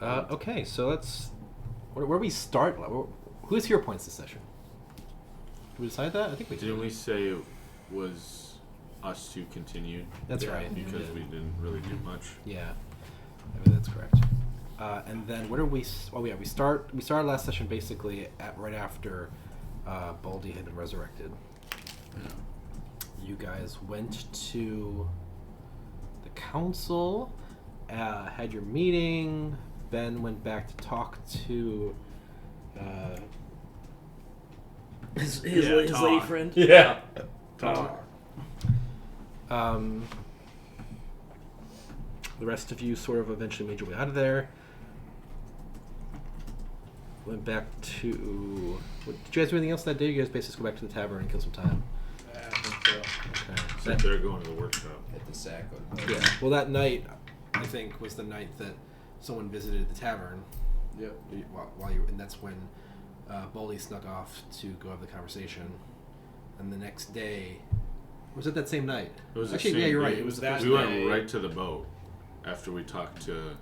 Okay, so let's... Where we start? Whose hero points this session? Did we decide that? I think we did. Didn't we say it was us two continued? That's right. Because we didn't really do much. Yeah. I mean, that's correct. And then where do we... Oh, yeah, we started last session basically right after Baldy had been resurrected. Yeah. You guys went to the council, had your meeting. Ben went back to talk to his lady friend. Yeah. The rest of you sort of eventually made your way out of there. Went back to... Did you guys do anything else that day? You guys basically go back to the tavern and kill some time? I think so. Okay. So they're going to the workshop. Hit the sack. Yeah. Well, that night, I think, was the night that someone visited the tavern. Yep. While you, and that's when Baldy snuck off to go have the conversation. And the next day, was it that same night? It was Actually, the same yeah, you're day. right. It was that. We went right to the boat after we talked to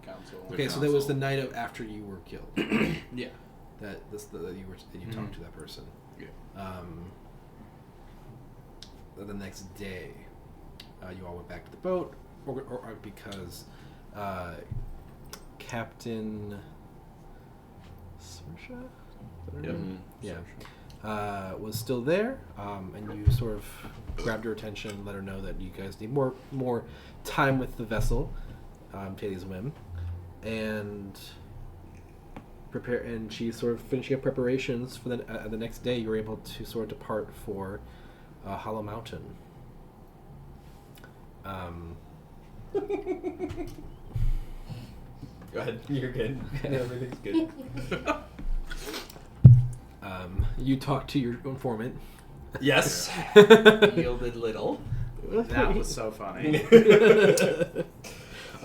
Council. Okay, so that was the night of after you were killed. Yeah. That you talked to that person. Yeah. The next day, you all went back to the boat, or because Captain Saoirse? Yep. Yeah. Was still there, and you sort of grabbed her attention, let her know that you guys need more time with the vessel, Tady's whim, and prepare. And she's sort of finishing up preparations for the next day. You were able to sort of depart for Hollow Mountain. Go ahead. You're good. Everything's good. You talked to your informant. Yes. Yielded little. That was so funny.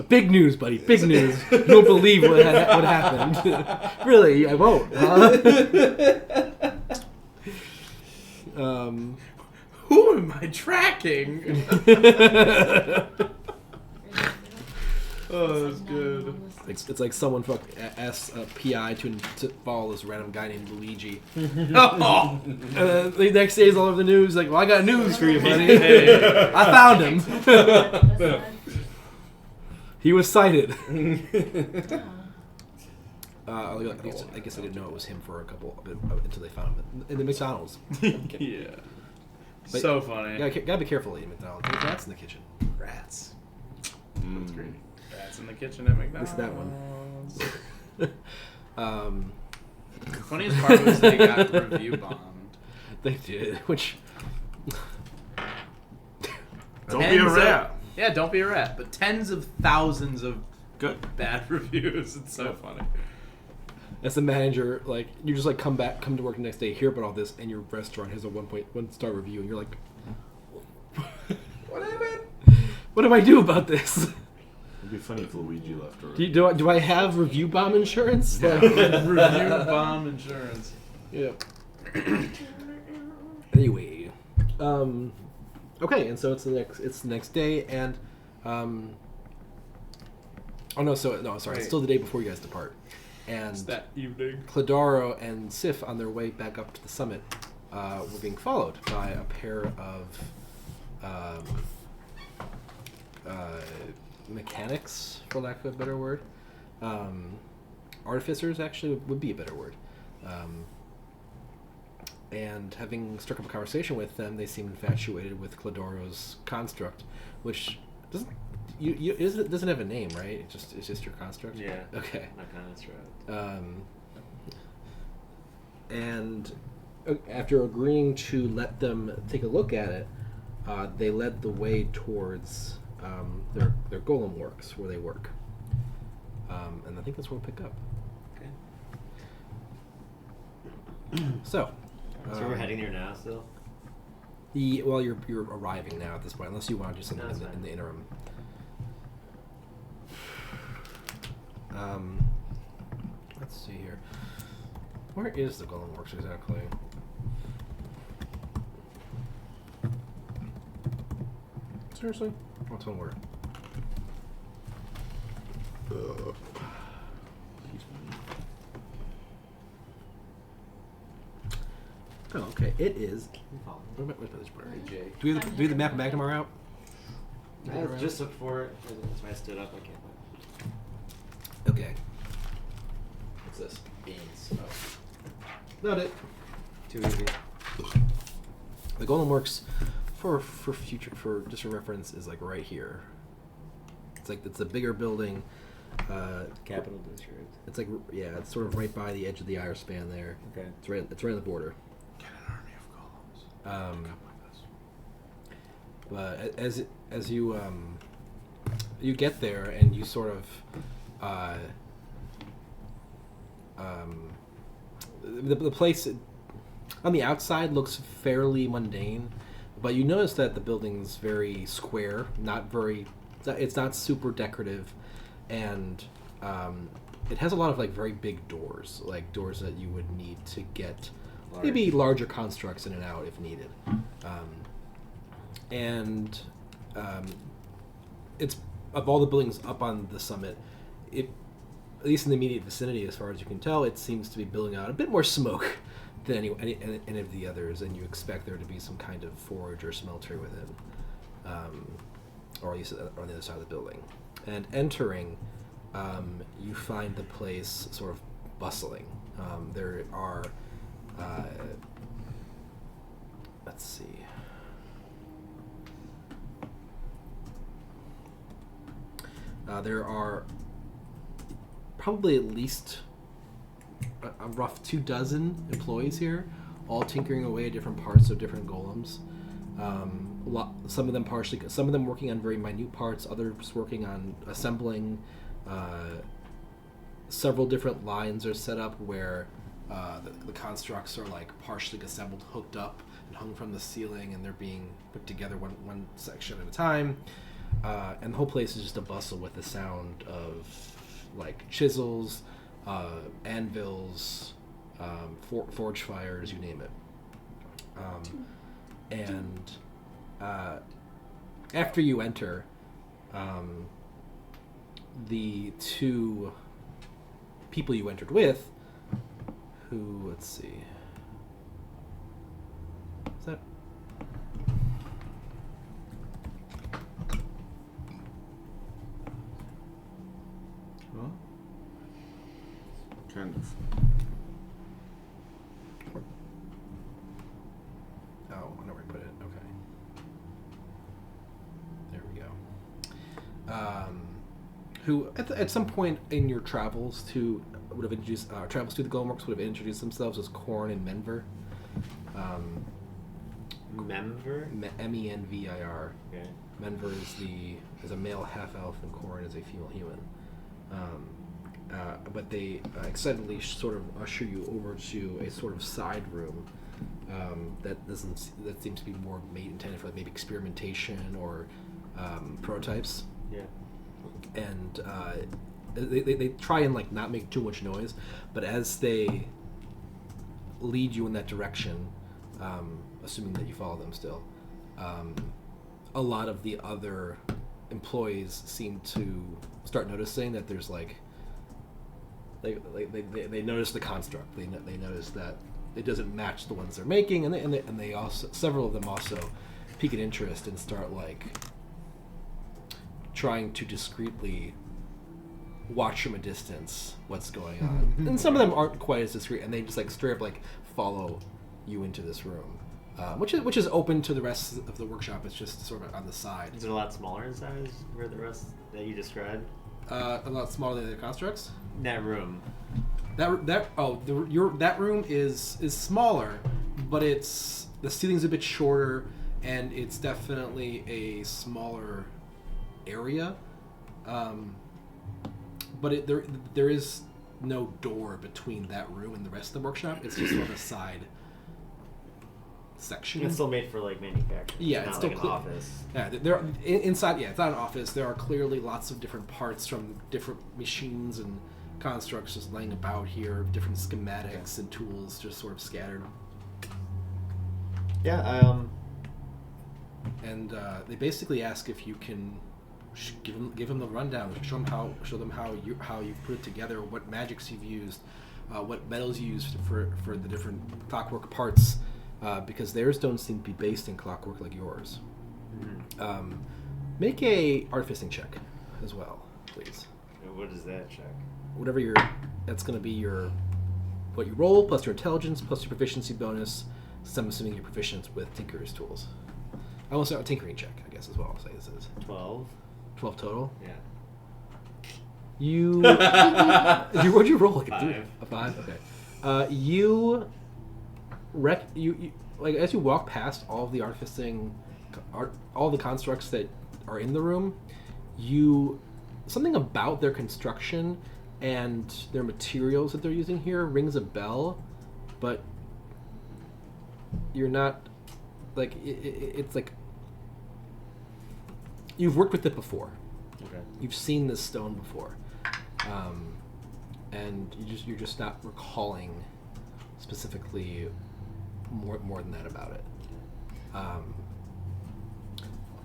Big news, buddy. Big news. You won't believe what happened. Really, I won't. Who am I tracking? Oh, that's good. It's like someone asked a PI to follow this random guy named Luigi. Oh. The next day is all over the news. Like, well, I got news for you, buddy. I found him. He was sighted. I guess I didn't know it was him for a couple until they found him in the McDonald's. Yeah. But so funny. Yeah, gotta be careful eating McDonald's. There's rats in the kitchen. Rats. That's great. Rats in the kitchen at McDonald's. At least that one. The funniest part was they got review bombed. They did, which... Don't be a rat. Yeah, don't be a rat. But tens of thousands of Good. bad reviews. It's so funny. As the manager, like, you just like come to work the next day, hear about all this, and your restaurant has a 1.1 star review, and you're like, What happened? what do I do about this? It'd be funny if Luigi left or... Do I have review bomb insurance? Yeah. Like, Review bomb insurance. yeah. Anyway, okay, and so it's the next day, and it's still the day before you guys depart, and It's that evening. Cladaro and Sif on their way back up to the summit were being followed by a pair of mechanics, for lack of a better word. Artificers actually would be a better word. And having struck up a conversation with them, they seemed infatuated with Cladaro's construct, which doesn't have a name, right? It's just your construct. Yeah. Okay. My construct. And after agreeing to let them take a look at it, they led the way towards their golem works where they work. And I think that's where we'll pick up. Okay. So we're heading there now still? Well, you're arriving now at this point, unless you want to do something in the interim. Let's see here. Where is the golem works exactly? Seriously? What's one word? Oh, okay. It is. Where's my village border? Do we have the map of Magnamar out? I just looked for it. That's why I stood up. I can't find it. Okay. What's this? Beans. Oh. Not it. Too easy. The Golden Works, for just for reference, is like right here. It's a bigger building. Capital District. It's like it's sort of right by the edge of the Ire span there. Okay. It's right on the border. Get an army of golems. Come with us. But as you you get there and you sort of the place on the outside looks fairly mundane, but you notice that the building's very square, it's not super decorative, and it has a lot of like very big doors, like doors that you would need to get maybe larger constructs in and out if needed. It's of all the buildings up on the summit, at least in the immediate vicinity, as far as you can tell, it seems to be building out a bit more smoke than any of the others, and you expect there to be some kind of forge or smelter within, or at least on the other side of the building. And entering, you find the place sort of bustling. There are, let's see. There are probably at least a rough 24 employees here, all tinkering away at different parts of different golems. Some of them working on very minute parts, others working on assembling. Several different lines are set up where the constructs are like partially assembled, hooked up, and hung from the ceiling, and they're being put together one section at a time. And the whole place is just a bustle with the sound of like chisels, anvils, forge fires, you name it. And after you enter, the two people you entered with, who, let's see, is that? Huh? Kind of. Oh, I know where I put it. Okay. There we go. Who at some point in your travels would have introduced travels to the Goleworks would have introduced themselves as Korn and Menvir. Menvir? Menvir. Okay. Menvir is a male half elf and Korn is a female human. But they excitedly sort of usher you over to a sort of side room that seems to be more intended for like maybe experimentation or prototypes. Yeah. And they try and like not make too much noise, but as they lead you in that direction, assuming that you follow them still, a lot of the other employees seem to start noticing that there's like they notice the construct. They notice that it doesn't match the ones they're making, and they also, several of them also pique an interest and start like trying to discreetly watch from a distance what's going on. And some of them aren't quite as discreet, and they just like straight up like follow you into this room, which is open to the rest of the workshop. It's just sort of on the side. Is it a lot smaller in size where the rest that you described? A lot smaller than the other constructs. That room. That room is smaller, but the ceiling's a bit shorter, and it's definitely a smaller area. But there is no door between that room and the rest of the workshop. It's just on a side section. It's still made for like manufacturing. Yeah, not it's still like an office. Yeah, there inside. Yeah, it's not an office. There are clearly lots of different parts from different machines and constructs just laying about here. Different schematics and tools just sort of scattered. Yeah. And they basically ask if you can give them the rundown, show them how you've put it together, what magics you've used, what metals you used for the different clockwork parts, because theirs don't seem to be based in clockwork like yours. Mm-hmm. Make a artificing check as well, please. What is that check? Whatever that's going to be what you roll plus your intelligence plus your proficiency bonus. So I'm assuming you're proficient with Tinker's tools. I will start a tinkering check, I guess, as well. I'll say this is 12. 12 total. Yeah. You what'd you roll? Like a 3? 5. A 5? Okay. You like as you walk past all of the artificing, all the constructs that are in the room, something about their construction and their materials that they're using here rings a bell, but you're not like it's like you've worked with it before. Okay. You've seen this stone before, and you're just not recalling specifically more than that about it.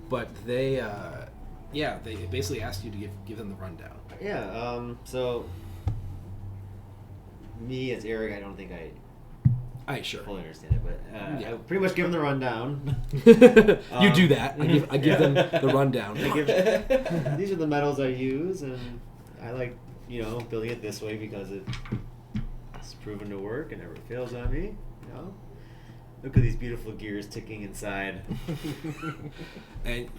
But they basically asked you to give them the rundown. Yeah. So me as Eric, I don't think I Sure. fully understand it, but Yeah. I pretty much give them the rundown. You do that. I give them the rundown. These are the metals I use, and I like building it this way because it's proven to work and never fails on me. Look at these beautiful gears ticking inside. And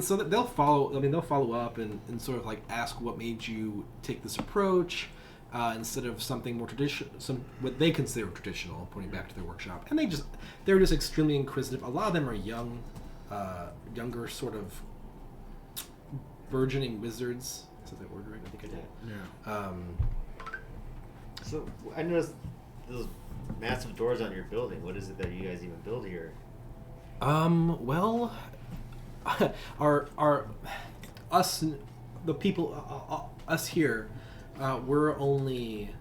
so that they'll follow up and sort of like ask what made you take this approach instead of something more traditional, what they consider traditional, pointing back to their workshop. And they're just extremely inquisitive. A lot of them are younger sort of burgeoning wizards. Is that the word right? I think I did. Yeah. So I noticed those massive doors on your building. What is it that you guys even build here? Well, us here, we're only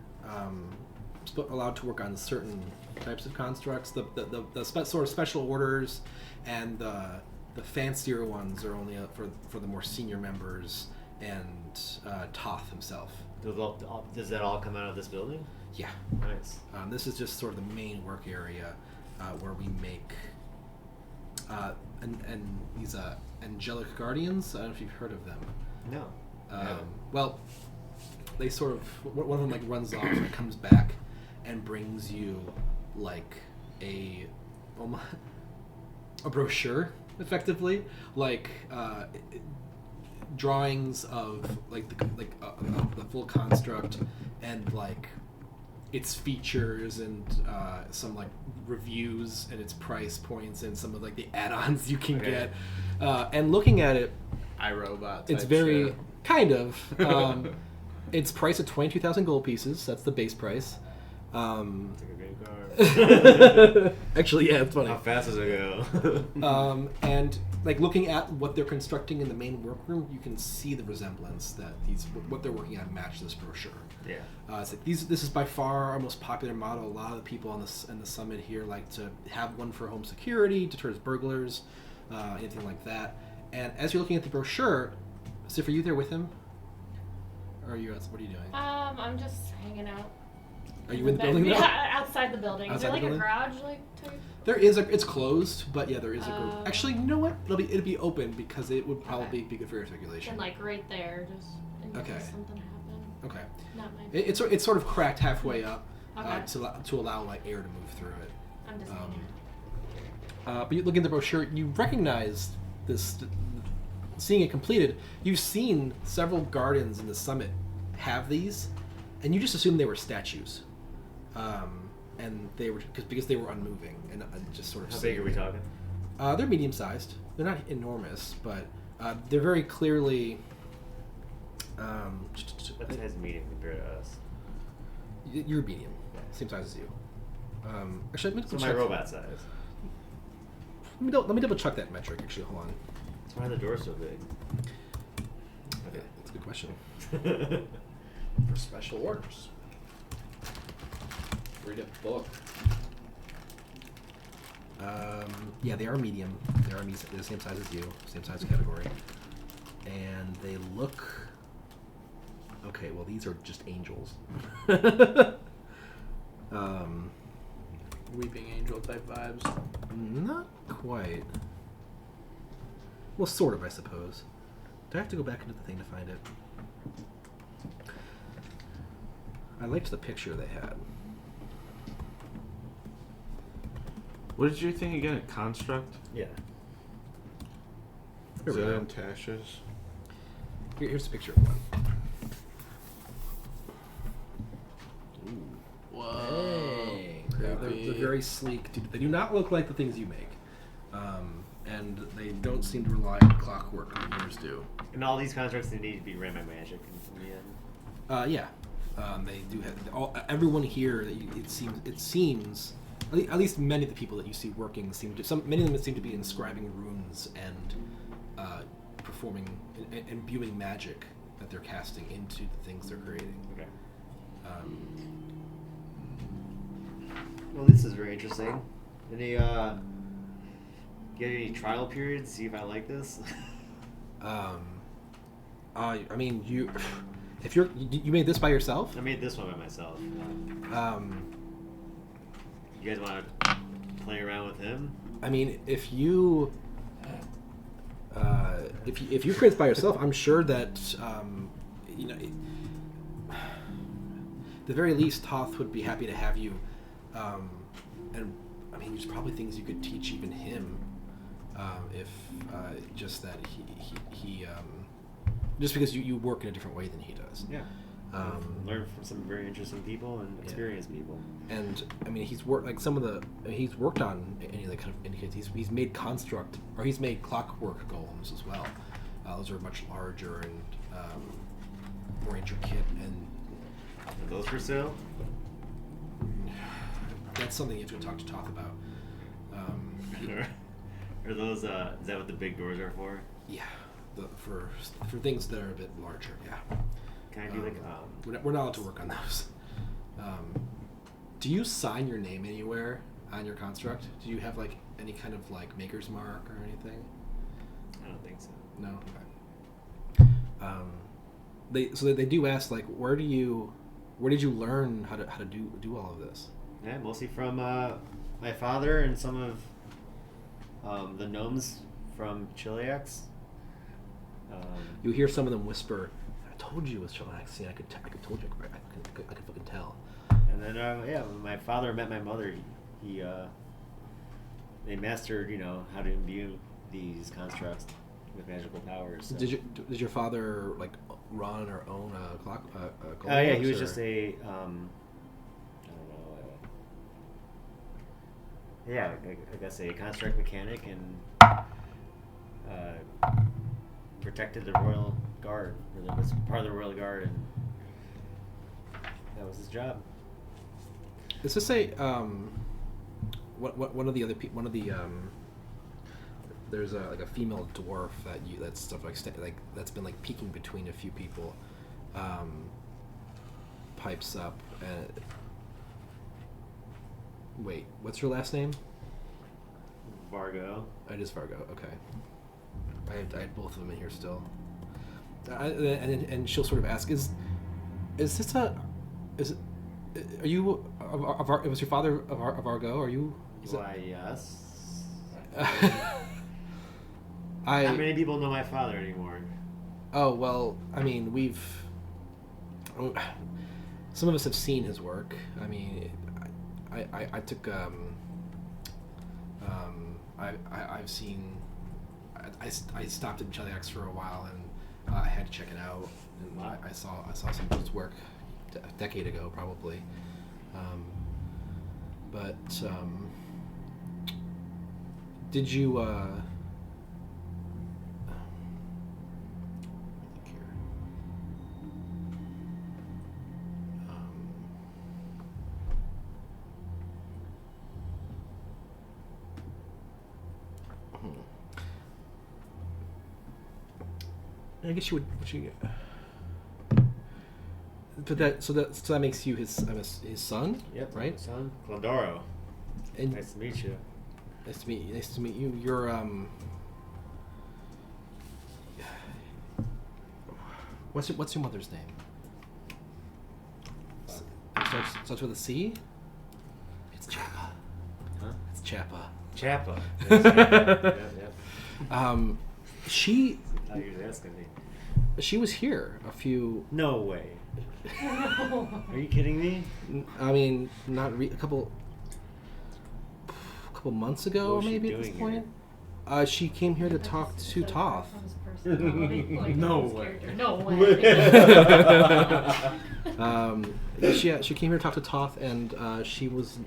allowed to work on certain types of constructs. The sort of special orders and the fancier ones are only for the more senior members and Toth himself. Does that all come out of this building? Yeah. Nice. This is just sort of the main work area where we make and these angelic guardians. I don't know if you've heard of them. No. Well, they sort of one of them like runs off and comes back and brings you like a brochure, effectively, like drawings of the full construct and like its features and some like reviews and its price points and some of like the add-ons you can get. And looking at it, iRobot. it's very shit. Kind of. It's priced at 22,000 gold pieces. That's the base price. It's like a great car. Actually, yeah, it's funny. How fast does it go? And like looking at what they're constructing in the main workroom, you can see the resemblance that what they're working on match this brochure. Yeah. It's like this is by far our most popular model. A lot of the people on the summit here like to have one for home security, deters burglars, anything like that. And as you're looking at the brochure, Sif, are you there with him? Or are you? What are you doing? I'm just hanging out. Are you in the building now? Yeah, outside the building. Outside Is there like the a building? garage type? There is it's closed, but yeah, there is a garage. Oh. Actually, you know what? It'll be open because it would probably be good for your circulation. And like right there, just in case Okay. something happened. Okay. Not my. It's sort of cracked halfway up Okay. to allow like air to move through it. I'm just hanging But you look at the brochure, you recognize this. Seeing it completed, you've seen several gardens in the summit have these, and you just assumed they were statues, and they were because they were unmoving and just sort of. How big are we talking? They're medium sized. They're not enormous, but they're very clearly. What size medium compared to us? You're medium, same size as you. Actually, let me So double my check. robot size. Let me double check that metric. Actually, hold on. So why are the doors so big? Okay, that's a good question. For special orders. Read a book. Yeah, they are medium. They're the same size as you, same size category, and they look. Okay, well these are just angels. Weeping angel type vibes. Not quite. Well, sort of, I suppose. Do I have to go back into the thing to find it? I liked the picture they had. What did you think again? A construct? Yeah. Here Is we that go. in Tasha's? Here's a picture of one. Whoa. Hey, they're very sleek. They do not look like the things you make, and they don't seem to rely on clockwork like yours do. And all these constructs they need to be ran by magic in the end. Yeah, they do have everyone here. That it seems at least many of the people that you see working seem to many of them seem to be inscribing runes and performing imbuing magic that they're casting into the things they're creating. Okay. Well, this is very interesting. Any get any trial periods? See if I like this. I mean, you made this by yourself. I made this one by myself. You guys want to play around with him? I mean, if you create this by yourself, I'm sure that the very least Toth would be happy to have you. And I mean, there's probably things you could teach even him, if just that he just because you work in a different way than he does. Yeah. Learn from some very interesting people and experienced people. And I mean, he's worked on any of the kind of indicates he's made construct or he's made clockwork golems as well. Those are much larger and more intricate, and Are those for sale? that's something you have to talk to Toth about. Are those? Is that what the big doors are for? Yeah, for things that are a bit larger. Yeah. Can I do We're not allowed to work on those. Do you sign your name anywhere on your construct? Do you have like any kind of like maker's mark or anything? I don't think so. No. Okay. They do ask like where did you learn how to do all of this? Yeah, mostly from my father and some of the gnomes from Chiliax. You hear some of them whisper, "I told you it was Chillaxing. I could told you. I could fucking tell." And then when my father met my mother, they mastered how to imbue these constructs with magical powers. So. Did your father like run or own a clock? Oh yeah, he was just a I don't know. I guess a construct mechanic and protected the royal guard, or was part of the royal guard, and that was his job. Let's just say one of the other people, there's a female dwarf that's stuff like that's been like peeking between a few people, pipes up and wait, what's your last name? Vargo. It is Vargo. Okay, I had both of them in here still. And she'll sort of ask, is you was your father of Vargo? Are you? Why, yes. Not many people know my father anymore. Oh well, I mean some of us have seen his work. I mean, I took I've seen. I stopped in Chiliax for a while and I had to check it out. And I saw some of his work a decade ago, probably. But did you? I guess you would. But that makes you his son. Yep. Right. Son Clondoro. And Nice to meet you. Nice to meet you. You're What's your mother's name? Starts with a C. It's Jabba. Chappa. Chappa. Yep. She I thought you were asking me. she was here a few. No way. Are you kidding me? I mean, not a couple months ago, What was she maybe at this doing point. She came here to talk to Toth. No way. No way. She came here to talk to Toth, and she was.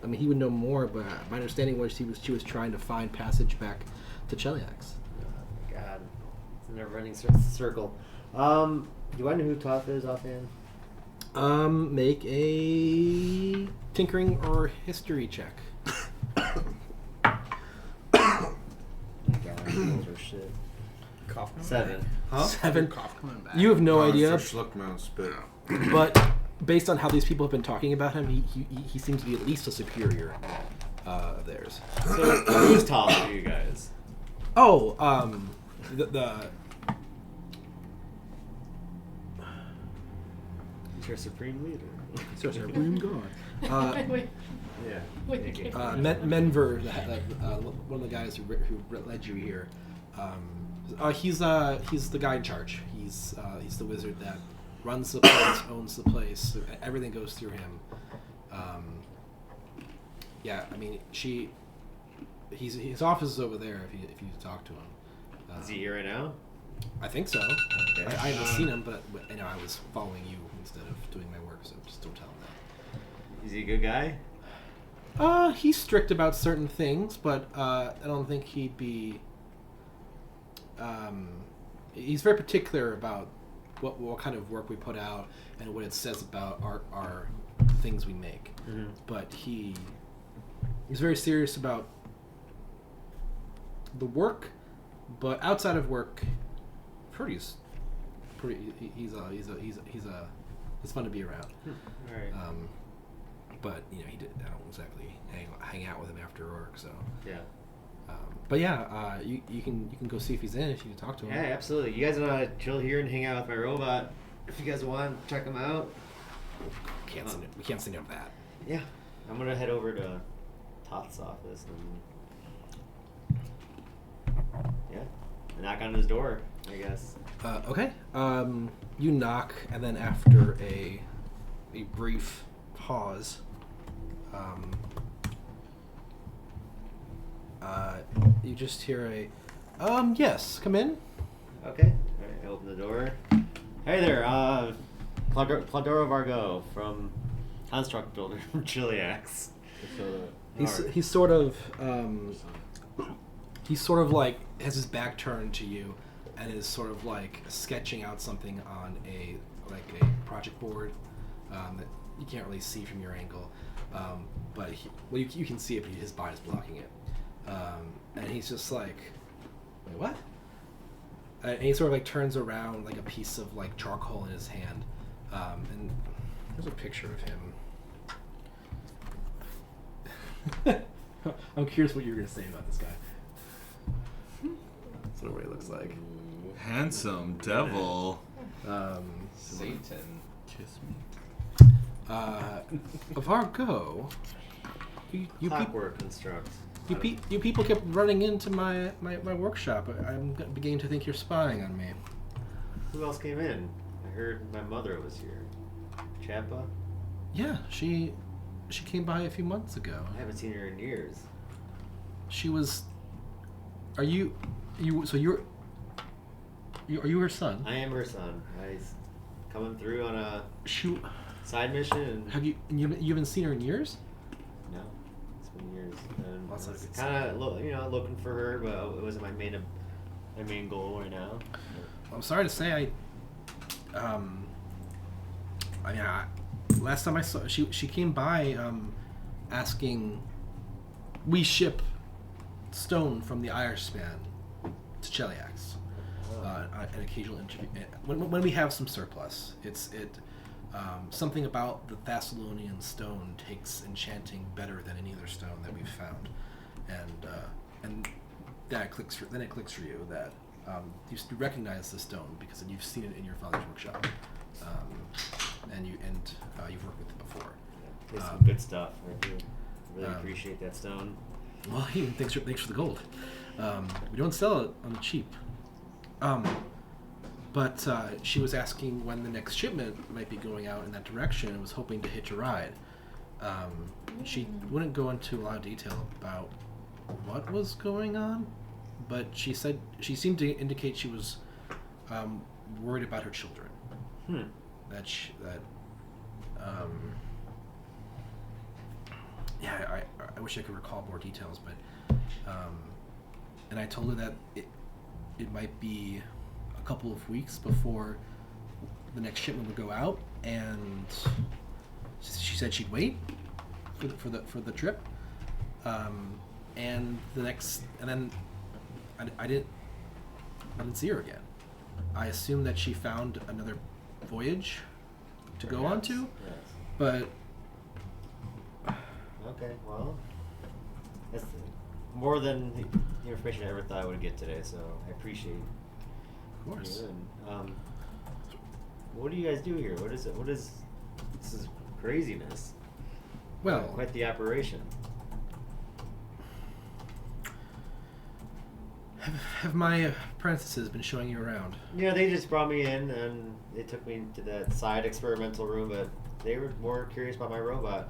I mean, he would know more, but my understanding was she was trying to find passage back to Cheliax. God, it's a never-ending circle. Do I know who Toth is offhand? Make a tinkering or history check. God, those are shit. Cough coming 7. Huh? 7. Cough coming back. You have no idea, Schluck mount spit. but based on how these people have been talking about him, he seems to be at least a superior of theirs. So, who's Toth for you guys? Oh, the He's your supreme leader. Supreme God. Wait. Yeah. Wait, Thank you. Menver, one of the guys who led you here, he's the guy in charge. He's the wizard that runs the place, owns the place. Everything goes through him. Yeah, I mean, his office is over there. If you talk to him, Is he here right now? I think so. Okay. I haven't seen him, but I was following you instead of doing my work, so just don't tell him that. Is he a good guy? He's strict about certain things, but I don't think he'd be. He's very particular about what kind of work we put out and what it says about our things we make. Mm-hmm. But he's very serious about the work, but outside of work, he's fun to be around. All right. But I don't exactly hang out with him after work. So, Yeah. but yeah, you can go see if he's in if you can talk to him. Yeah, absolutely. You guys want to chill here and hang out with my robot? If you guys want, check him out. We can't say no to that. Yeah. I'm gonna head over to Toth's office and knock on his door, I guess. Okay. You knock, and then after a brief pause, you just hear yes, come in. Okay. All right, I open the door. Hey there, Claudoro Vargo from Construct Builder from Chiliax. He's sort of like has his back turned to you, and is sort of like sketching out something on a project board that you can't really see from your angle, but you can see it, but his body's blocking it, and he's just like, wait, what? And he sort of like turns around like a piece of like charcoal in his hand, and there's a picture of him. I'm curious what you're gonna say about this guy. That's what he looks like. Handsome devil. Satan. Kiss me. Vargo, you Clockwork Construct. people kept running into my workshop. I'm beginning to think you're spying on me. Who else came in? I heard my mother was here. Chappa? Yeah, she came by a few months ago. I haven't seen her in years. She was. Are you her son? I am her son. He's coming through on a She. side mission. And Have you haven't seen her in years? no, it's been years. And Well, that's I was not a good kind of looking for her, but it wasn't my main goal right now. I'm sorry to say, last time I saw she came by asking. We ship stone from the Irish span to Cheliax. An occasional interview when we have some surplus. Something about the Thessalonian stone takes enchanting better than any other stone that we've found, and then it clicks for you that you recognize the stone because you've seen it in your father's workshop, and you've worked with it before. It's some good stuff right here. Really appreciate that stone. Well, thanks for the gold. We don't sell it on the cheap. But she was asking when the next shipment might be going out in that direction and was hoping to hitch a ride. She wouldn't go into a lot of detail about what was going on, but she said she seemed to indicate she was worried about her children. Yeah, I wish I could recall more details, but and I told her that it might be a couple of weeks before the next shipment would go out, and she said she'd wait for the trip, and then I didn't see her again. I assumed that she found another voyage to go on to, Yes. but Okay, well, that's more than the information I ever thought I would get today, so I appreciate of course. you. And, what do you guys do here? What is it? This is craziness. Well, Quite the operation. have my apprentices been showing you around? Yeah, they just brought me in and they took me to that side experimental room, but they were more curious about my robot.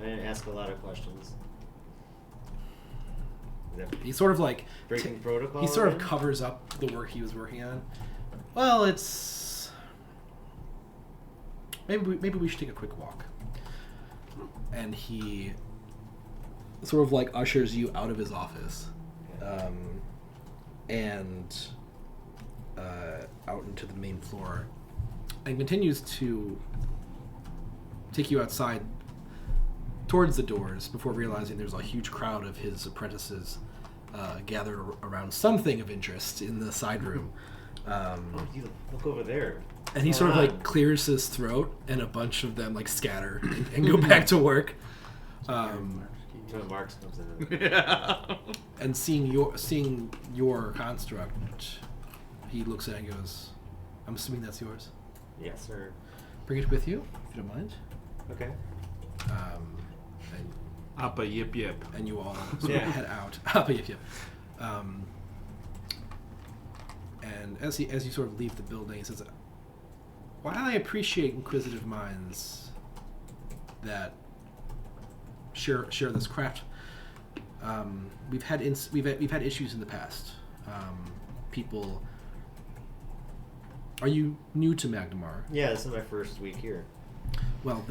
I didn't ask a lot of questions. Is that He sort of like breaking protocol? he sort of again? covers up the work he was working on. Well, it's maybe we should take a quick walk. And he sort of like ushers you out of his office, and out into the main floor, and continues to take you outside towards the doors before realizing there's a huge crowd of his apprentices gathered around something of interest in the side room. Oh, you look over there. And he What's sort of going like on? clears his throat, and a bunch of them like scatter and go back to work. Until Marx comes in. Yeah. And seeing your construct, he looks at it and goes, "I'm assuming that's yours. Yes, sir. Bring it with you, if you don't mind." Okay. And, Appa yip yip. and you all sort Yeah. of head out. And as you sort of leave the building, he says, "While I appreciate inquisitive minds that share this craft, we've had issues in the past. People, are you new to Magnemar? Yeah, this is my first week here. Well,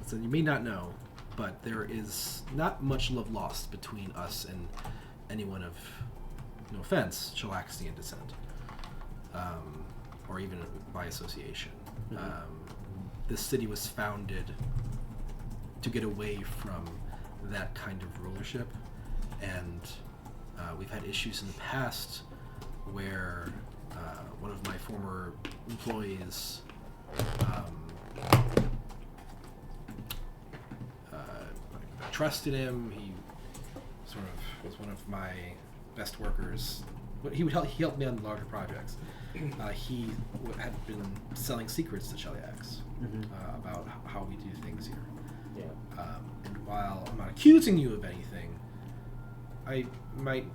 so you may not know, but there is not much love lost between us and anyone of, no offense, Shalaxian descent, or even by association. This city was founded to get away from that kind of rulership, and we've had issues in the past where one of my former employees trusted him. He sort of was one of my best workers. But he helped me on larger projects. He had been selling secrets to Cheliax about how we do things here. Yeah. And while I'm not accusing you of anything, I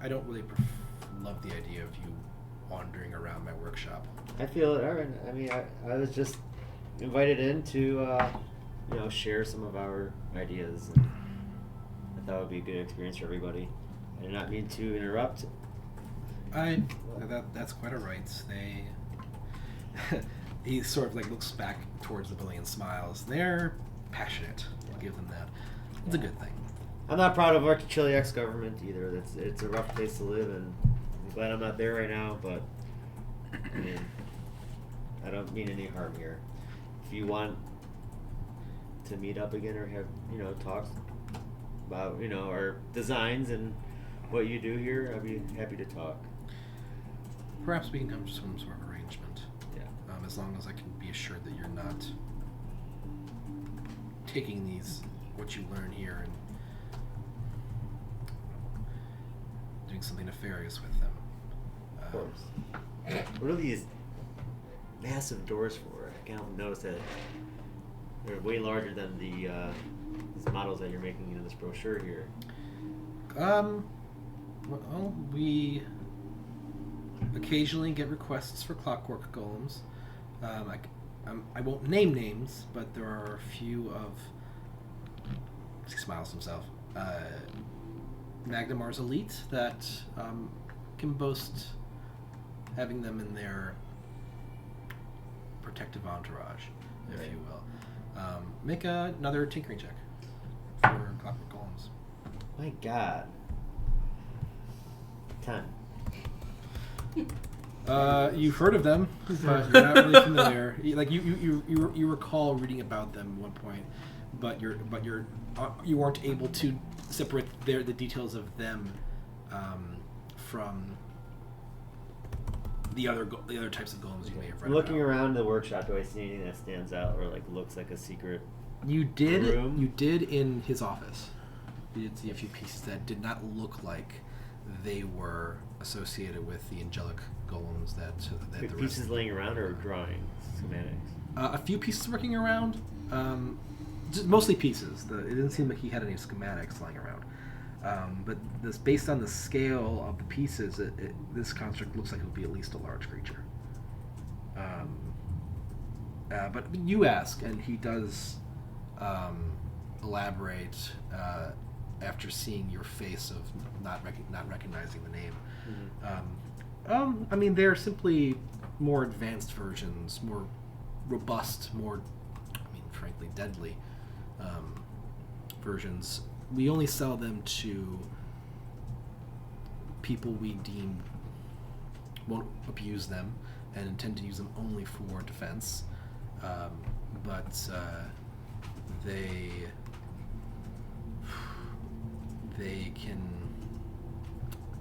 don't really love the idea of you wandering around my workshop. I feel it, Aaron. I mean, I was just invited in to, share some of our ideas. And I thought it would be a good experience for everybody. I did not mean to interrupt. That's quite all right. He sort of like looks back towards the building and smiles. They're passionate. I'll give them that. It's a good thing. I'm not proud of our Chiliax government either. It's a rough place to live, and I'm glad I'm not there right now. But I mean, I don't mean any harm here. If you want to meet up again or have talks about our designs and what you do here, I'd be happy to talk. Perhaps we can come to some sort of arrangement. Yeah. As long as I can be assured that you're not taking what you learn here and doing something nefarious with them. Of course. What are these massive doors for? I can't notice that they're way larger than the models that you're making into this brochure here? Well, we occasionally get requests for clockwork golems. I won't name names, but there are a few of. He smiles to himself. Magnamar's elite that can boast having them in their protective entourage, if you will. Make another tinkering check for clockwork golems. My God. 10. You've heard of them, but you're not really familiar. You recall reading about them at one point, but you weren't able to separate the details of them from the other types of golems you may have read Looking about. around the workshop, do I see anything that stands out or like looks like a secret? You did. room? You did in his office. You did see a few pieces that did not look like they were associated with the angelic golems that the rest Pieces laying around or drawings, schematics? a few pieces working around, just mostly pieces. It didn't seem like he had any schematics lying around. But this, based on the scale of the pieces, this construct looks like it would be at least a large creature. But you ask, and he does elaborate after seeing your face of not recognizing the name. Mm-hmm. I mean, they're simply more advanced versions, more robust, more, frankly, deadly versions. We only sell them to people we deem won't abuse them and intend to use them only for defense. But they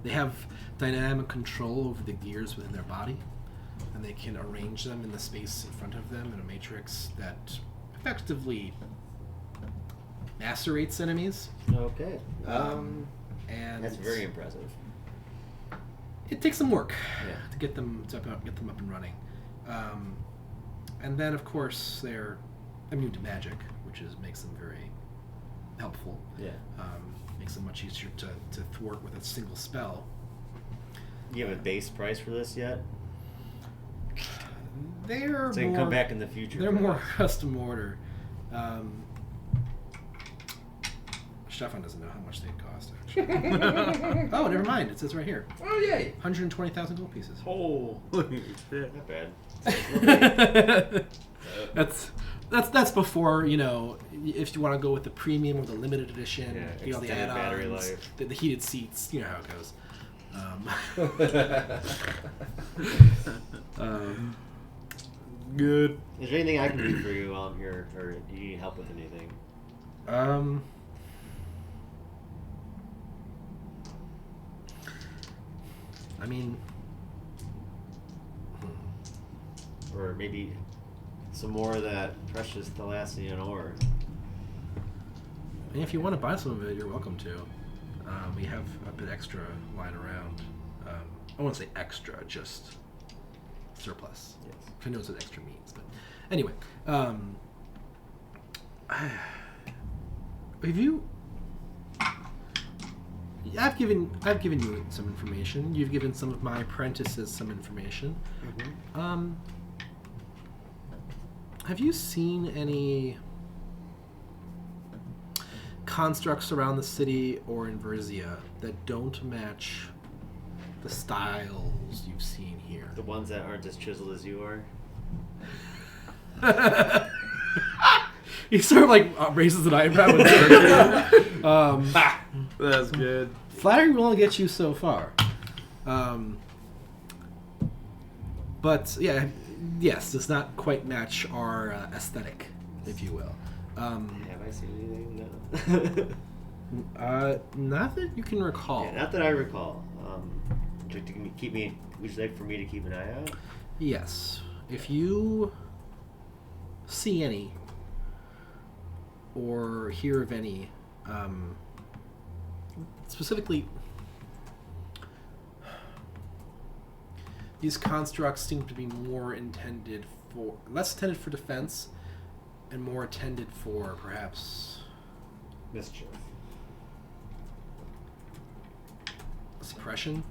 have dynamic control over the gears within their body, and they can arrange them in the space in front of them in a matrix that effectively macerates enemies. Okay. And That's very impressive. it takes some work Yeah. to get them up and running. And then, of course, they're immune to magic, which makes them very helpful. Yeah. Makes them much easier to thwart with a single spell. You have a base price for this yet? They're So you can more, come back in the future. They're for more that. custom order. Stefan doesn't know how much they cost, actually. Oh, never mind. It says right here. Oh, yay. 120,000 gold pieces. Holy shit. Not bad. That's before, if you want to go with the premium or the limited edition, Yeah, get all the extended battery add-ons, life. the heated seats, you know how it goes. Good. Is there anything I can do for you while I'm here, or do you need help with anything? I mean, Or maybe some more of that precious Thalassian ore? if you want to buy some of it, you're welcome to. We have a bit extra lying around. I won't say extra, just surplus. Yes. Who knows what extra means? But anyway, have you? I've given you some information. You've given some of my apprentices some information. Mm-hmm. Have you seen any constructs around the city or in Verzia that don't match the styles you've seen here? The ones that aren't as chiseled as you are? He sort of raises an eyebrow and That's good. flattery will only get you so far. But yeah, yes, does not quite match our aesthetic, if you will. Have I seen anything? No. Not that you can recall. Yeah, not that I recall. Would you like for me to keep an eye out? Yes. If you see any or hear of any, specifically, these constructs seem to be less intended for defense and more intended for perhaps Mischief. Suppression.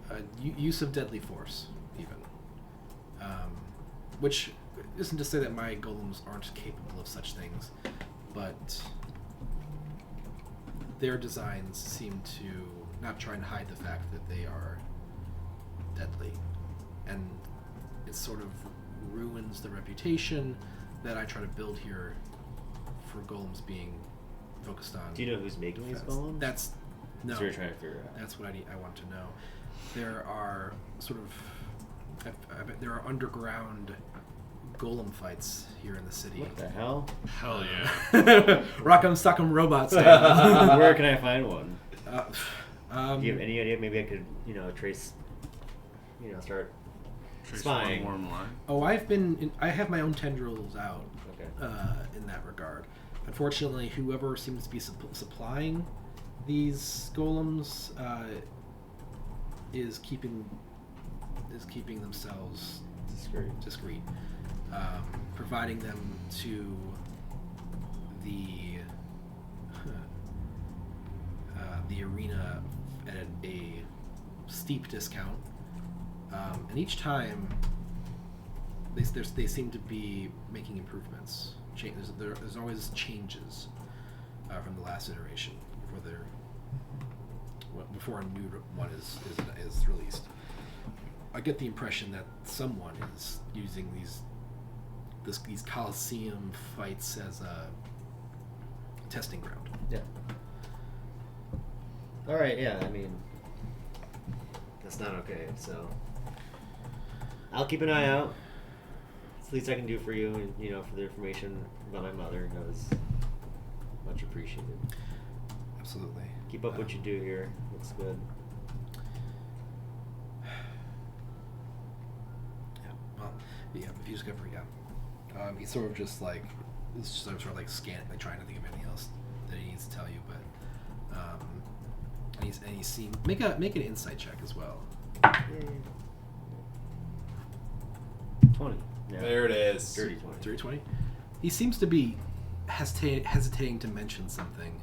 And use of deadly force, even. Which isn't to say that my golems aren't capable of such things, but their designs seem to not try and hide the fact that they are deadly, and it sort of ruins the reputation that I try to build here for golems being focused on. Do you know who's making these defense. golems? That's no. So you're trying to figure out. That's what I want to know. There are sort of I bet there are underground golem fights here in the city. What the hell? Hell yeah. Rock'em Sock'em Robot style. Where can I find one? Do Do you have any idea? Maybe I could, trace, start Trace spying. one warm line. Oh, I have my own tendrils out Okay. in that regard. Unfortunately, whoever seems to be supplying these golems is keeping themselves discreet, providing them to the arena at a steep discount, and each time they seem to be making improvements. There's always changes from the last iteration before a new one is released. I get the impression that someone is using these Coliseum fights as a testing ground. Yeah. All right. Yeah. I mean, that's not okay. So I'll keep an eye out. It's the least I can do for you, and for the information about my mother. That was much appreciated. Absolutely. Keep up what you do here. Looks good. Yeah. Well, yeah. If you just go for he's sort of just like it's just sort of like like trying to think of anything else that he needs to tell you, but and he's seen make an insight check as well. 20. Yeah. There it is. Dirty 20. 320. He seems to be hesitating to mention something,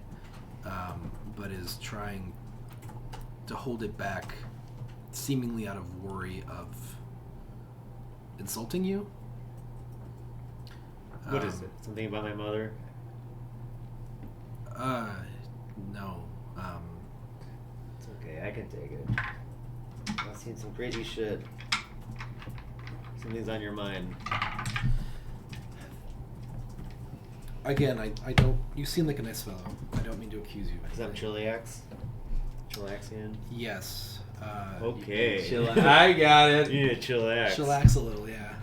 but is trying to hold it back, seemingly out of worry of insulting you. What is it? Something about my mother? No. It's okay. I can take it. I've seen some crazy shit. Something's on your mind. Again, I don't. You seem like a nice fellow. I don't mean to accuse you of Is that anything. Chillax? Chillaxian? Yes. Okay. I got it. You need a chillax. Chillax a little, yeah.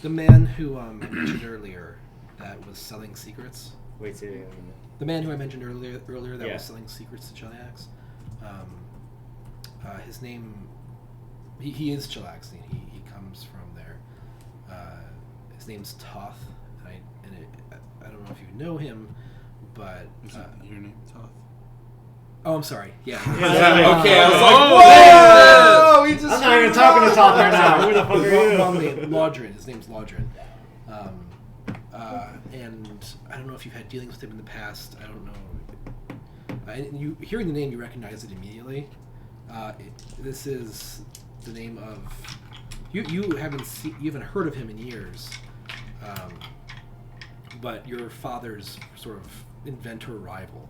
The man who I mentioned earlier that was selling secrets. Wait, say it again. The man who I mentioned earlier that Yeah. was selling secrets to Chillax. His name. He is Chillaxian. He comes from there. His name's Toth. I don't know if you know him, but Is it your name, Toth? oh, I'm sorry. Yeah. Okay, I was Whoa! like, whoa! We just I'm not even talking to Toth right now. Who the fuck are Wrong you? name. Laudrin. His name's Laudrin. And I don't know if you've had dealings with him in the past. I don't know. You hearing the name, you recognize it immediately. This is the name of you haven't heard of him in years, but your father's sort of inventor rival.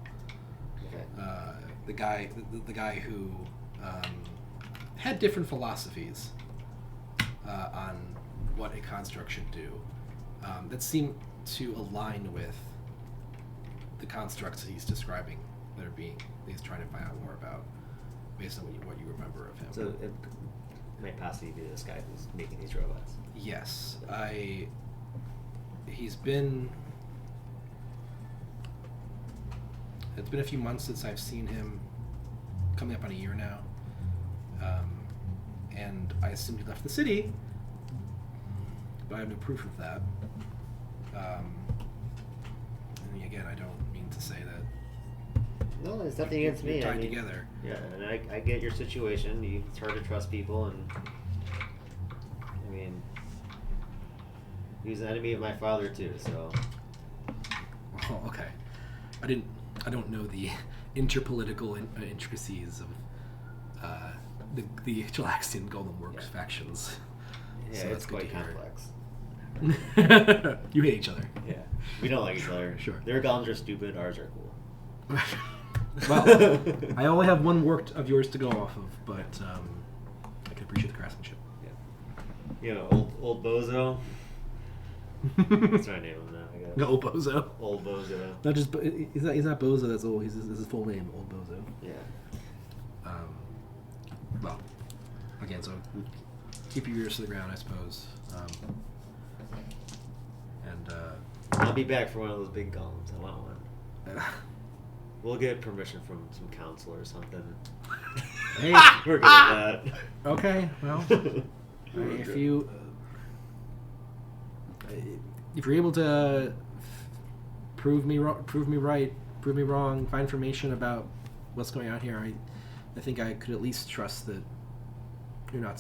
Okay. The guy who had different philosophies on what a construct should do that seem to align with the constructs that he's describing that he's trying to find out more about based on what you remember of him. So it might possibly be this guy who's making these robots. Yes, it's been a few months since I've seen him, coming up on a year now, and I assumed he left the city, but I have no proof of that. And again, I don't mean to say that No, it's nothing against me. Tied I mean, together. Yeah, and I get your situation. It's hard to trust people, and I mean, he was an enemy of my father too. So Oh, okay. I don't know the interpolitical intricacies of the Chilaxian Golden Works factions. yeah, So it's that's good quite to hear. complex. You hate each other. Yeah, we don't like each other. Sure. Their golems are stupid. Ours are cool. Well, I only have one work of yours to go off of, but I can appreciate the craftsmanship. You know, old bozo. That's what I name him now. I guess. Old Bozo. Old bozo. Not just he's not Bozo. That's old. He's his full name, Old Bozo. Yeah. Well, again, so keep your ears to the ground, I suppose. I'll be back for one of those big golems. I want one. We'll get permission from some council or something. Hey, We're good at that. okay, well, if you're able to prove me right, prove me wrong, find information about what's going on here, I think I could at least trust that you're not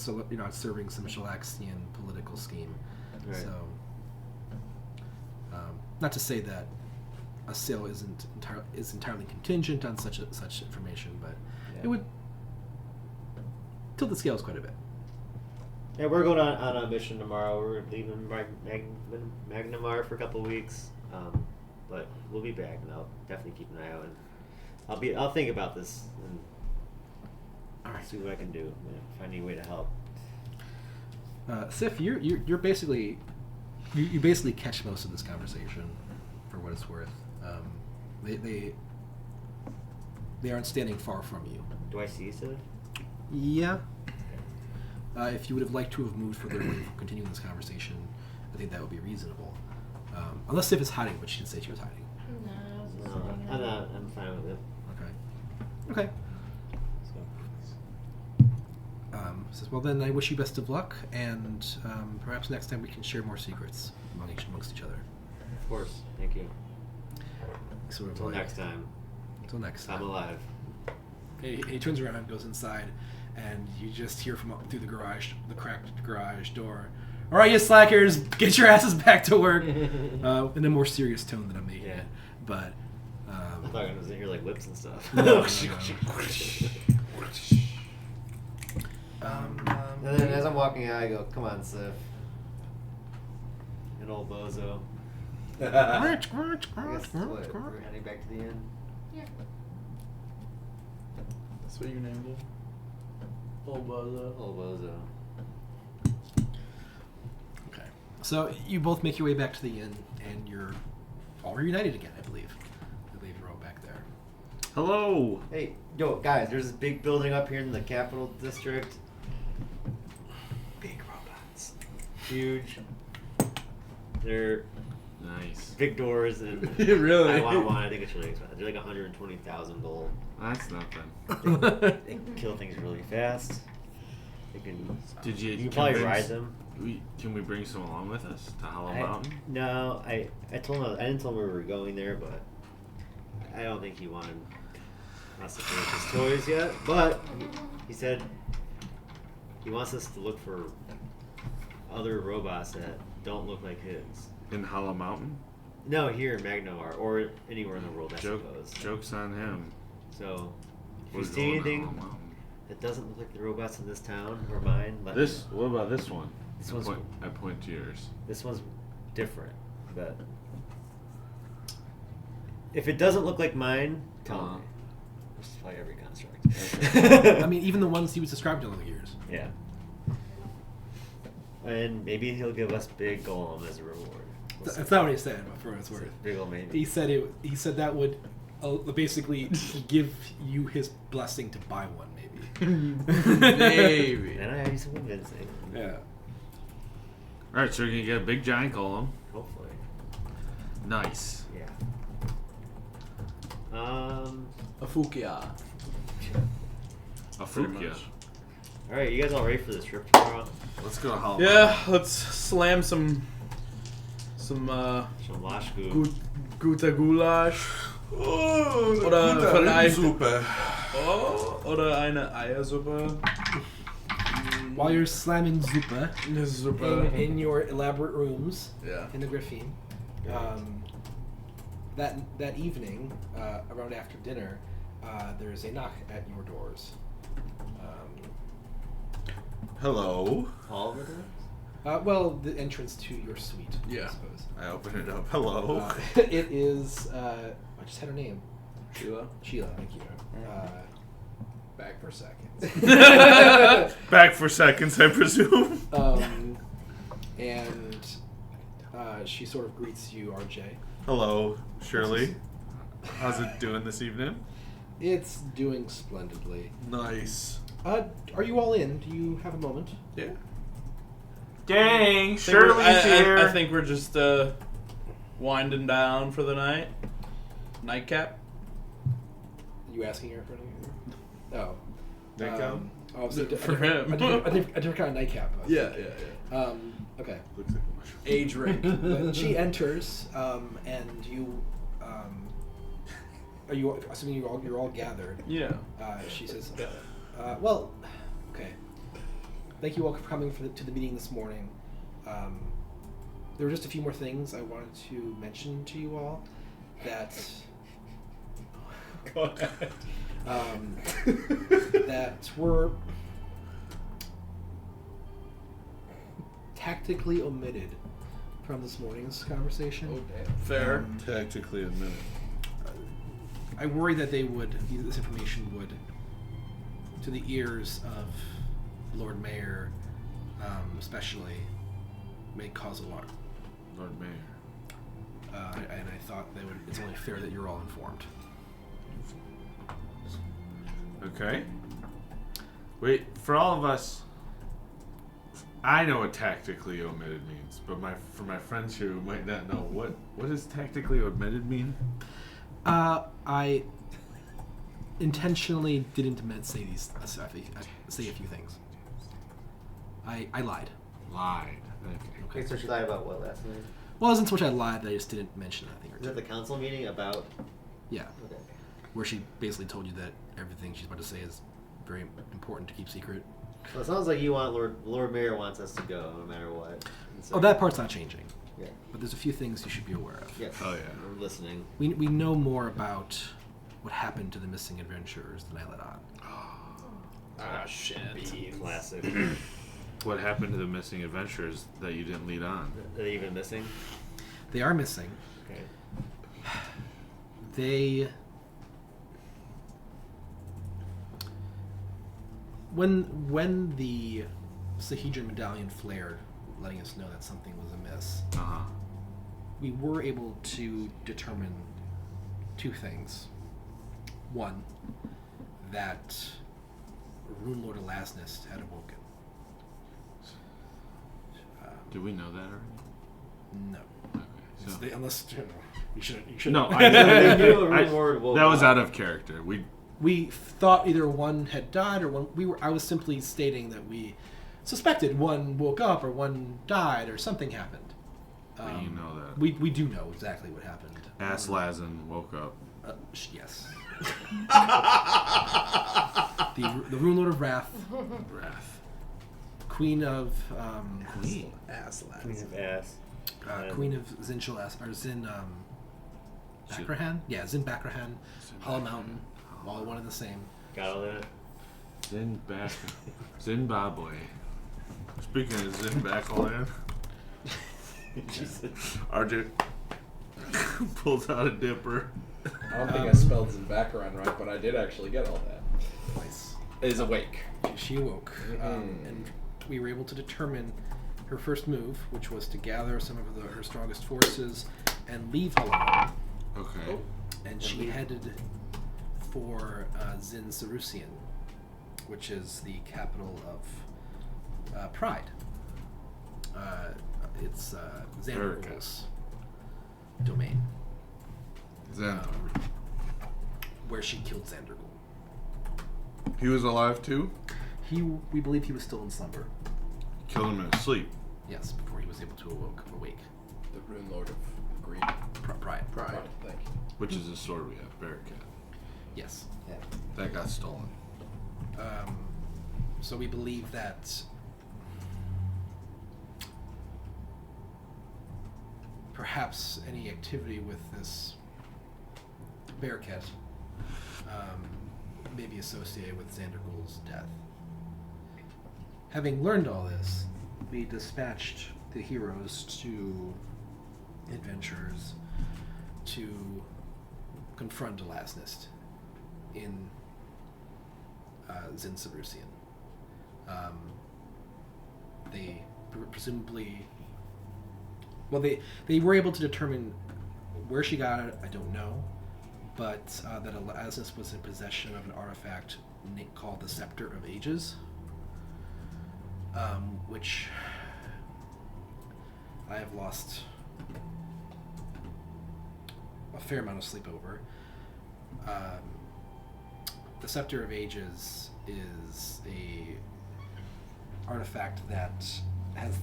serving some Chilaxian political scheme. Right. So, not to say that a sale is entirely contingent on such information, but it would tilt the scales quite a bit. Yeah, we're going on a mission tomorrow. We're leaving Magnamar for a couple of weeks, but we'll be back, and I'll definitely keep an eye out. And I'll think about this and see what I can do. Find any way to help. Sif, you're basically you basically catch most of this conversation, for what it's worth. They aren't standing far from you. Do I see Sid? Yeah. If you would have liked to have moved further away from continuing this conversation, I think that would be reasonable. Unless Sif is hiding, but she didn't say she was hiding. No, I was just No, sitting I'm there. not. I'm fine with it. Okay. Says, well, then I wish you best of luck, and perhaps next time we can share more secrets amongst each other. Of course. Thank you. Sort of Until like- next time. Until next time. I'm alive. He turns around and goes inside, and you just hear from up through the cracked garage door, "All right, you slackers, get your asses back to work," in a more serious tone than I'm making Yeah. it. But I thought I was in here like whips and stuff. no. And then as I'm walking out, I go, "Come on, Sif." An old bozo. I guess what, we're heading back to the inn. Yeah. That's what you named it. Old Bozo. Old bozo. Okay. So you both make your way back to the inn, and you're all reunited again, I believe. I believe you're all back there. Hello. Hey, yo, guys, there's this big building up here in the Capital District. Big robots. Huge. They're Nice. big doors and Really? I want one. I think it's really expensive. They're like 120,000 gold. That's nothing. They kill things really fast. They can. Did you? You can probably convince- ride them. Can we bring some along with us to Hollow Mountain? No, I told him I didn't tell him we were going there, but I don't think he wanted us to finish his toys yet. But he said he wants us to look for other robots that don't look like his. In Hollow Mountain? No, here in Magnomar or anywhere in the world, I suppose. Joke's on him. So if We're you see going to anything Hollow Mountain. that doesn't look like the robots in this town or mine, let This. me What about this one? This one's- I point to yours. This one's different, but if it doesn't look like mine, tell Uh-huh. me. Which is probably every construct. I mean, even the ones he was describing to other years. Yeah. And maybe he'll give us big golem as a reward. We'll see. That's not what he said, but for what it's worth. Big ol' maybe. He said it. He said that would basically give you his blessing to buy one, maybe. Maybe. And I have some convincing. Yeah. All right, so we're gonna get a big giant golem. Hopefully. Nice. Yeah. A Fukia. A Pretty Fukia. much. All right, you guys all ready for this trip tomorrow? Let's go to Hollow Yeah, let's slam some Some lashku. Guta goulash. Oh, Oder gute vielleicht- Rindensuppe. Oh, oder eine Eiersuppe. While you're slamming Zupa Eine Suppe. in your elaborate rooms Ja. in the Griffin, that evening, around after dinner, there's a knock at your doors. Hello. All of it? Well, the entrance to your suite, Yeah. I suppose. I open it up. Hello. It is. I just had her name. Sheila. Sheila. Thank you. Back for seconds. Back for seconds, I presume. And she sort of greets you, RJ. Hello, Shirley. How's it doing this evening? It's doing splendidly. Nice. Are you all in? Do you have a moment? Yeah. Dang, Shirley's here. I think we're just winding down for the night. Nightcap. You asking her for anything? Oh. Nightcap? For him. A different kind of nightcap. Yeah. Okay. Looks like a mushroom. Age rank. But she enters, and you. Are you assuming you're all gathered? Yeah. She says, "Well, okay. Thank you all for coming to the meeting this morning. There were just a few more things I wanted to mention to you all. That Go ahead. that were tactically omitted from this morning's conversation. Oh, damn. Fair. Tactically admitted. I worry that this information would, to the ears of Lord Mayor, especially, may cause alarm. Lord Mayor. And I thought it's only fair that you're all informed. Okay. Wait, for all of us, I know what tactically omitted means, but for my friends here who might not know, what does tactically omitted mean? I intentionally didn't say a few things. I lied. Lied. Okay. Okay, so she lied about what last night? Well, it wasn't so much I lied that I just didn't mention a thing or Was that two. the council meeting about? Yeah, Okay. where she basically told you that everything she's about to say is very important to keep secret. Well, it sounds like you want Lord Mayor wants us to go no matter what. And so- Oh, that part's not changing. Yeah. But there's a few things you should be aware of. Yeah. Oh, yeah. We're listening. We know more about what happened to the missing adventurers than I let on. Ah, shit. Classic. What happened to the missing adventurers that you didn't lead on? Are they even missing? They are missing. Okay. They... When the Sahedron medallion flared, letting us know that something was amiss, Uh-huh. we were able to determine two things. One, that Rune Lord Elasnus had awoken. Did we know that already? No. Okay. So, Unless you should. no, They knew a Rune Lord woke that was up. out of character. We thought either one had died or one. I was simply stating that we suspected one woke up or one died or something happened. But you know that. We do know exactly what happened. Ass Lazen woke up. Yes. the Rune Lord of Wrath, Queen of Queen. Ass Queen lads. of ass. Queen of Xin-Bakrakhan? Yeah, Xin-Bakrakhan, Hollow Mountain, all one and the same. Got all that? Zimbabwe. Speaking of Zimbabwe, Jesus. RJ pulls out a dipper. I don't think I spelled Xin-Bakrakhan right, but I did actually get all that. Nice. Is awake. She awoke, and we were able to determine her first move, which was to gather some of her strongest forces and leave Hollow Mountain. Okay. And she headed for Zin Sarusian, which is the capital of Pride. It's Xander's domain, where she killed Xandergul. He was alive too? We believe he was still in slumber. Killed him in his sleep. Yes, before he was able to awake. The Rune Lord of Agreed. Pride. Pride. Thank you. Which is the sword we have, Bearcat. Yes. Yeah. That got stolen. So we believe that perhaps any activity with this Bearcat may be associated with Xandergul's death. Having learned all this, we dispatched the heroes to adventurers to confront Elasnist in Xin-Bakrakhan. They presumably, well, they were able to determine where she got it. I don't know, but that Elasnist was in possession of an artifact called the Scepter of Ages, which I have lost a fair amount of sleep over. The Scepter of Ages is a artifact that has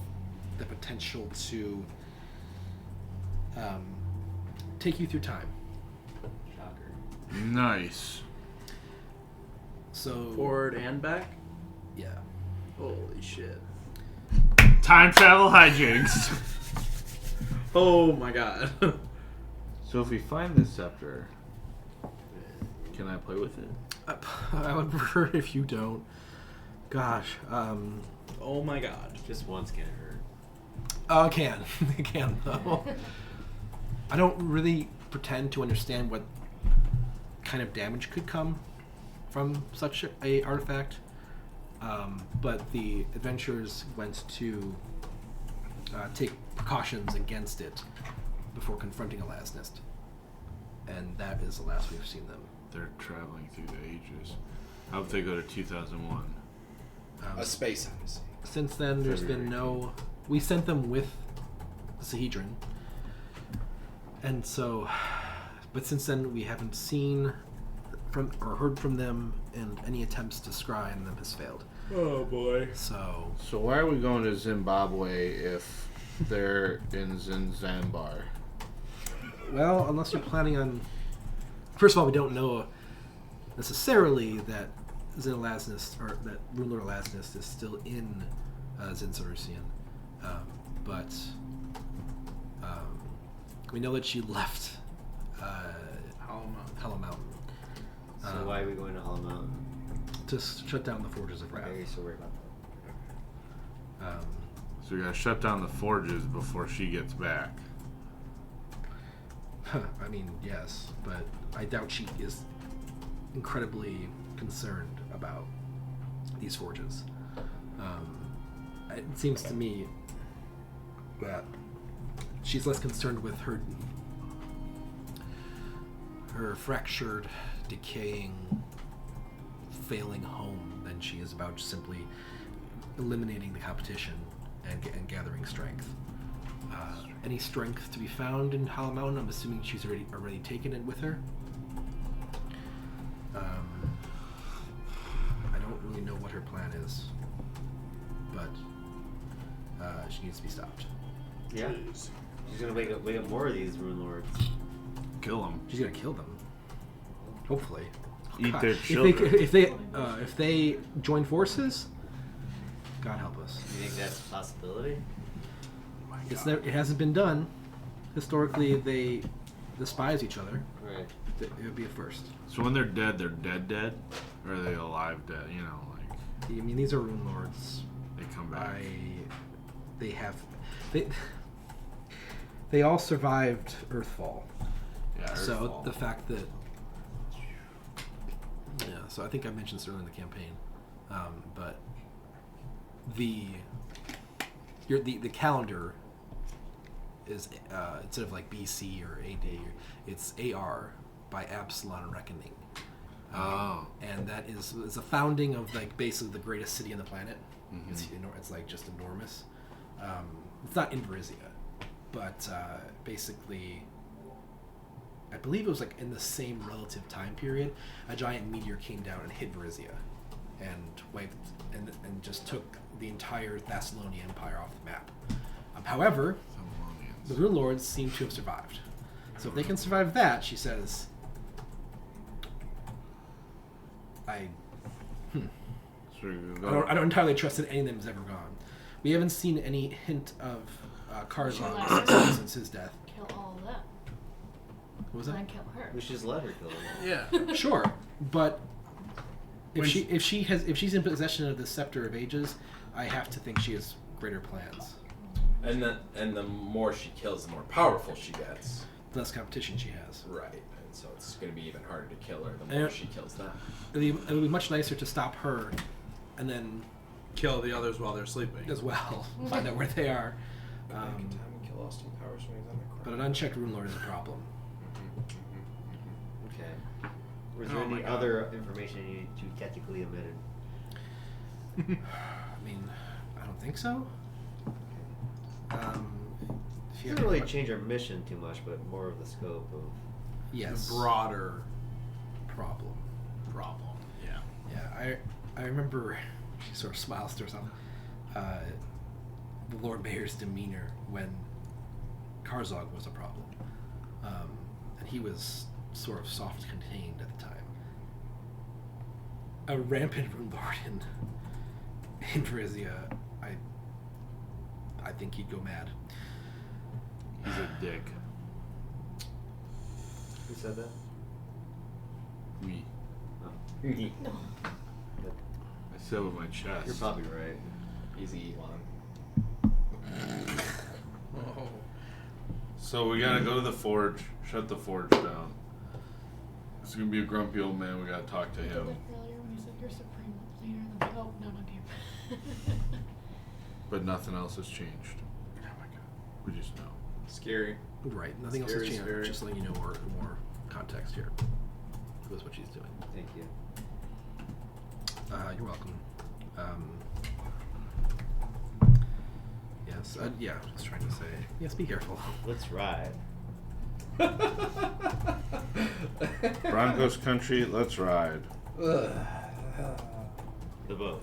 the potential to take you through time. Shocker. Nice. So Forward and back? yeah. Holy shit. Time travel hijinks. Oh my god. So if we find this scepter, can I play with it? I would prefer if you don't. Gosh. Oh my god. Just once can't hurt. Oh, it can. It can, though. I don't really pretend to understand what kind of damage could come from such a artifact. But the adventurers went to take precautions against it before confronting Elasnist. And that is the last we've seen them. They're traveling through the ages. How if they go to 2001? A space odyssey. Since then, there's been no... We sent them with the Sahedrin. And so... But since then, we haven't seen from or heard from them, and any attempts to scry on them has failed. Oh boy. So... So why are we going to Zimbabwe if they're in Zanzibar? Well, unless you're planning on... First of all, we don't know necessarily that Elasnist, or that Rune Lord Elasnist is still in Xin-Bakrakhan. But we know that she left Hollow Mountain. So why are we going to Hollow Mountain? To shut down the Forges of Wrath. Why are you so worried about that? So we gotta shut down the forges before she gets back. I mean, yes, but I doubt she is incredibly concerned about these forges. It seems to me that she's less concerned with her fractured, decaying, failing home than she is about simply eliminating the competition and gathering strength. Any strength to be found in Hollow Mountain? I'm assuming she's already taken it with her. I don't really know what her plan is, but she needs to be stopped. Yeah. Jeez. She's gonna wake up more of these Rune Lords. Kill them. She's gonna kill them. Hopefully. Eat God, their children. If they join forces, God help us. You think that's a possibility? It hasn't been done. Historically, they despise each other. Right. It would be a first. So when they're dead, dead? Or are they alive dead? You know, like, I mean, these are Rune Lords. they come back. They all survived Earthfall. Yeah, So Earthfall. the fact that, yeah. So I think I mentioned this earlier in the campaign, but the calendar is instead of like BC or AD, it's AR by Absalon Reckoning. Oh. And that is the founding of like basically the greatest city on the planet. Mhm. It's like just enormous. It's not in Varizia, but basically, I believe it was like in the same relative time period, a giant meteor came down and hit Varizia, and wiped and just took the entire Thessalonian Empire off the map. However, the Rune Lords seem to have survived. So if they can survive that, she says, I don't entirely trust that any of them has ever gone. We haven't seen any hint of Karzan since his death. Kill all of them. What was And that? then kill her. We should just let her kill him. Yeah. Sure, but When if she's in possession of the Scepter of Ages, I have to think she has greater plans. And the more she kills, the more powerful she gets. The less competition she has. Right. And so it's going to be even harder to kill her the more she kills them. It would be much nicer to stop her, and then Kill the others while they're sleeping. as well find out where they are. Back in time and kill Austin Powers when he's on the But an unchecked Rune Lord is a problem. Okay. Was there Oh any my God. other information you technically omitted? I mean, I don't think so. If you It have doesn't really any- change our mission too much, but more of the scope of. Yes. The broader problem. problem. Yeah. Yeah, I remember. She sort of smiles to herself. The Lord Mayor's demeanor when Karzog was a problem, and he was sort of soft contained at the time. A rampant Rune Lord in Varizia, I think he'd go mad. He's a dick. Who said that? Me. Oh. I said with my chest. You're probably right. Easy Elon. Oh. So we gotta go to the forge, shut the forge down. It's gonna be a grumpy old man, we gotta talk to I did him. it earlier when you said you're supreme leader, and I'm like, oh, no, not you. But nothing else has changed. Oh my god. We just know. Scary. Right, nothing else Scary, has changed. scary. Just letting you know more context here. Was what she's doing. Thank you. You're welcome. Yes, yeah, I was trying to say. Yes, be careful. Let's ride. Broncos country, let's ride. The boat.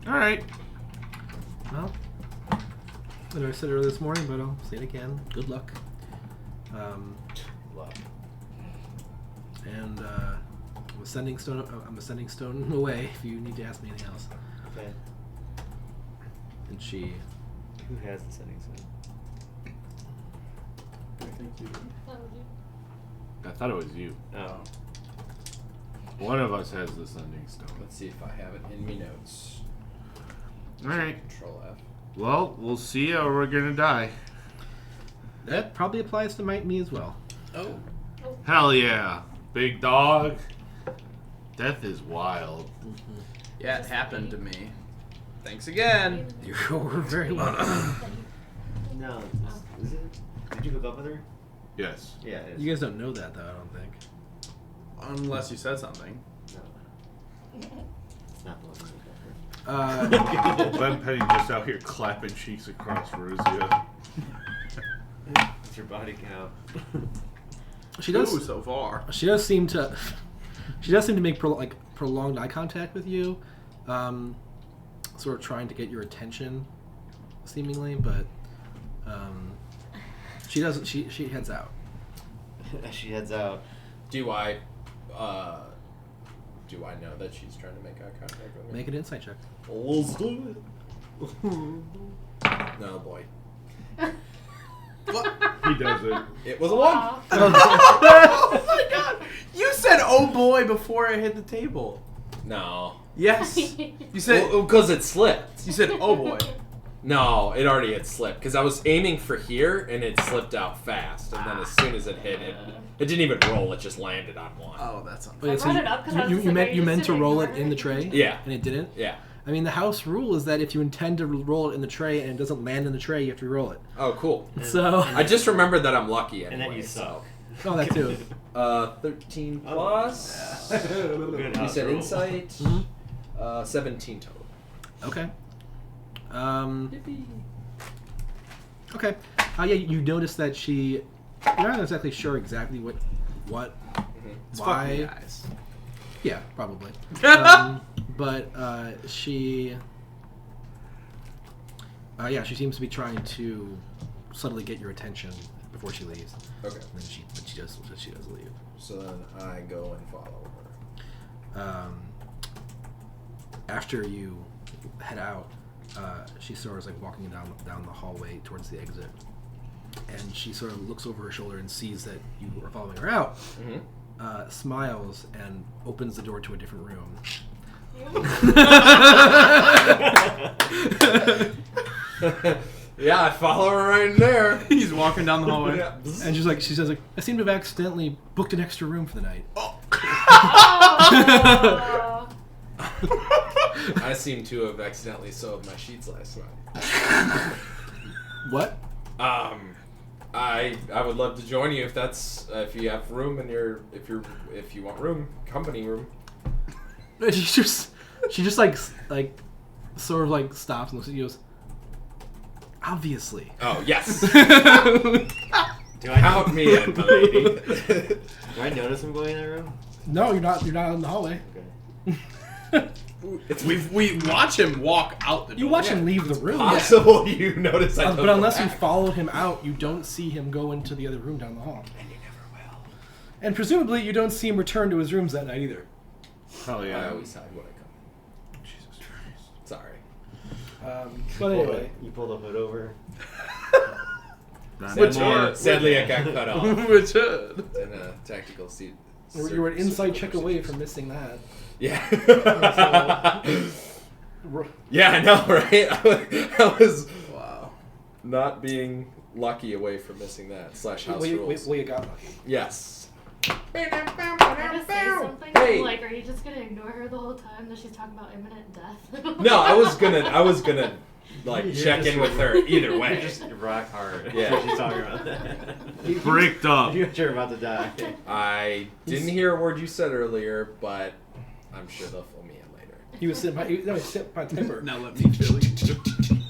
Alright. Well, I know I said it earlier this morning, but I'll say it again. Good luck. Luck. And I'm a sending stone away if you need to ask me anything else. Okay. And she, Who has the setting sun? I think you do. That was you. I thought it was you. Oh. One of us has the sending stone. Let's see if I have it in me notes. Alright. Control F. Well, we'll see how we're gonna die. that probably applies to me as well. Oh. Hell yeah. Big dog. Death is wild. Yeah, it happened to me. Thanks again. You were very welcome. No, is it? Did you hook up with her? Yes. Yeah, it is. You guys don't know that, though, I don't think. Unless you said something. No. It's not the one who hooked up with her. Glenn Penny just out here clapping cheeks across Varizia. What's your body count? She Two does. so far. She does seem to. She does seem to make prolonged eye contact with you, sort of trying to get your attention, seemingly. But she doesn't. She heads out. She heads out. Do I know that she's trying to make eye contact with me? Make an insight check. Let's do it. No, boy. What? He does it. It was a one. Oh my god! You said "oh boy" before I hit the table. No. Yes. You said Because it slipped. you said "oh boy." No, it already had slipped. Because I was aiming for here, and it slipped out fast. And then as soon as it hit, it didn't even roll. It just landed on one. Oh, that's Oh, yeah, I brought it up 'cause I was just like, are you you meant just to gonna roll it ignore in the it? tray. Yeah. And it didn't. Yeah. I mean, the house rule is that if you intend to roll it in the tray and it doesn't land in the tray, you have to re-roll it. Oh, cool. So. I just remembered that I'm lucky anyway. And then you so. suck. Oh, that too. 13 plus. Good You house said rule. insight. Mhm. 17 total. Okay. Okay. Yeah, you notice that you're not exactly sure exactly what, It's why. fucking guys. Yeah, probably. But she Yeah, she seems to be trying to subtly get your attention before she leaves. Okay. And then she does leave. So then I go and follow her. After you head out, she sort of is like walking down the hallway towards the exit, and she sort of looks over her shoulder and sees that you are following her out. Mm-hmm. Smiles and opens the door to a different room. Yeah, I follow her right in there. He's walking down the hallway. Yeah. And she says, I seem to have accidentally booked an extra room for the night. Oh. I seem to have accidentally sewed my sheets last night. What? I would love to join you if you have room in your if you want room, company room. She just like sort of like stops and looks at you and goes, obviously. Oh yes. Do I Count me in, my lady. Do I notice him going in that room? No, you're not in the hallway. Okay. We watch him walk out the door. You watch him leave the room. Possible you notice I But unless you followed him out, you don't see him go into the other room down the hall. And you never will. And presumably you don't see him return to his rooms that night either. Hell I yeah. always hide when I come. Jesus Christ. Sorry. But anyway. You pulled the hood over. Sadly, I got cut off Which hood? in a tactical seat. You were an inside check away from missing that. Yeah. Yeah, I know, right? I was Wow. not being lucky away from missing that / house rules. Well, you got lucky. Yes. I gotta say something. Hey. Like, are you just gonna ignore her the whole time that she's talking about imminent death? No, I was gonna like You're check just in with her either way. You're just rock hard. Yeah. She's talking about that. Bricked up. You're sure about to die. I didn't hear a word you said earlier, but I'm sure they'll fill me in later. He was sitting by timber. Now let me fill you.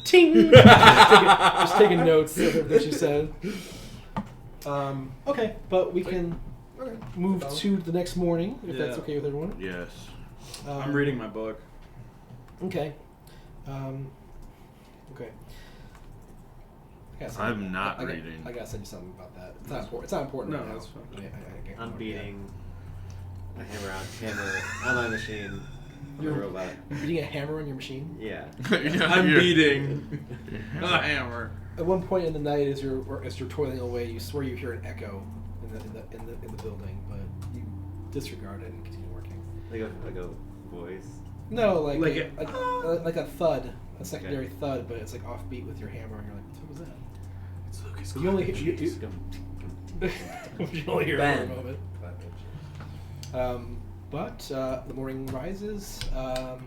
Ting! just taking notes of everything she said. Okay, but we can move to the next morning, if that's Yeah. okay with everyone. Yes. I'm reading my book. Okay. Okay. I'm not reading. I gotta send you something about that. It's not important. It's not important. No, right now. that's fine. I'm beating a hammer on my machine. You're a robot. beating a hammer on your machine. Yeah. I'm beating a hammer. At one point in the night, as you're toiling away, you swear you hear an echo in the building, but you disregard it and continue working. Like a voice. No, like Like a thud, a secondary thud, but it's like offbeat with your hammer, and you're like, what was that? It's Lucas. You only you only hear it Ben. for a moment. But the morning rises. I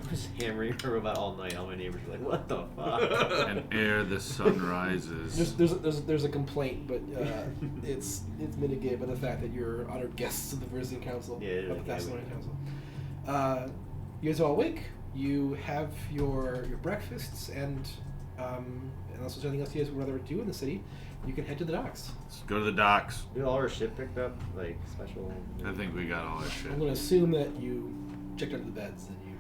was hammering a robot all night. All my neighbors were like, "What the fuck?" And ere the sun rises. There's a complaint, but it's mitigated by the fact that you're honored guests of the Visiting Council, Yeah, of the like, Thessalonian yeah, Council. You guys are all awake. You have your breakfasts, and unless there's anything else you guys would rather do in the city, you can head to the docks. Let's go to the docks. We got all our shit picked up, like special. I think we got all our shit. I'm going to assume that you checked under the beds and you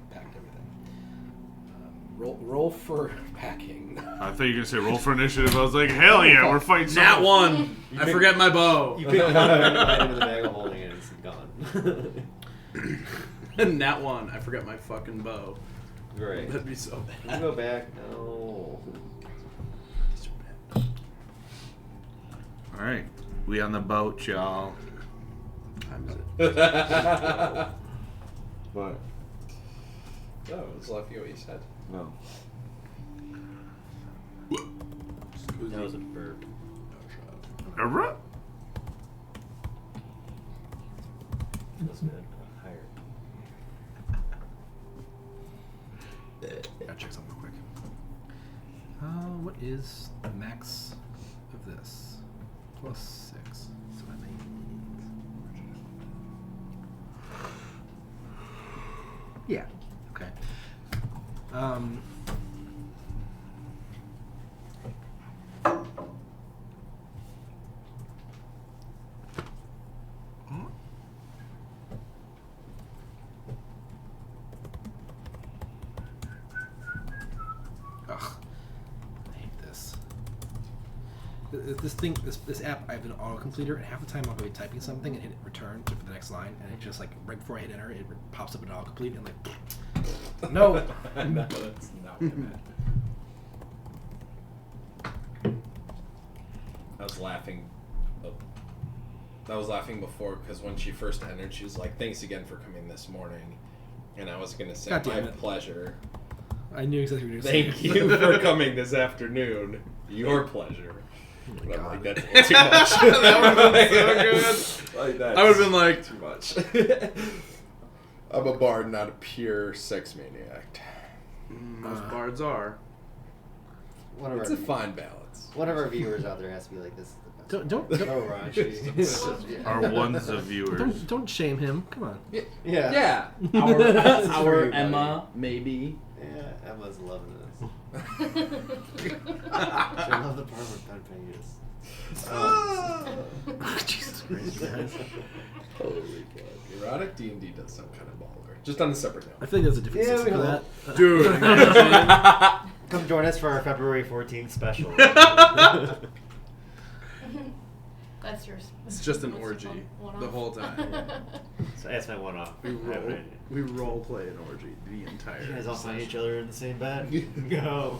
packed everything. Roll for packing. I thought you were gonna say roll for initiative. I was like, hell yeah, we're fighting. Nat someone. 1. I forget my bow. You pick it up and put it in the bag of holding it, and it's gone. Nat 1. I forget my fucking bow. Great. That'd be so Can we bad. go back? No. All right, we on the boat, y'all. What? No, it was lucky what you said. No. That was a burp. Alright. That's good. Higher. Gotta check something real quick. What is the max of this? +6. So that means. Yeah. Okay. this app, I have an auto-completer, and half the time I'll be typing something and hit return for the next line, and it just like right before I hit enter, it pops up an autocomplete, and I'm like, no. No, that's not gonna happen. I was laughing. I was laughing before because when she first entered, she was like, "Thanks again for coming this morning," and I was gonna say, God damn "My it. pleasure." I knew exactly what you were saying. Thank you for coming this afternoon. Your pleasure. Oh my But I'm God. like, that's a little too much. That would've been so good. Like, that's I would've been like- too much. I'm a bard, not a pure sex maniac. Most bards are. One of It's our a fine balance. one of our viewers out there has to be like, this is the best. Don't So raunchy. Our ones of viewers. don't shame him. Come on. Yeah. Yeah. Our true, Emma, maybe. Yeah, Emma's loving this. She love the part where Ben Pegasus. Jesus Christ, you guys. Holy God. Erotic D&D does some kind of baller. Just on a separate I note. feel like there's a different Yeah, system we for hope. that. Dude, imagine. Come join us for our February 14th special. That's yours. It's just an What's orgy one the off? whole time. So that's my one-off. We role play an orgy the entire. You guys all find session. each other in the same bed? Go.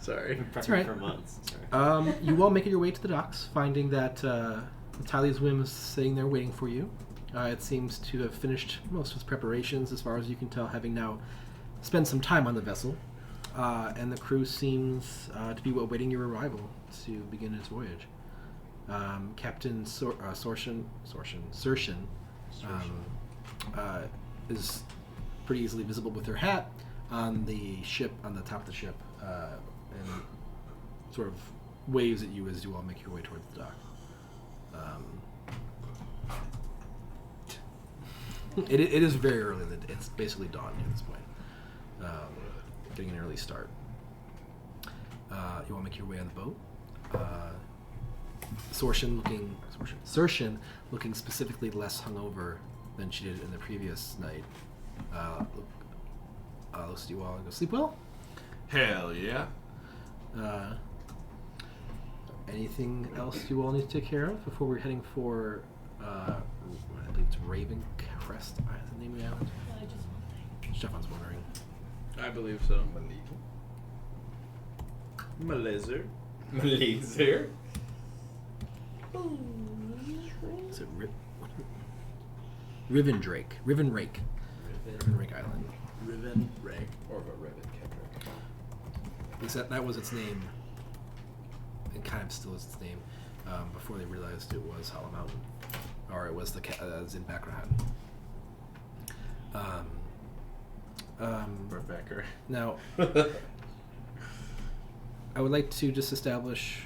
Sorry. Been That's prepping right. for months. Sorry. You all make your way to the docks, finding that Talia's Whim is sitting there waiting for you. It seems to have finished most of its preparations, as far as you can tell, having now spent some time on the vessel. And the crew seems to be awaiting your arrival to begin its voyage. Captain Sershin is pretty easily visible with her hat on the ship, on the top of the ship, and sort of waves at you as you all make your way towards the dock. It is very early. It's basically dawn at this point. Getting an early start. You all make your way on the boat. Sershin looking specifically less hungover than she did in the previous night. Looks at you all and goes, "Sleep well?" Hell yeah. Anything else you all need to take care of before we're heading for, I believe it's Raven Crest, the name of the island? Really just one thing. Stefan's wondering. I believe so. Malazer. Laser. Is it Rivenrake Island. Riven Rake. Or of a ribbon, Kendrick. At least that was its name. It kind of still is its name. Before they realized it was Hollow Mountain. Or it was the Xin-Bakrakhan. Rebecca. Now, I would like to just establish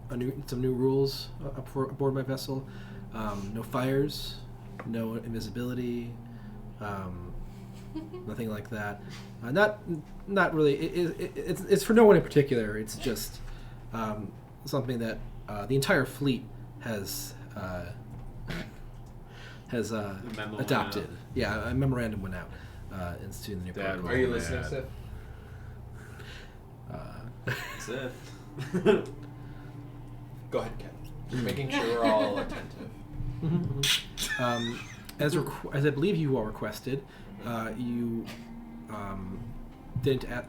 some new rules aboard my vessel. No fires, no invisibility, nothing like that. Not really. It's for no one in particular. It's just something that the entire fleet has memo went adopted. out. Yeah, a memorandum went out into the new Dad, protocol. Are you Mad. listening, Sif? That's it. Go ahead, Ken. Just making sure we're all attentive. As I believe you all requested, you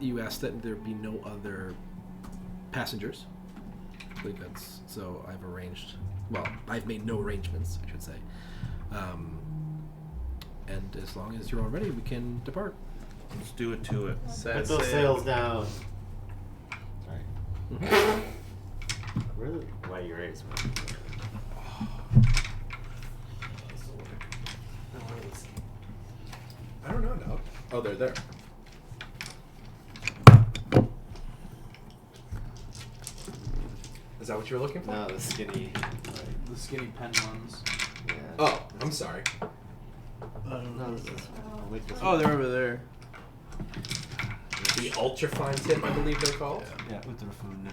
you asked that there be no other passengers. I believe that's so. I've arranged. Well, I've made no arrangements, I should say. And as long as you're all ready, we can depart. Let's do it to it. Put those sails down. Sorry. Really? Why you raise, man? I don't know, no. Oh, they're there. Is that what you were looking for? No, the skinny. The skinny pen ones. Yeah. Oh, I'm sorry. No, this is. Wait, this Oh, one. they're over there. The ultrafine tip, I believe they're called. Yeah, ultrafine.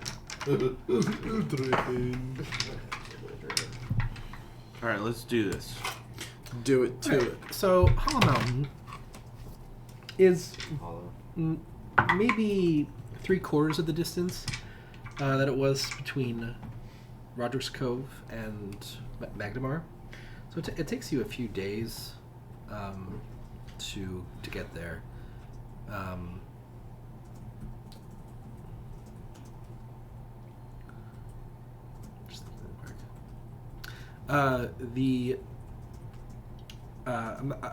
All right, let's do this. Do it to it. So Hollow Mountain is Hollow. maybe 3/4 of the distance that it was between Roderick's Cove and Magdamar. So it takes you a few days to get there. Just think real quick.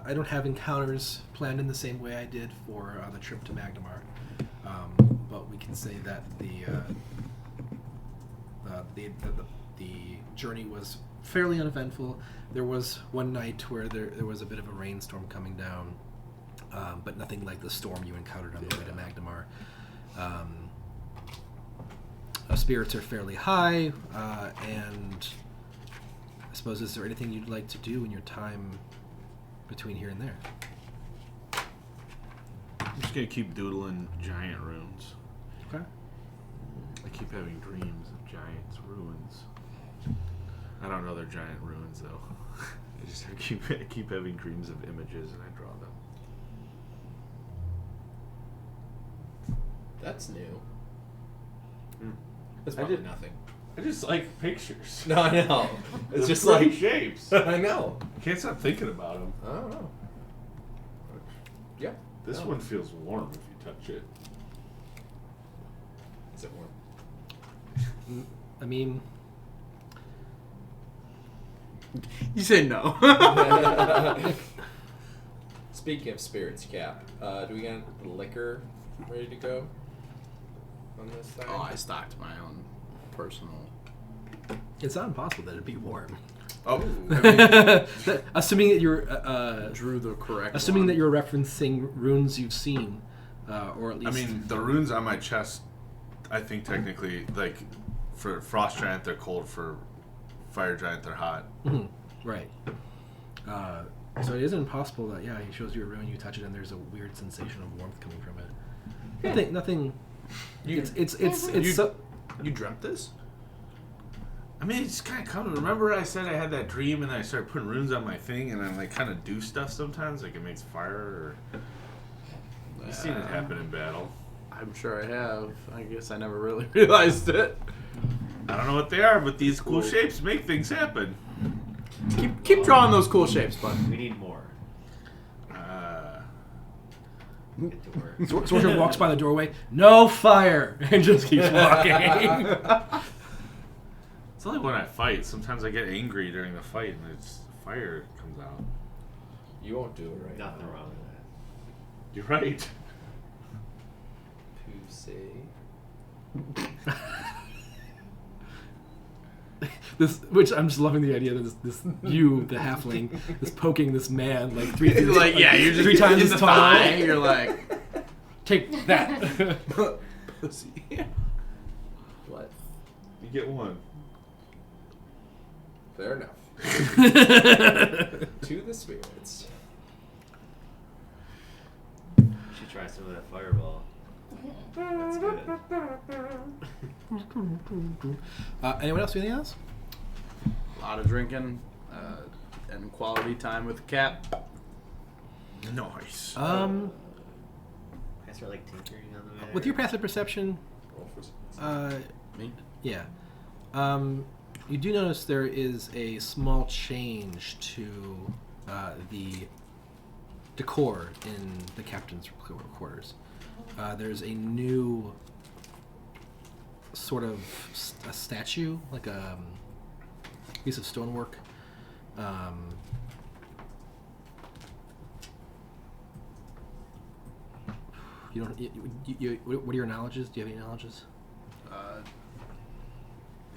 I don't have encounters planned in the same way I did for the trip to Magdamar, but we can say that the journey was fairly uneventful. There was one night where there was a bit of a rainstorm coming down, but nothing like the storm you encountered on the way to Magdamar. Spirits are fairly high, and I suppose, is there anything you'd like to do in your time between here and there? I'm just gonna keep doodling giant runes. Okay. I keep having dreams of giants ruins. I don't know they're giant ruins though. I keep having dreams of images and I draw them. That's new. Hmm. That's I probably did- nothing. I just like pictures. No, I know. It's just pretty like shapes. I know. I can't stop thinking about them. I don't know. Yeah. This No. one feels warm if you touch it. Is it warm? I mean, You say no. Speaking of spirits, Cap, do we got liquor ready to go on this side? Oh, I stocked my own personal. it's not impossible that it'd be warm. Oh, Assuming that you're drew the correct. assuming one. that you're referencing runes you've seen, or at I least. mean, the runes on my chest, I think technically, like, for Frost Giant, they're cold. For Fire Giant, they're hot. Mhm, right. So it isn't impossible that he shows you a rune, you touch it, and there's a weird sensation of warmth coming from it. Nothing. It's so, You dreamt this? I mean, it's kind of common. Remember I said I had that dream and I started putting runes on my thing and I, like, kind of do stuff sometimes, like it makes fire or... You've seen it happen in battle. I'm sure I have. I guess I never really realized it. I don't know what they are, but these cool shapes make things happen. Keep drawing those cool shapes, bud. We need more. Get to work. Sorcerer walks by the doorway, no fire, and just keeps walking. It's only when I fight. Sometimes I get angry during the fight and it's fire comes out. You won't do it right Nothing now. wrong with that. You're right. Which I'm just loving the idea that this you, the halfling, is poking this man like 3 feet. Like, yeah, you're just 3 times in as the tall. thigh. You're like, Take that. pussy. What? You get one. Fair enough. To the spirits. You should try some of that fireball. That's good. Anyone else do anything else? A lot of drinking and quality time with the cat. Nice. I start like tinkering on the With your passive perception, Roll for Me? yeah, you do notice there is a small change to the decor in the captain's quarters. There's a new sort of a statue, like a piece of stonework. You don't. What are your knowledges? Do you have any knowledges?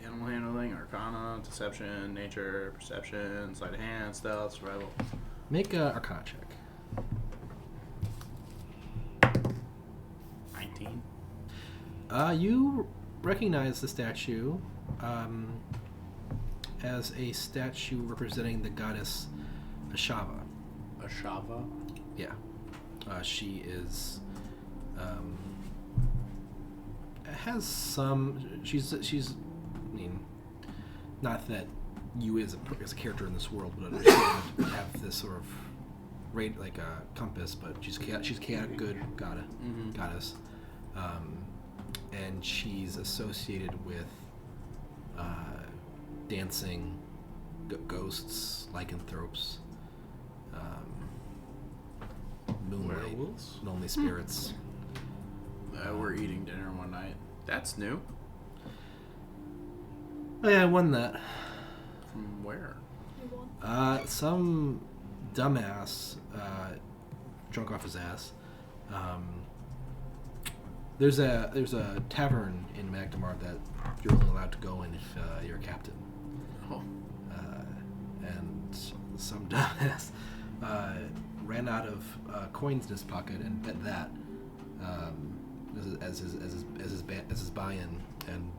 Animal handling, arcana, deception, nature, perception, sleight of hand, stealth, survival. Make a Arcana check. 19. You recognize the statue as a statue representing the goddess Ashava. Ashava? Yeah. She is... has some... She's... I mean, not that you as a character in this world would understand, would have this sort of rate like a compass, but she's chaotic good goddess. and she's associated with dancing ghosts, lycanthropes, moonlight, Werewolves? lonely spirits. We're eating dinner one night. That's new. Oh yeah, I won that. From where? You won. Some dumbass drunk off his ass. There's a tavern in Magdamar that you're only allowed to go in if you're a captain. Oh. And some dumbass ran out of coins in his pocket and bet that as his buy-in and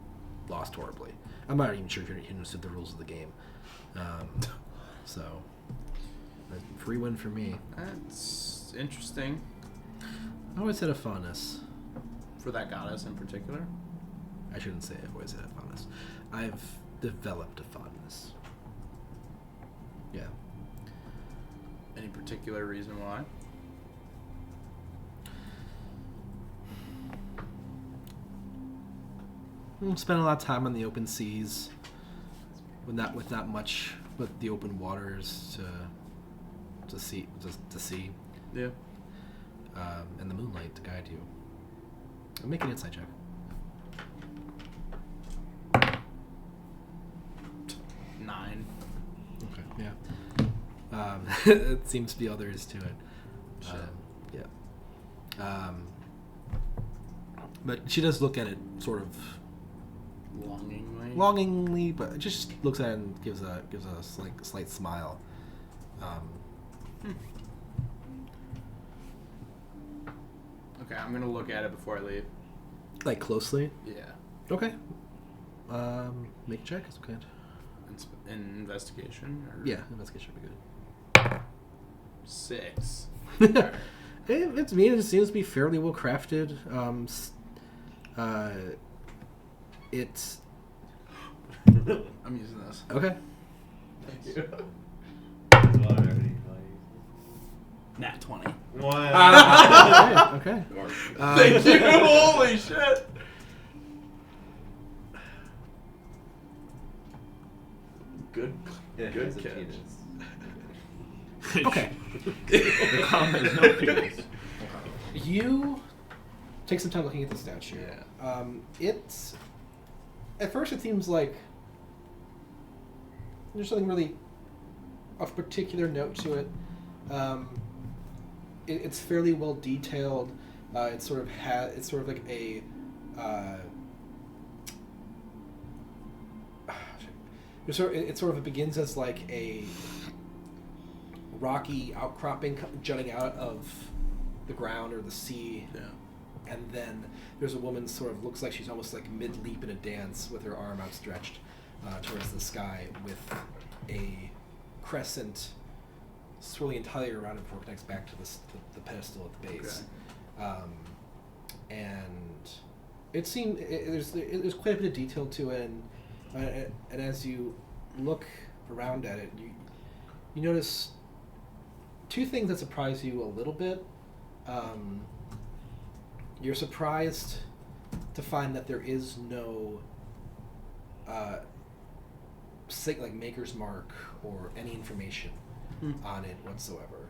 lost horribly. I'm not even sure if he understood the rules of the game. So, a free win for me. That's interesting. I always had a fondness. For that goddess in particular? I shouldn't say I've always had a fondness. I've developed a fondness. Yeah. Any particular reason why? Spent a lot of time on the open seas, with not much but the open waters to see, Yeah. and the moonlight to guide you. I'll make an insight check. 9. Okay. Yeah. It seems to be all there is to it. Shit. Yeah. But she does look at it sort of longingly, but just looks at it and gives a slight smile. Okay, I'm gonna look at it before I leave. Like closely. Yeah. Okay. Make a check. It's okay. Investigation? Or Yeah, investigation would be good. 6. It's me. It seems to be fairly well crafted. It's I'm using this. okay. Thank you. Nat 20. Okay. Thank you. Holy shit. Good. Yeah, Good it's a catch. penis. Okay. The comment is no penis. You take some time looking at the statue. Yeah. It's at first it seems like there's something really of particular note to it. It's fairly well detailed. It's sort of like a it begins as like a rocky outcropping jutting out of the ground or the sea. Yeah. And then there's a woman sort of looks like she's almost like mid-leap in a dance with her arm outstretched towards the sky with a crescent swirling entirely around it before it connects back to the pedestal at the base. Okay. And it seemed there's quite a bit of detail to it, and as you look around at it, you notice two things that surprise you a little bit. You're surprised to find that there is no like maker's mark or any information on it whatsoever.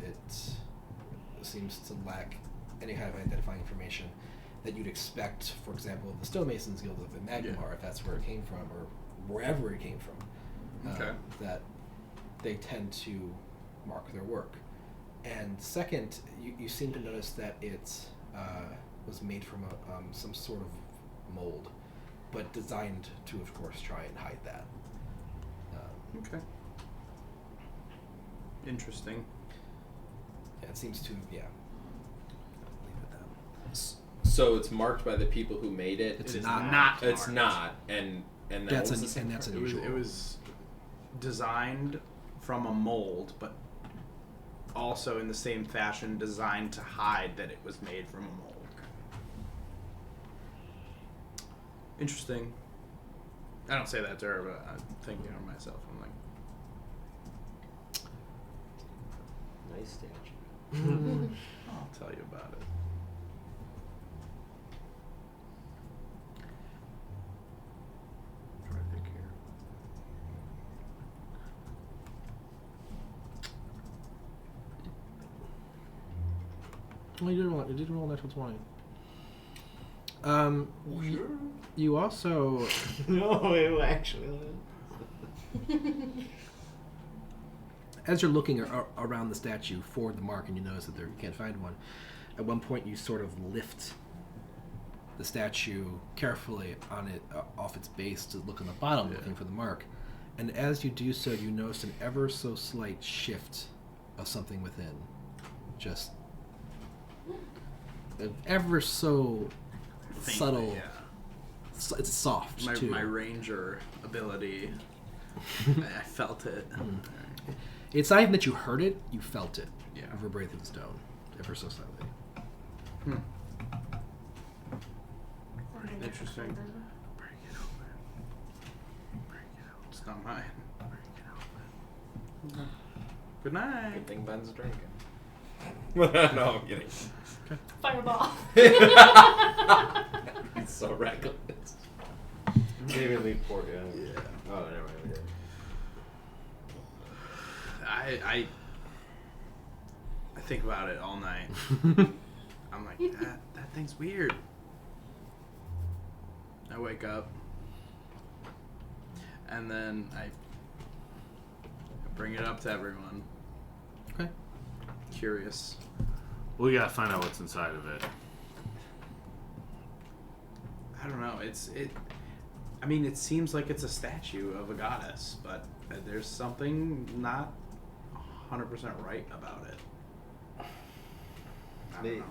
It seems to lack any kind of identifying information that you'd expect, for example, the Stonemasons Guild of Magdamar, if that's where it came from, or wherever it came from. Okay. That they tend to mark their work. And second, you seem to notice that it was made from some sort of mold, but designed to, of course, try and hide that. Okay. Interesting. Yeah, it seems to, yeah. Leave it at that. So it's marked by the people who made it. It's It is not. not. It's marked. not, and that That's was an- the same and that's part. unusual. It was designed from a mold, but also in the same fashion designed to hide that it was made from a mold. Interesting. I don't say that to her, but I'm thinking of myself. I'm like, Nice statue. I'll tell you about it. Well, you did roll a natural 20. You also... No, it actually. As you're looking around the statue for the mark and you notice that you can't find one, at one point you sort of lift the statue carefully on it off its base to look on the bottom, looking for the mark. And as you do so, you notice an ever so slight shift of something within. Just an ever so subtle. Yeah. It's soft too. My ranger ability. I felt it. It's not even that you heard it; you felt it. Yeah. Reverberate through the stone, ever so slightly. Interesting. Break it open. Break it open. It's not mine. Break it open. Good night. Good thing Ben's drinking. No, I'm kidding. Fireball. He's so reckless. Maybe leave port. Yeah. Oh, never mind. We did. I think about it all night. I'm like, that thing's weird. I wake up, and then I bring it up to everyone. Okay. Curious. We gotta find out what's inside of it. I don't know. I mean, it seems like it's a statue of a goddess, but there's something not 100% right about it. I don't know.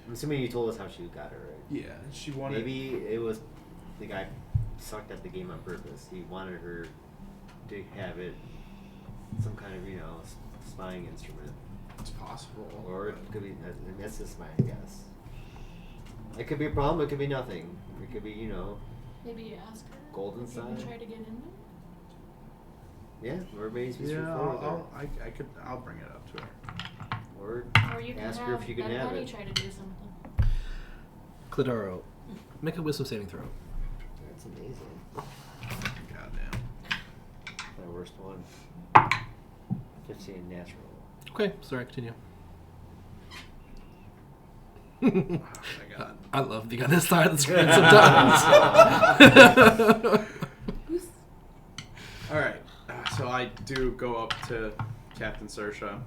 I'm assuming you told us how she got it, right? Yeah, she wanted. Maybe it was the guy sucked at the game on purpose. He wanted her to have it, some kind of, spying instrument. It's possible. Or it could be, and that's just my guess. It could be a problem, it could be nothing. It could be, Maybe you ask her. gold inside. Maybe try to get in there. Yeah, or maybe she's Yeah, straightforward. I'll bring it up to her. Or Or you can ask have her if you can have Betty it. try to do something. Clitoro, make a wisdom saving throw. That's amazing. Goddamn. My worst one. 15 natural. Okay, sorry, continue. Oh my god. I love being on this side of the screen sometimes. Alright, so I do go up to Captain Sersha,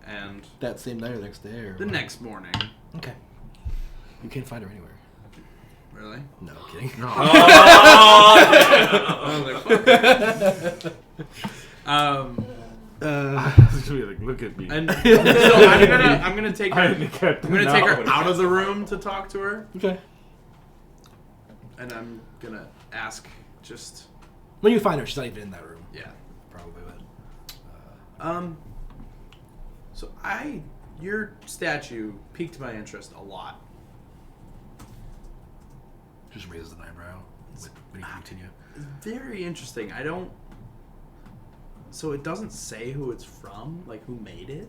and That same night or next day? Or the what? next morning. Okay. You can't find her anywhere. Really? No, I'm kidding. She'll be like, look at me. And so I'm gonna take her. I'm the captain I'm gonna take her now. out of the room to talk to her, Okay. and I'm gonna ask just When you find her, she's not even in that room. yeah. Probably, but... So your statue piqued my interest a lot. Just raises an eyebrow when you continue. Very interesting. So it doesn't say who it's from, like who made it.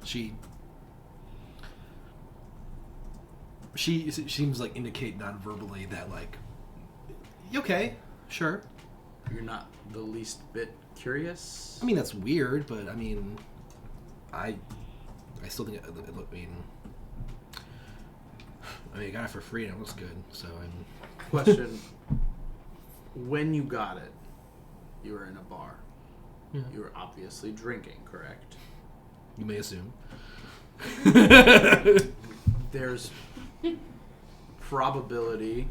She seems like indicate non-verbally that like, okay, sure. You're not the least bit curious. I mean that's weird, but I mean, I still think I got it for free and it looks good, so I'm. Question: when you got it, you were in a bar. Yeah. You were obviously drinking, correct? You may assume. There's probability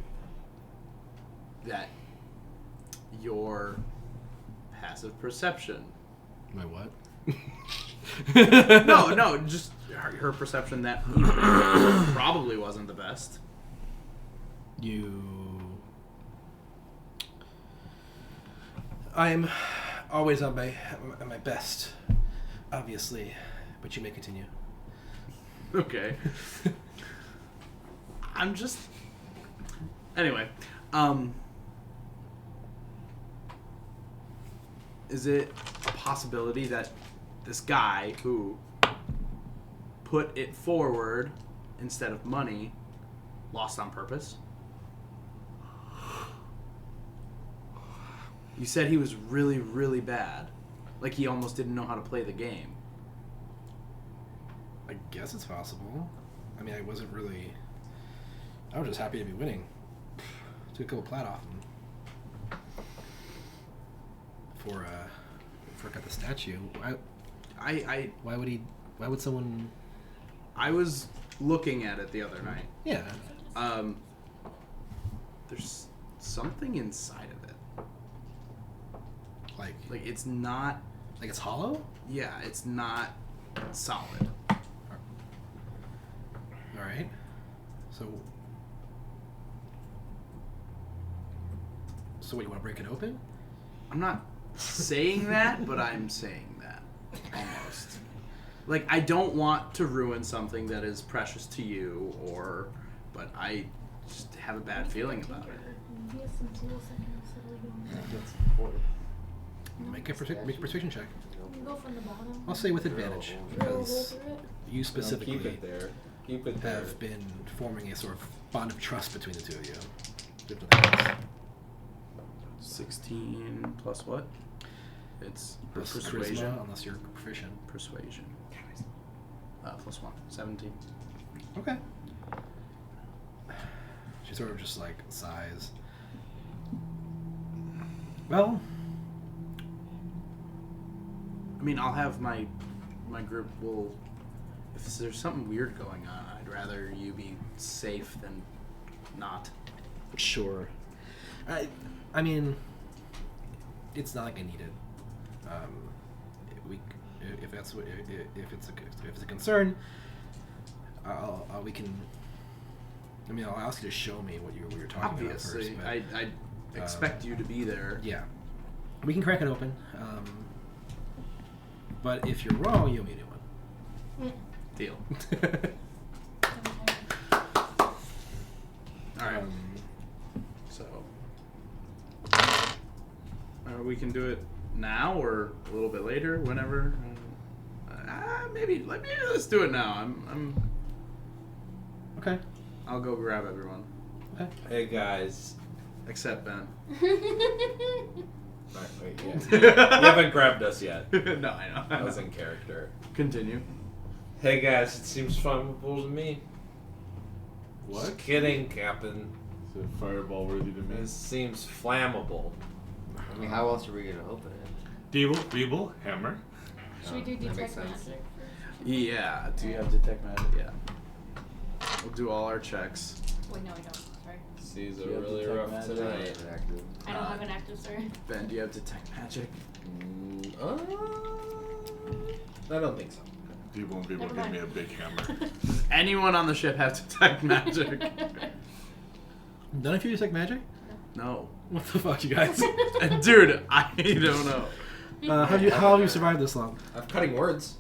that your passive perception. My what? No, just her perception that probably wasn't the best. I'm always on my best, obviously, but you may continue. Okay. I'm just. Anyway, is it a possibility that this guy who put it forward instead of money lost on purpose? You said he was really, really bad. Like he almost didn't know how to play the game. I guess it's possible. I mean, I was just happy to be winning. Took a couple plat off him. Before I got the statue. Why would someone... I was looking at it the other night. Yeah. There's something inside of it. Like it's not... Like it's hollow? Yeah, it's not solid. Alright. So what, you want to break it open? I'm not saying that, but I'm saying that. Almost. Like, I don't want to ruin something that is precious to you, but I just have a bad feeling about it. Make a persuasion check. Go from the bottom. I'll say with advantage, because you specifically Keep it there. Keep it there. have been forming a sort of bond of trust between the two of you. 16 plus what? It's Plus persuasion. charisma, unless you're proficient. Persuasion. Plus 1. 17. Okay. She sort of just like sighs. Well, I mean, I'll have my group will... If there's something weird going on, I'd rather you be safe than not. sure. I mean, it's not like I need it. If it's a concern, we can. I mean, I'll ask you to show me what you were talking Obviously, about first. But, I expect you to be there. yeah, we can crack it open. But if you're wrong, you owe me a new one. Deal. All right. So, we can do it now or a little bit later, whenever. Maybe let's do it now. I'm. Okay. I'll go grab everyone, Okay. Hey guys. except Ben. Wait, yeah. You haven't grabbed us yet. No, I know. I was in character. Continue. Hey guys, it seems flammable to me. What? Just kidding, Captain. Is it fireball worthy to me? It seems flammable. I mean, how else are we gonna open it? Feeble, hammer. Should we do That makes detect sense. magic? Yeah. Do you have detect magic? Yeah. We'll do all our checks. Wait, no, we don't. Sorry. Seas Do are you have really detect rough magic? tonight. I don't have an active, sorry. Ben, do you have detect magic? I don't think so. You won't be able to Never give me a mind. big hammer. Does anyone on the ship have detect magic? None of you detect magic? No. What the fuck, you guys? Dude, I don't know. How have you survived this long? I have cutting words.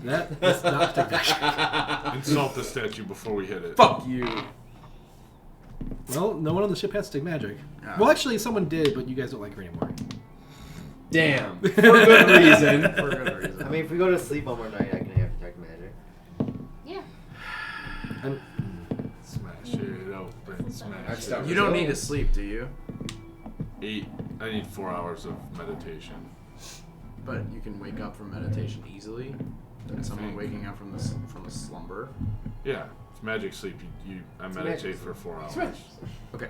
That's not detect magic. Insult the statue before we hit it. Fuck you. Well, no one on the ship has detect magic. Yeah. Well, actually, someone did, but you guys don't like her anymore. Damn. For good reason. For good reason. I mean, if we go to sleep one more night, I can have detect magic. Yeah. And Smash it open. Smash Next it up. open. You don't need to sleep, do you? 8. I need 4 hours of meditation. But you can wake up from meditation easily. Than someone waking up from a slumber. Yeah, it's magic sleep. I meditate magic for 4 hours. Smash. Okay.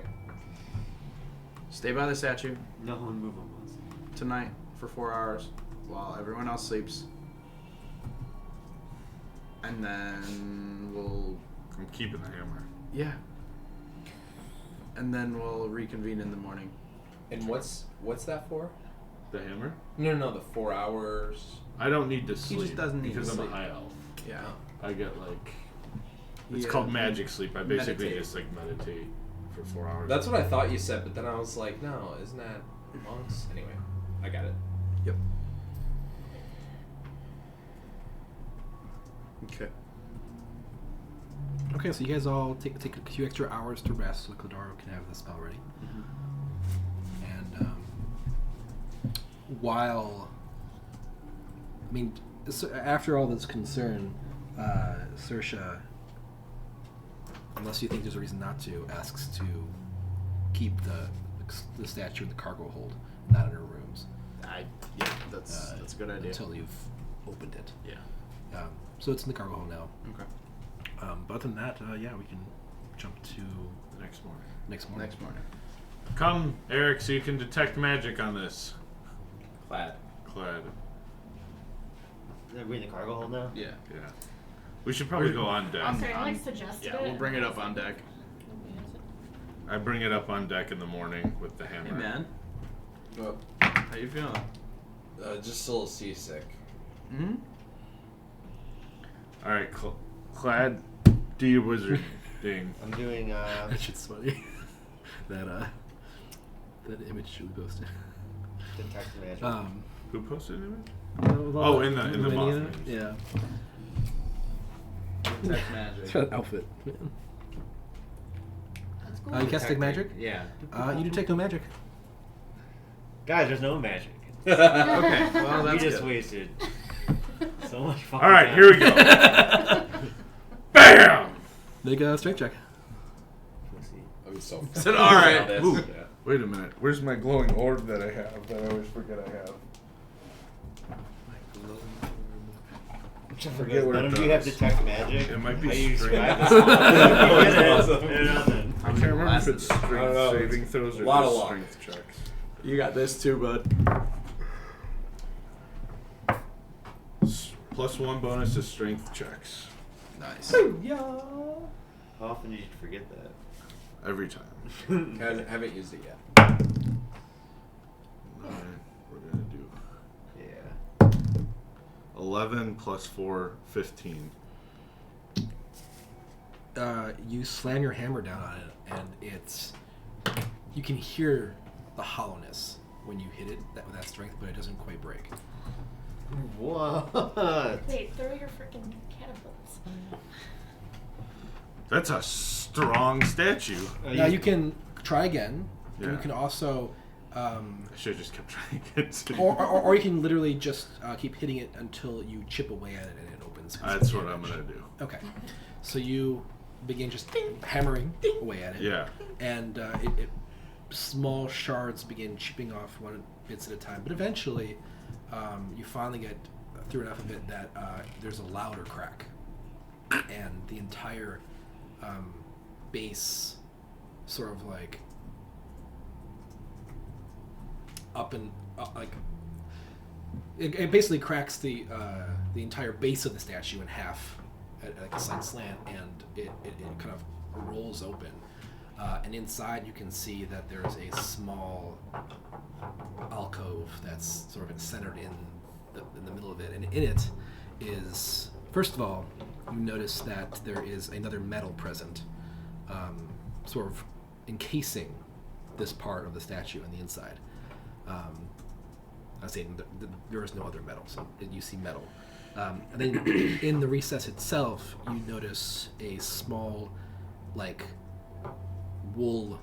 Stay by the statue No one move on us. tonight for 4 hours while everyone else sleeps. And then we'll... I'm keeping the hammer. Yeah. And then we'll reconvene in the morning. And what's that for? The hammer? No, the 4 hours. I don't need to sleep. just doesn't need to because I'm sleep. a high elf. Yeah. I get like it's Yeah. called magic sleep. I basically Meditate. just like meditate for 4 hours. That's what I thought you said, but then I was like, no, isn't that monks? Anyway, I got it. Yep. Okay. okay, so you guys all take a few extra hours to rest so Cladaro can have the spell ready. And after all this concern, Saoirse, unless you think there's a reason not to, asks to keep the statue in the cargo hold, not in her rooms, Yeah, that's a good idea. until you've opened it. Yeah. So it's in the cargo hold now. Okay. But other than that, yeah, we can jump to The next morning. next morning. Next morning. Come, Eric, so you can detect magic on this. Clad. Clad. Are we in the cargo hold now? Yeah. Yeah. We should probably go on deck. Sorry, I suggested Yeah, it. we'll bring it up on deck. I bring it up on deck in the morning with the hammer. Hey, man. Well, How you feeling? just a little seasick. Mm-hmm. All right, Clad, do your wizard thing. I'm doing. That shit's funny. that image we posted. Detect magic. Who posted it? Oh, Oh, in the Lumania? Mothman. Yeah. Detect magic. It's got an outfit. Man. That's cool. You cast take magic? Yeah. You detect no magic. Guys, there's no magic. Okay, well, We that's just good. wasted so much fucking All right, time. here we go. Bam! Make a strength check. Let's see. I'm so. Said, all right. This. Ooh. Yeah. Wait a minute. Where's my glowing orb that I have that I always forget I have? I forget what None it of you have does. detect magic. It might be How you strength. describe this? You get it. Awesome. They're nothing. I can't remember if it's I don't strength know. saving throws or A lot of just luck. strength checks. You got this too, bud. +1 bonus to strength checks. Nice. How often did you forget that? Every time. Haven't used it yet. Alright, we're gonna do Yeah. 11 + 4, 15. You slam your hammer down on it, and it's you can hear the hollowness when you hit it with that strength, but it doesn't quite break. What? Wait, throw your freaking catapults. That's a strong statue. Now you can try again. And Yeah. you can also, I should have just kept trying again. or you can literally just keep hitting it until you chip away at it and it opens. That's what I'm gonna do. Okay, so you begin just hammering away at it. Yeah. And small shards begin chipping off one bits at a time. But eventually, you finally get through enough of it that there's a louder crack, and the entire base sort of like up and like it basically cracks the entire base of the statue in half at like a slight slant, and it kind of rolls open. And inside you can see that there's a small alcove that's sort of centered in the middle of it. And in it is, first of all, you notice that there is another metal present, sort of encasing this part of the statue on the inside. I say there is no other metal, so you see metal. And then in the recess itself, you notice a small, like, wool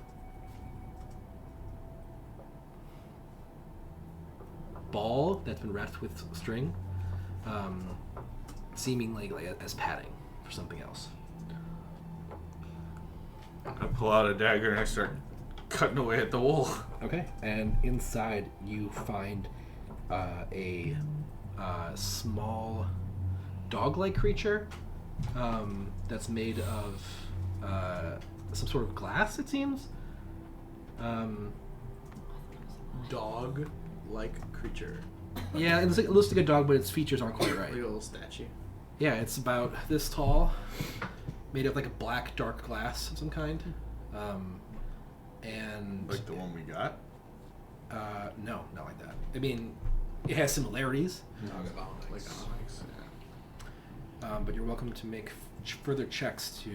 ball that's been wrapped with string, seemingly like as padding for something else. I pull out a dagger and I start cutting away at the wool. Okay, and inside you find a small dog-like creature that's made of some sort of glass, it seems. Dog-like creature. Yeah, it looks like a dog, but its features aren't quite right. Like a little statue. Yeah, it's about this tall, made of like a black, dark glass of some kind. And Like the one we got? no, not like that. I mean, it has similarities, Like onyx. but you're welcome to make further checks to.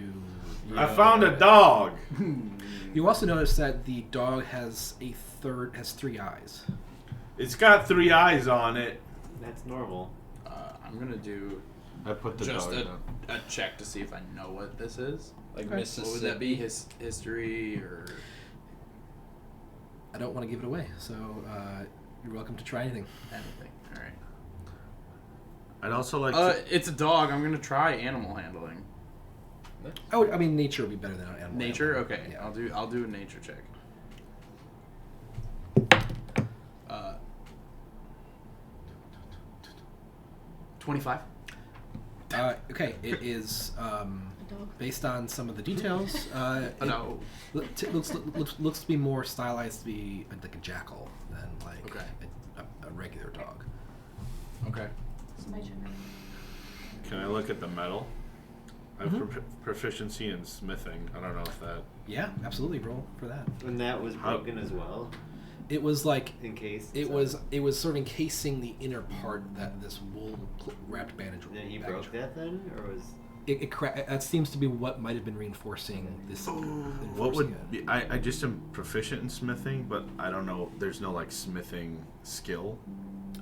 I found a dog! You also notice that the dog has three eyes. It's got 3 eyes on it. That's normal. I'm gonna do I put the just dog a check to see if I know what this is. Like Okay. Mississippi. What would that be? History or? I don't want to give it away, so you're welcome to try anything. Anything. All right. I'd also like to... It's a dog. I'm gonna try animal handling. Oh, I mean, nature would be better than animal. Nature. handling. Okay. Yeah. I'll do a nature check. 25. Okay, it is dog. based on some of the details. No. Looks to be more stylized to be like a jackal than like Okay. a regular dog. Okay. It's my turn. Can I look at the metal? I have Mhm. proficiency in smithing. I don't know if that. Yeah, absolutely. Roll for that. And that was How- broken as well, It was like in case. it was sort of encasing the inner part that this wool wrapped bandage. And then he baggage- broke that then, or was? That seems to be what might have been reinforcing this. What would be? I just am proficient in smithing, but I don't know. There's no like smithing skill.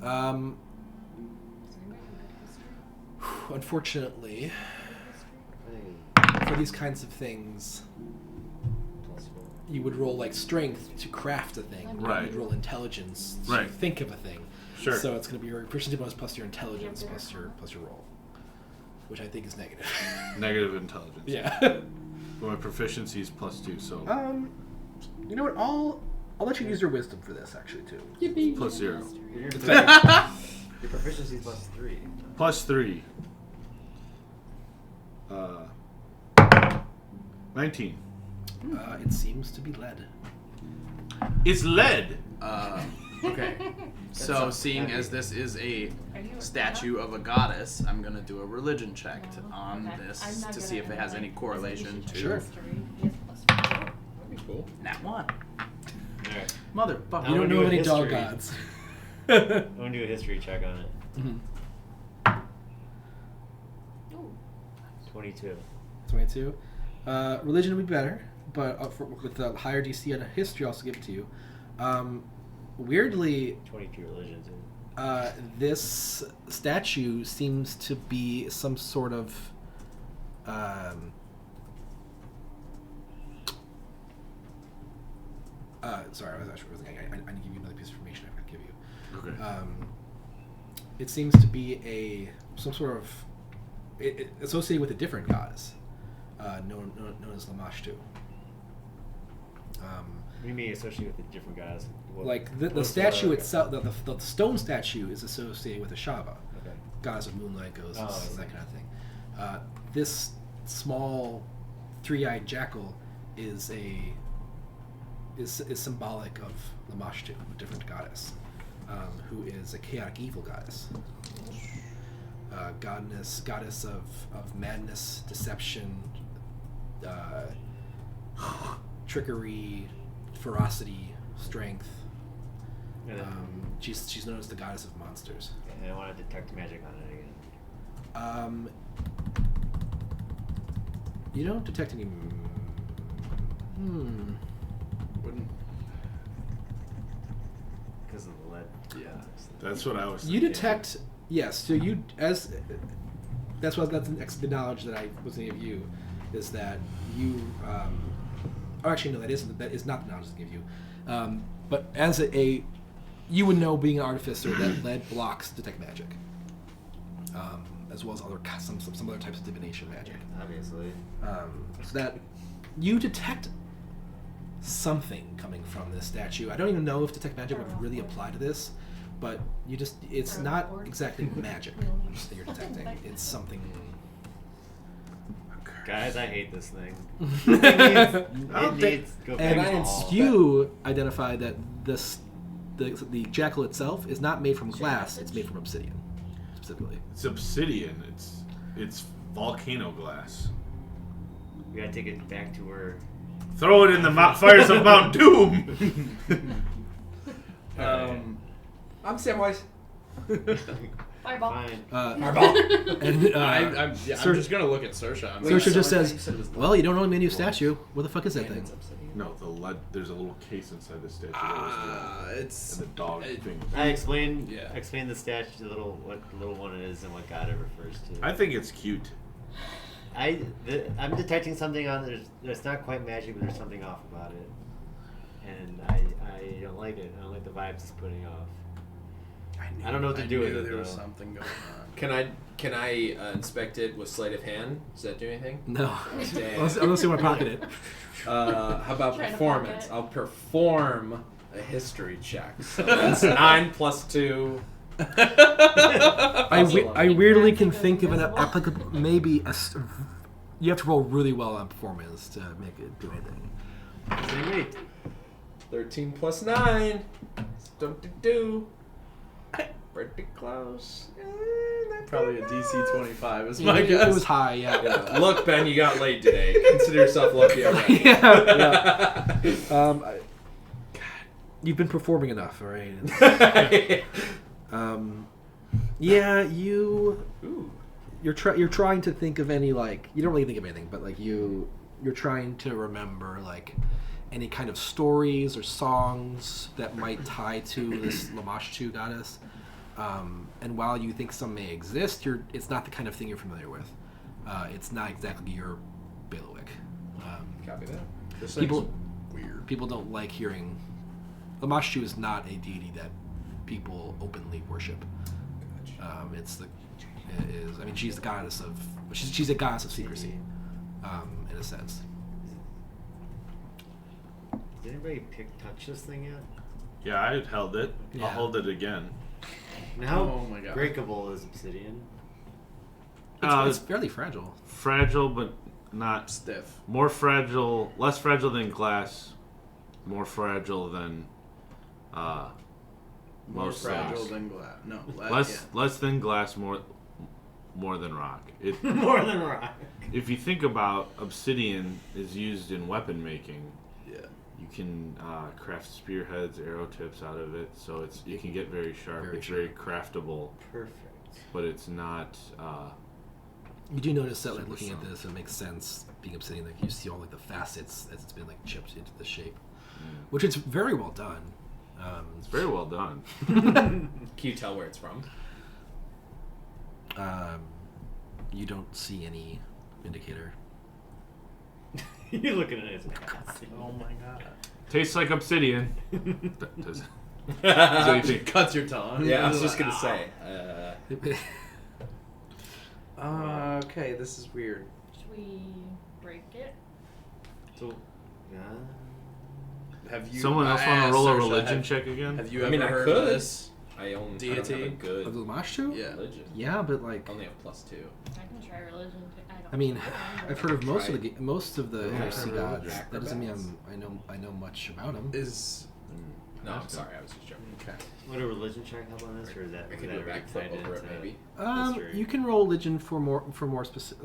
Um, Does anybody have good history? unfortunately, I think for these kinds of things, plus 4. you would roll like strength to craft a thing. Right. You'd roll intelligence to Right. think of a thing. Sure. So it's going to be your proficiency bonus plus your intelligence Yeah, plus your roll, which I think is negative. Negative intelligence. Yeah. But my proficiency is +2, so You know what? I'll let you use your wisdom for this actually too. +0. Your proficiency is +3. +3. 19. It seems to be lead. It's lead. Okay. So, sounds seeing heavy. as this is a Are you a statue of a goddess, I'm gonna do a religion check No. on Okay. I'm this not to good see at if it has any like, correlation to Sure. history. He has plus 4. That'd be cool. Nat 1. Alright. Motherfucker. You I'm don't gonna know do a any dog history. gods. I'm gonna do a history check on it. Mhm. Ooh. 22. 22. Religion would be better, but with the higher DC on history, I'll also give it to you. Weirdly, 22 religions. this statue seems to be some sort of sorry, I need to give you another piece of information I could give you. Okay. It seems to be some sort of associated with a different goddess, known as Lamashtu. What do you mean associated with the different guys? Like the what's statue itself, the stone statue is associated with Ashava, Okay. goddess of moonlight, ghosts, Oh, I see. that kind of thing. This small, three-eyed jackal is symbolic of Lamashtu, a different goddess, who is a chaotic evil goddess. Goddess of madness, deception, trickery, ferocity, strength. And then, She's known as the goddess of monsters. and I want to detect magic on it again. You don't detect any. Wouldn't. Because of the lead. Yeah. That's what I was You thinking. detect, yes. So you that's the knowledge that I was going to give you, is that you. Or actually, no, that is not the knowledge I give you. But as you would know, being an artificer, that lead blocks detect magic, as well as some other types of divination magic. Obviously. So that you detect something coming from this statue. I don't even know if detect magic would really apply to this, but it's not exactly magic that you're detecting. It's something. Guys, I hate this thing. And It needs go back to all. you identify that the jackal itself is not made from glass; it's made from obsidian, specifically. It's obsidian. It's volcano glass. We gotta take it back to where. Throw it in the fires of Mount Doom. I'm Samwise. Fireball. Fine. And I'm Sir- just gonna look at Saoirse. I'm Saoirse just so I says, thought you said it was "Well, you don't know me new statue. What the fuck is that thing?" No, the lead. There's a little case inside the statue. it's and the dog thing. I explained. Yeah. Explain the statue, what the little one is, and what God it refers to. I think it's cute. I'm detecting something on there's not quite magic, but there's something off about it, and I don't like it. I don't like the vibes it's putting off. I don't know what to do with knew it, There was though. something going on. Can I inspect it with sleight of hand? Does that do anything? No, Damn. unless you want to pocket it. How about Try to performance? pocket it. I'll perform a history check. So that's 9 plus 2, I weirdly can think of an applicable, maybe you have to roll really well on performance to make it do anything. Same rate. 13 plus 9. Do. Pretty close. Probably a DC 25 is Yeah, my it guess. was high, yeah. Yeah. Look, Ben, you got laid today. Consider yourself lucky already. yeah. You've been performing enough, all right? Yeah, you're trying to think of any, you don't really think of anything, but you're trying to remember any kind of stories or songs that might tie to this Lamashtu goddess. And while you think some may exist, it's not the kind of thing you're familiar with. It's not exactly your bailiwick. Copy that. People don't like hearing. Lamashtu is not a deity that people openly worship. She's the goddess of. She's a goddess of secrecy, in a sense. Did anybody touch this thing yet? Yeah, I held it. Yeah. I'll hold it again. And how Oh my God. breakable is obsidian? It's fairly fragile. Fragile, but not Stiff. more fragile. Less fragile than glass. More fragile than More most fragile things. than glass. No, Less than glass. More than rock. It. More than rock. If you think about obsidian is used in weapon making. Yeah. You can craft spearheads, arrow tips out of it, so you can get very sharp. Very it's very craftable, Perfect. but it's not. You do notice that, Super looking at strong. this, it makes sense. Being obsidian, you see all the facets as it's been chipped into the shape, which is very well done. It's very well done. Can you tell where it's from? You don't see any indicator. You're looking at his ass. Oh my God. Tastes like obsidian. Does So you cuts your tongue. Yeah, I was just gonna Ow. say. Okay, this is weird. Should we break it? So, yeah. Have you? someone else want to roll a Saoirse, religion have- check again? Have you I ever mean, I heard could. of this? I don't have a Deity? good Of the Lamashtu? Yeah. religion. Yeah, but I only have +2. I can try religion. I I mean, don't I've heard of most Try of the Yeah. NFC gods. Acrobats. That doesn't mean I know much about them. Is No, I'm sorry, I was just joking. okay. Would a religion check help on this, or is that? I was could that go back, already flip tied over it, into maybe. history? You can roll religion for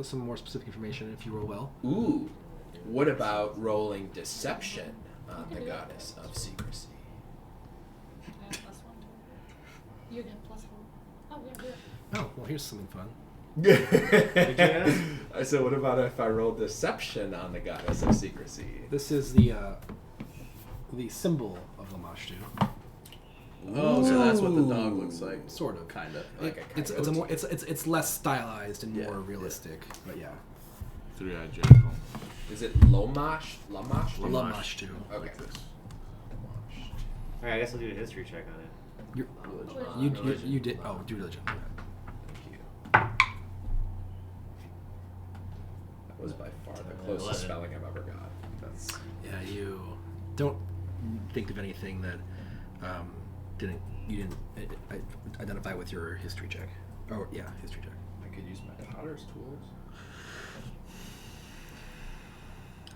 some more specific information if you roll well. Ooh, what about rolling deception on the can do it. goddess of secrecy? I have +1 to it. You get +4. Oh, yeah, do it. Oh, well, here's something fun. What'd you ask? I said, what about if I roll deception on the goddess of secrecy? This is the symbol of Lamashtu. Oh, so that's what the dog looks like. Sort of. Kind of. Like a It's a coyote. more it's less stylized and Yeah, more yeah. realistic. But yeah, Three-eyed jackal. Is it Lomash? Lamash? Lamashtu. Okay. Like this. All right, I guess I'll do a history check on it. You did. Oh, do religion. Okay. Thank you. That was by far the closest 11. spelling I've ever got. That's Yeah, you don't think of anything that you didn't identify with your history check. Oh yeah, history check. I could use my potter's tools.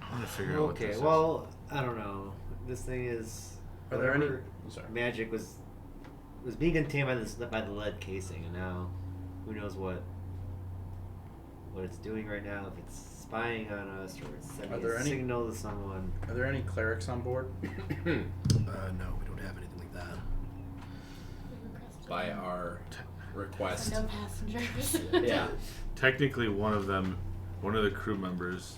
I want to figure out what Okay, this is. well, I don't know. This thing is. Are there any? whatever Sorry. Magic was being contained by the lead casing, and now who knows what it's doing right now? If it's spying on us or it's Are sending there a any- signal to someone. Are there any clerics on board? No, we don't have anything like that. We requested By our request. no passengers. Yeah. Technically, one of the crew members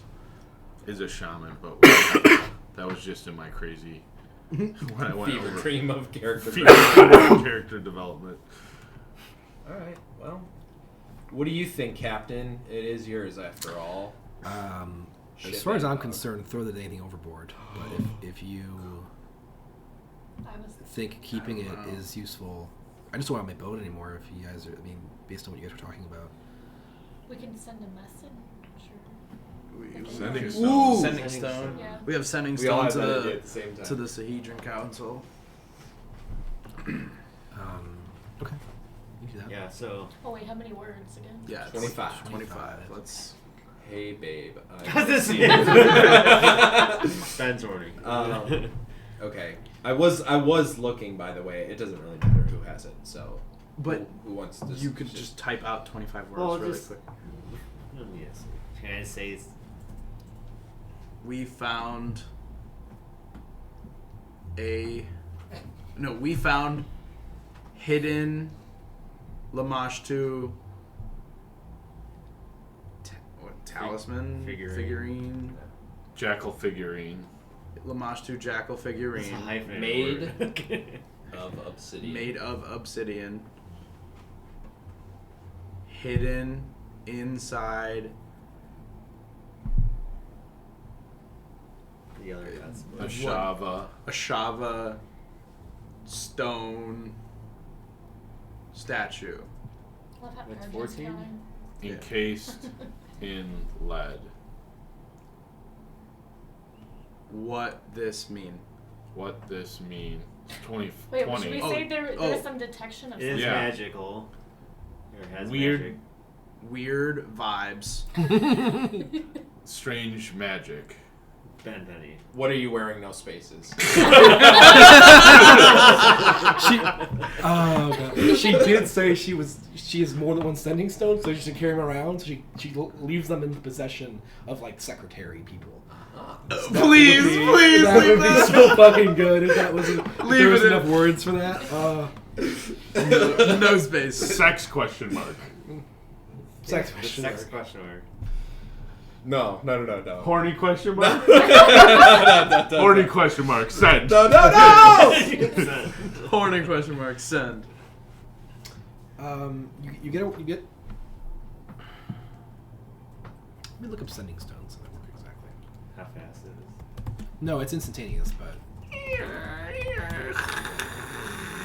is a shaman, but that was just in my crazy when I went Fever over dream of character. character development. All right. Well, what do you think, Captain? It is yours after all. As Shit, far as I'm dog. concerned, throw that anything overboard. But if you I was. think keeping I don't it know. is useful, I just don't want my boat anymore. If you guys are, based on what you guys were talking about. We can send a message. Sure. Sending Ooh. stone. Sending Sending stone. stone. Yeah. We have sending We all stone have to that idea the at the same time. to the Sahedron Council. Okay. You can do that. Yeah, so. Oh wait, how many words again? Yeah, it's 25. 25. Let's. Hey, babe. This is Ben's ordering. Okay. I was looking, by the way. It doesn't really matter who has it, so. But who wants to? you could just type out 25 words Well, really just- quick. Yes. Can I say it's We found we found hidden Lamashtu talisman Figurine. Jackal figurine. Lamashtu jackal it's figurine a hyphenated Made word. of obsidian. made of obsidian hidden inside The other that's A Shava. a Shava stone statue. Love how That's Arjun's 14? going. Encased in lead. What this mean? What this mean? 20. Wait, 20. should we Oh, say there oh. was some detection of It is Yeah. magical. Or it has Weird. magic. Weird vibes. Strange magic. Ben Penny. What are you wearing? No spaces. She did say she has more than one sending stone, so she should carry them around. So she leaves them in the possession of like secretary people. Please, please That leave would be that. so fucking good if that was if there Leave was it in. enough words for that. No space. Sex question mark. Sex The question. sex question mark. No. Horny question mark? No. Horny question mark. Send. No. Horny question mark. Send. You get. Let me look up sending stones. How they work exactly. How fast it is. No, it's instantaneous, but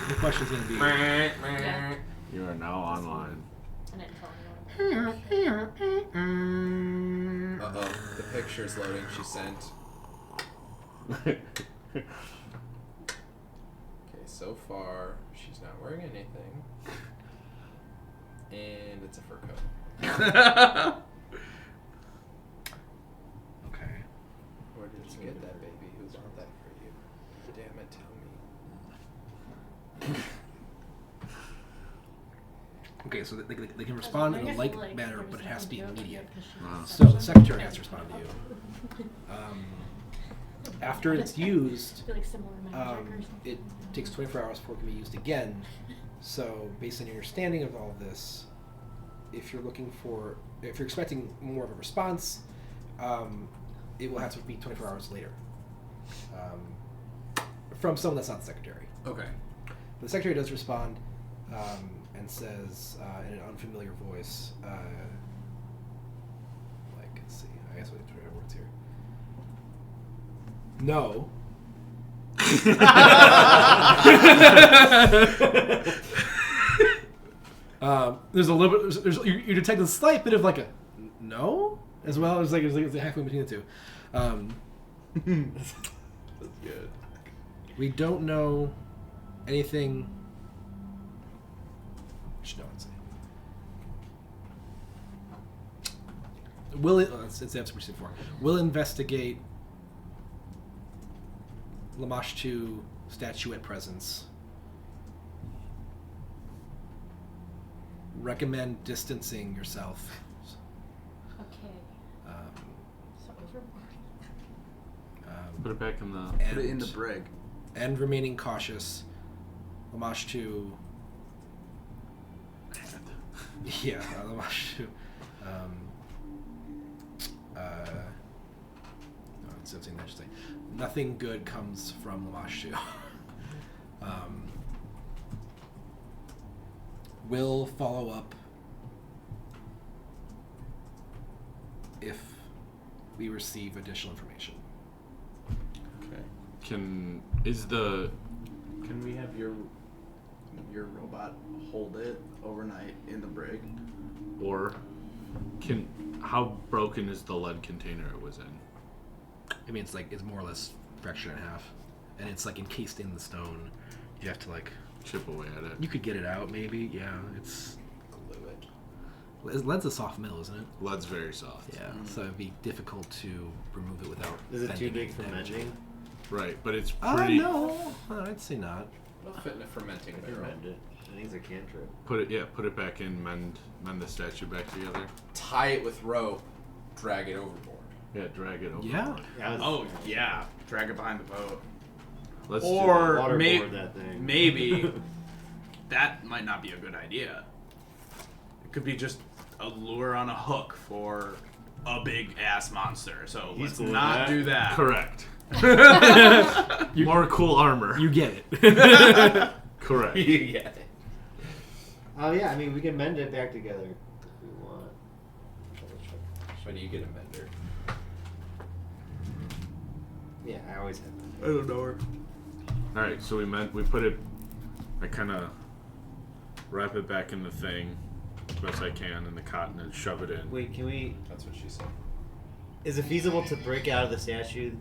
the question's gonna be. Yeah. You are now online. I didn't tell anyone. Uh-oh. The picture's loading. She sent. Okay, so far she's not wearing anything, and it's a fur coat. Okay. Where did you get that, baby? Who bought that for you? Damn it, tell me. Okay, so they can respond in a like manner, but it has to be immediate. Wow. So the secretary has to respond to you. After it's used, I feel like similar magic or something. it takes 24 hours before it can be used again. So, based on your understanding of all of this, if you're expecting more of a response, it will have to be 24 hours later from someone that's not the secretary. Okay. The secretary does respond and says in an unfamiliar voice, let's see, I guess we have to try words here. No. There's a little bit. You detect a slight bit of like a no, as well as it's halfway between the two. That's good. We don't know anything. Should know what's it's answer before. We'll investigate Lamashtu statuette presence. Recommend distancing yourself. Okay. So overboard. Put it back in the. Put it in the brig. And remaining cautious. Lamashtu. Yeah, Lamashtu. No, it's something that should say. Nothing good comes from Lamashtu. We'll follow up if we receive additional information. Okay. Can we have your robot hold it overnight in the brig? how broken is the lead container it was in? I mean, it's more or less fractured in half, and it's like encased in the stone. You have to chip away at it. You could get it out, maybe. Yeah, it's Glue it. lead's a soft metal, isn't it? Lead's very soft. Yeah, so it'd be difficult to remove it without. Is it too bending big for and damaging mending? Right, but it's pretty. No, I'd say not. It'll fit in a fermenting I can barrel. mend it. I think it's a cantrip. Put it back in. Mend the statue back together. Tie it with rope. Drag it overboard. Yeah, drag it over. Yeah. Oh yeah, drag it behind the boat. Let's Or Waterboard that thing. maybe that might not be a good idea. It could be just a lure on a hook for a big ass monster. So He's let's cool with not that. do that. Correct. More cool armor. You get it. Correct. You get it. Oh yeah, I mean we can mend it back together if we want. When you get a mender. Yeah, I always have them. I don't know her. All right, so we put it. I kind of wrap it back in the thing as best I can in the cotton and shove it in. Wait, can we? That's what she said. Is it feasible to break out of the statue,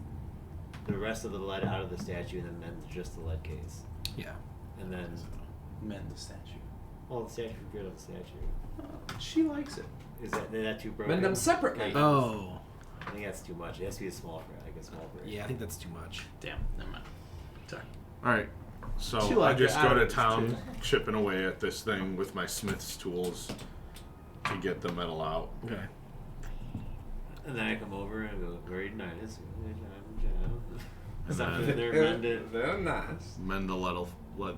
the rest of the lead out of the statue, and then mend just the lead case, Yeah. and then Mend the statue. the statue, get rid of the statue. She likes it. Is that too broken? Mend them separately. Like, Oh. I think that's too much. It has to be a small break. Yeah, I think that's too much. Damn, never mind. Sorry. All right, so She I liked just it. go I to liked it town, too. chipping away at this thing with my smith's tools to get the metal out. Okay. And then I come over and go, very nice. And Stop then- in there, mend it. They're nice. Mend the lead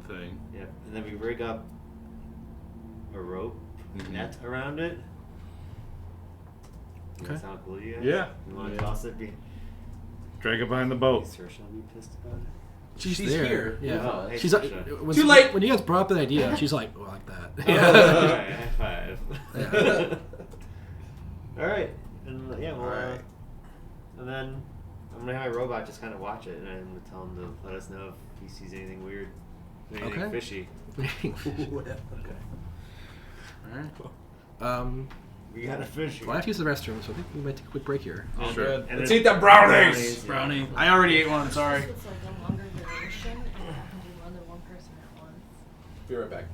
thing. Yep. And then we rig up a rope Mhm. net around it. Does Okay. that sound cool to you guys? Yeah. You want to Yeah. toss it? Drag it behind the boat. Saoirse will be pissed about it. She's She's there. here. Yeah. Oh, hey, She's like, Saoirse. when, Too late! When you guys brought up the idea, she's like, well, like that. Alright, high five. Yeah. Alright. And yeah, well, Alright. and then I'm gonna have my robot just kind of watch it, and I'm gonna tell him to let us know if he sees anything weird, anything Okay. fishy. Okay. Alright. We got a fish. Well, I have to use the restroom, so I think we might take a quick break here. All Sure. good. And Let's then- eat them brownies! yeah. Brownie. I already ate one, sorry. It's like a longer duration, and you have to do more than one person at once. Be right back.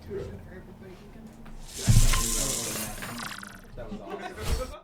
Duration for everybody who can. That was awesome.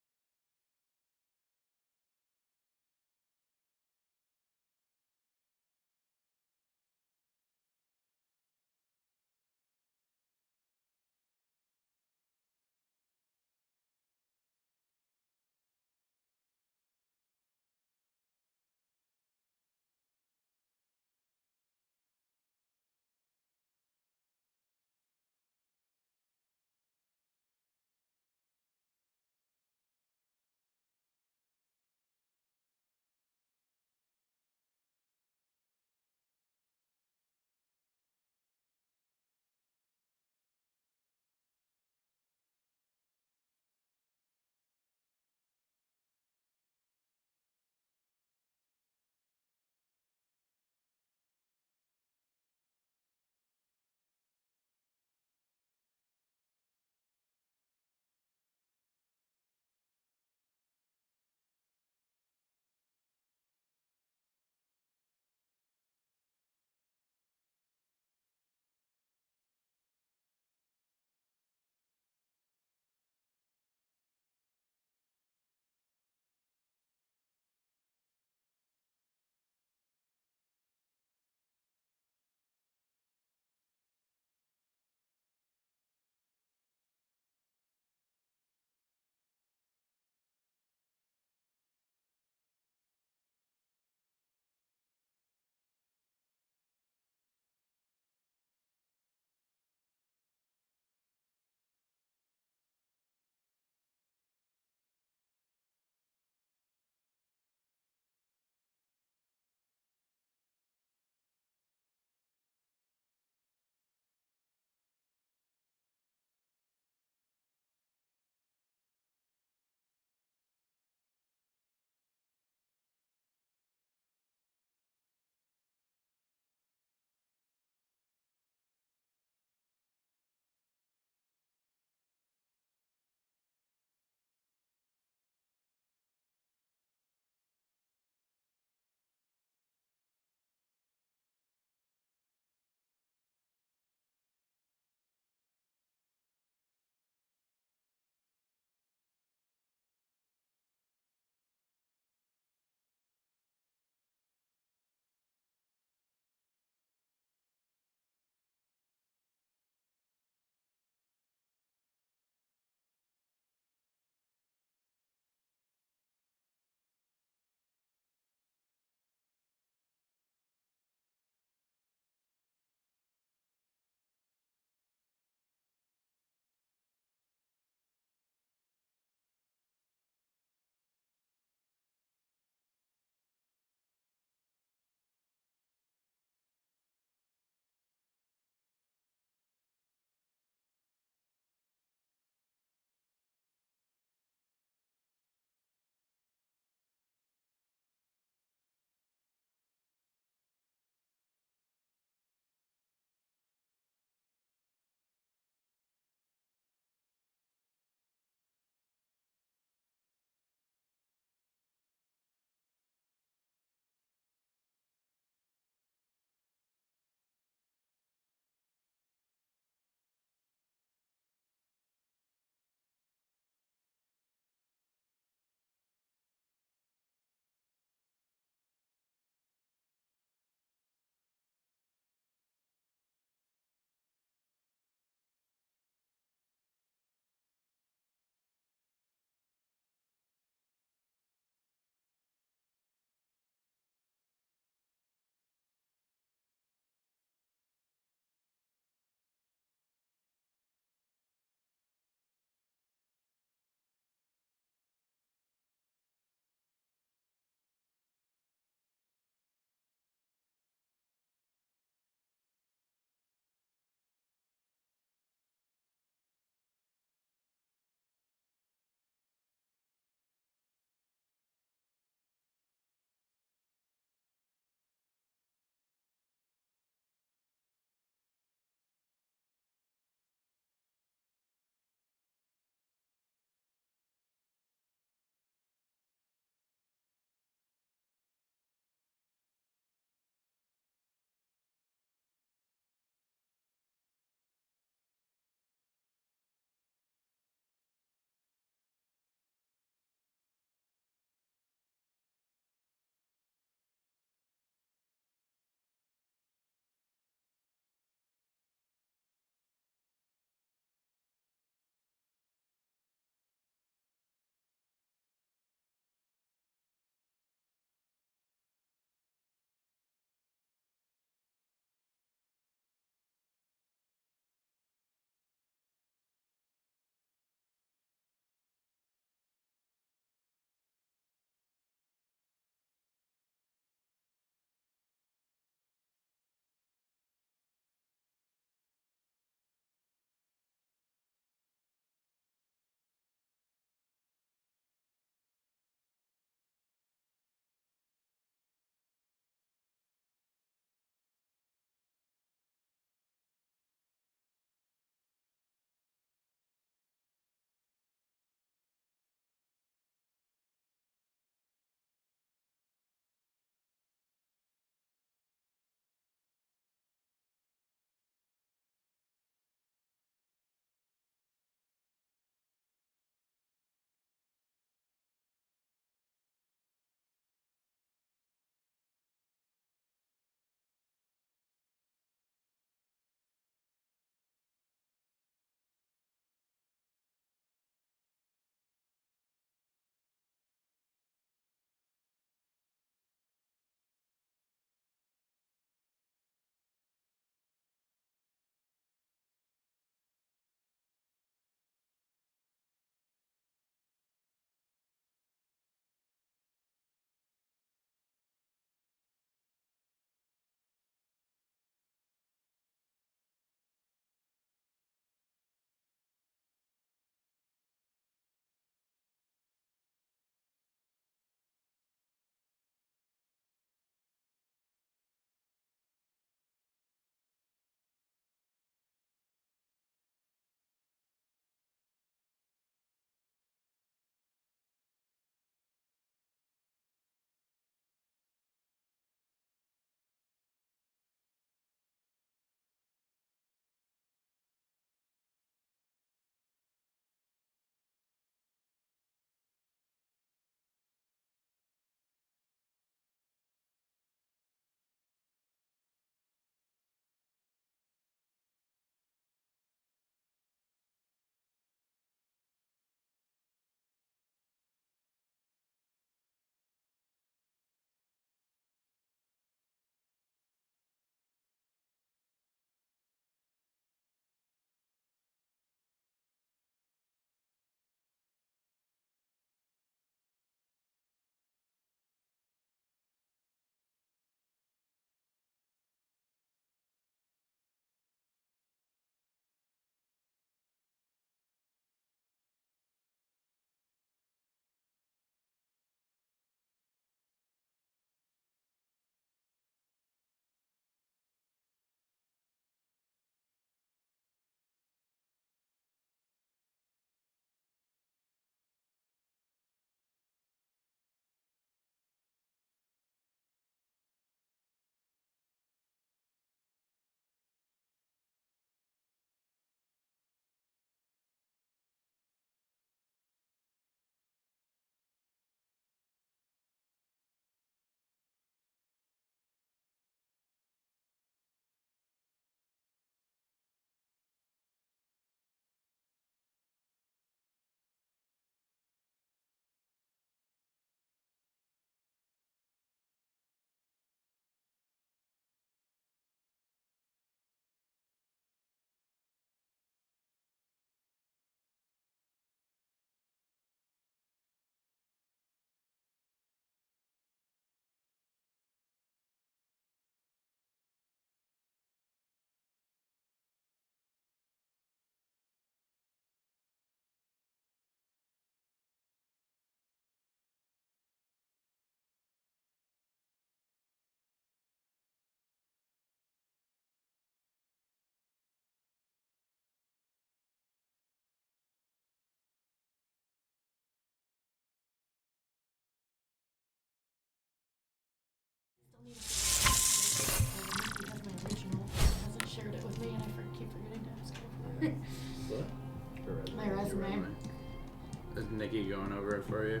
Nikki going over it for you?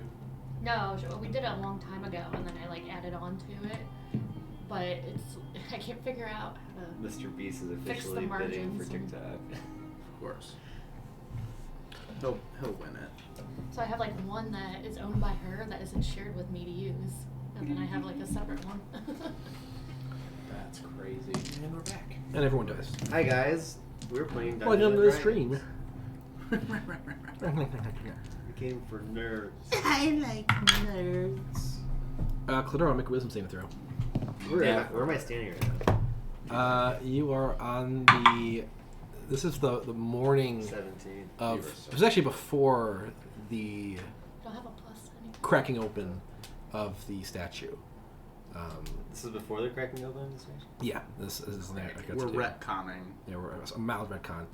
No, we did it a long time ago, and then I like added on to it. But it's I can't figure out how to. Mr. Beast is Fix the officially bidding for margins and- TikTok. Of course. He'll win it. So I have like one that is owned by her that isn't shared with me to use, and then I have like a separate one. That's crazy. And we're back. And everyone does. Hi guys, we're playing Welcome Dungeons to the and stream. Dragons. We came for nerds. I like nerds. Cladoro, make a wisdom saving throw. Where am I standing right now? You are on the. This is the morning 17. of. You were It was actually before the Don't have a plus anymore. cracking open of the statue. This is before the cracking open of the station? Yeah, this is there. We're retconning. Yeah, we're a mild retcon.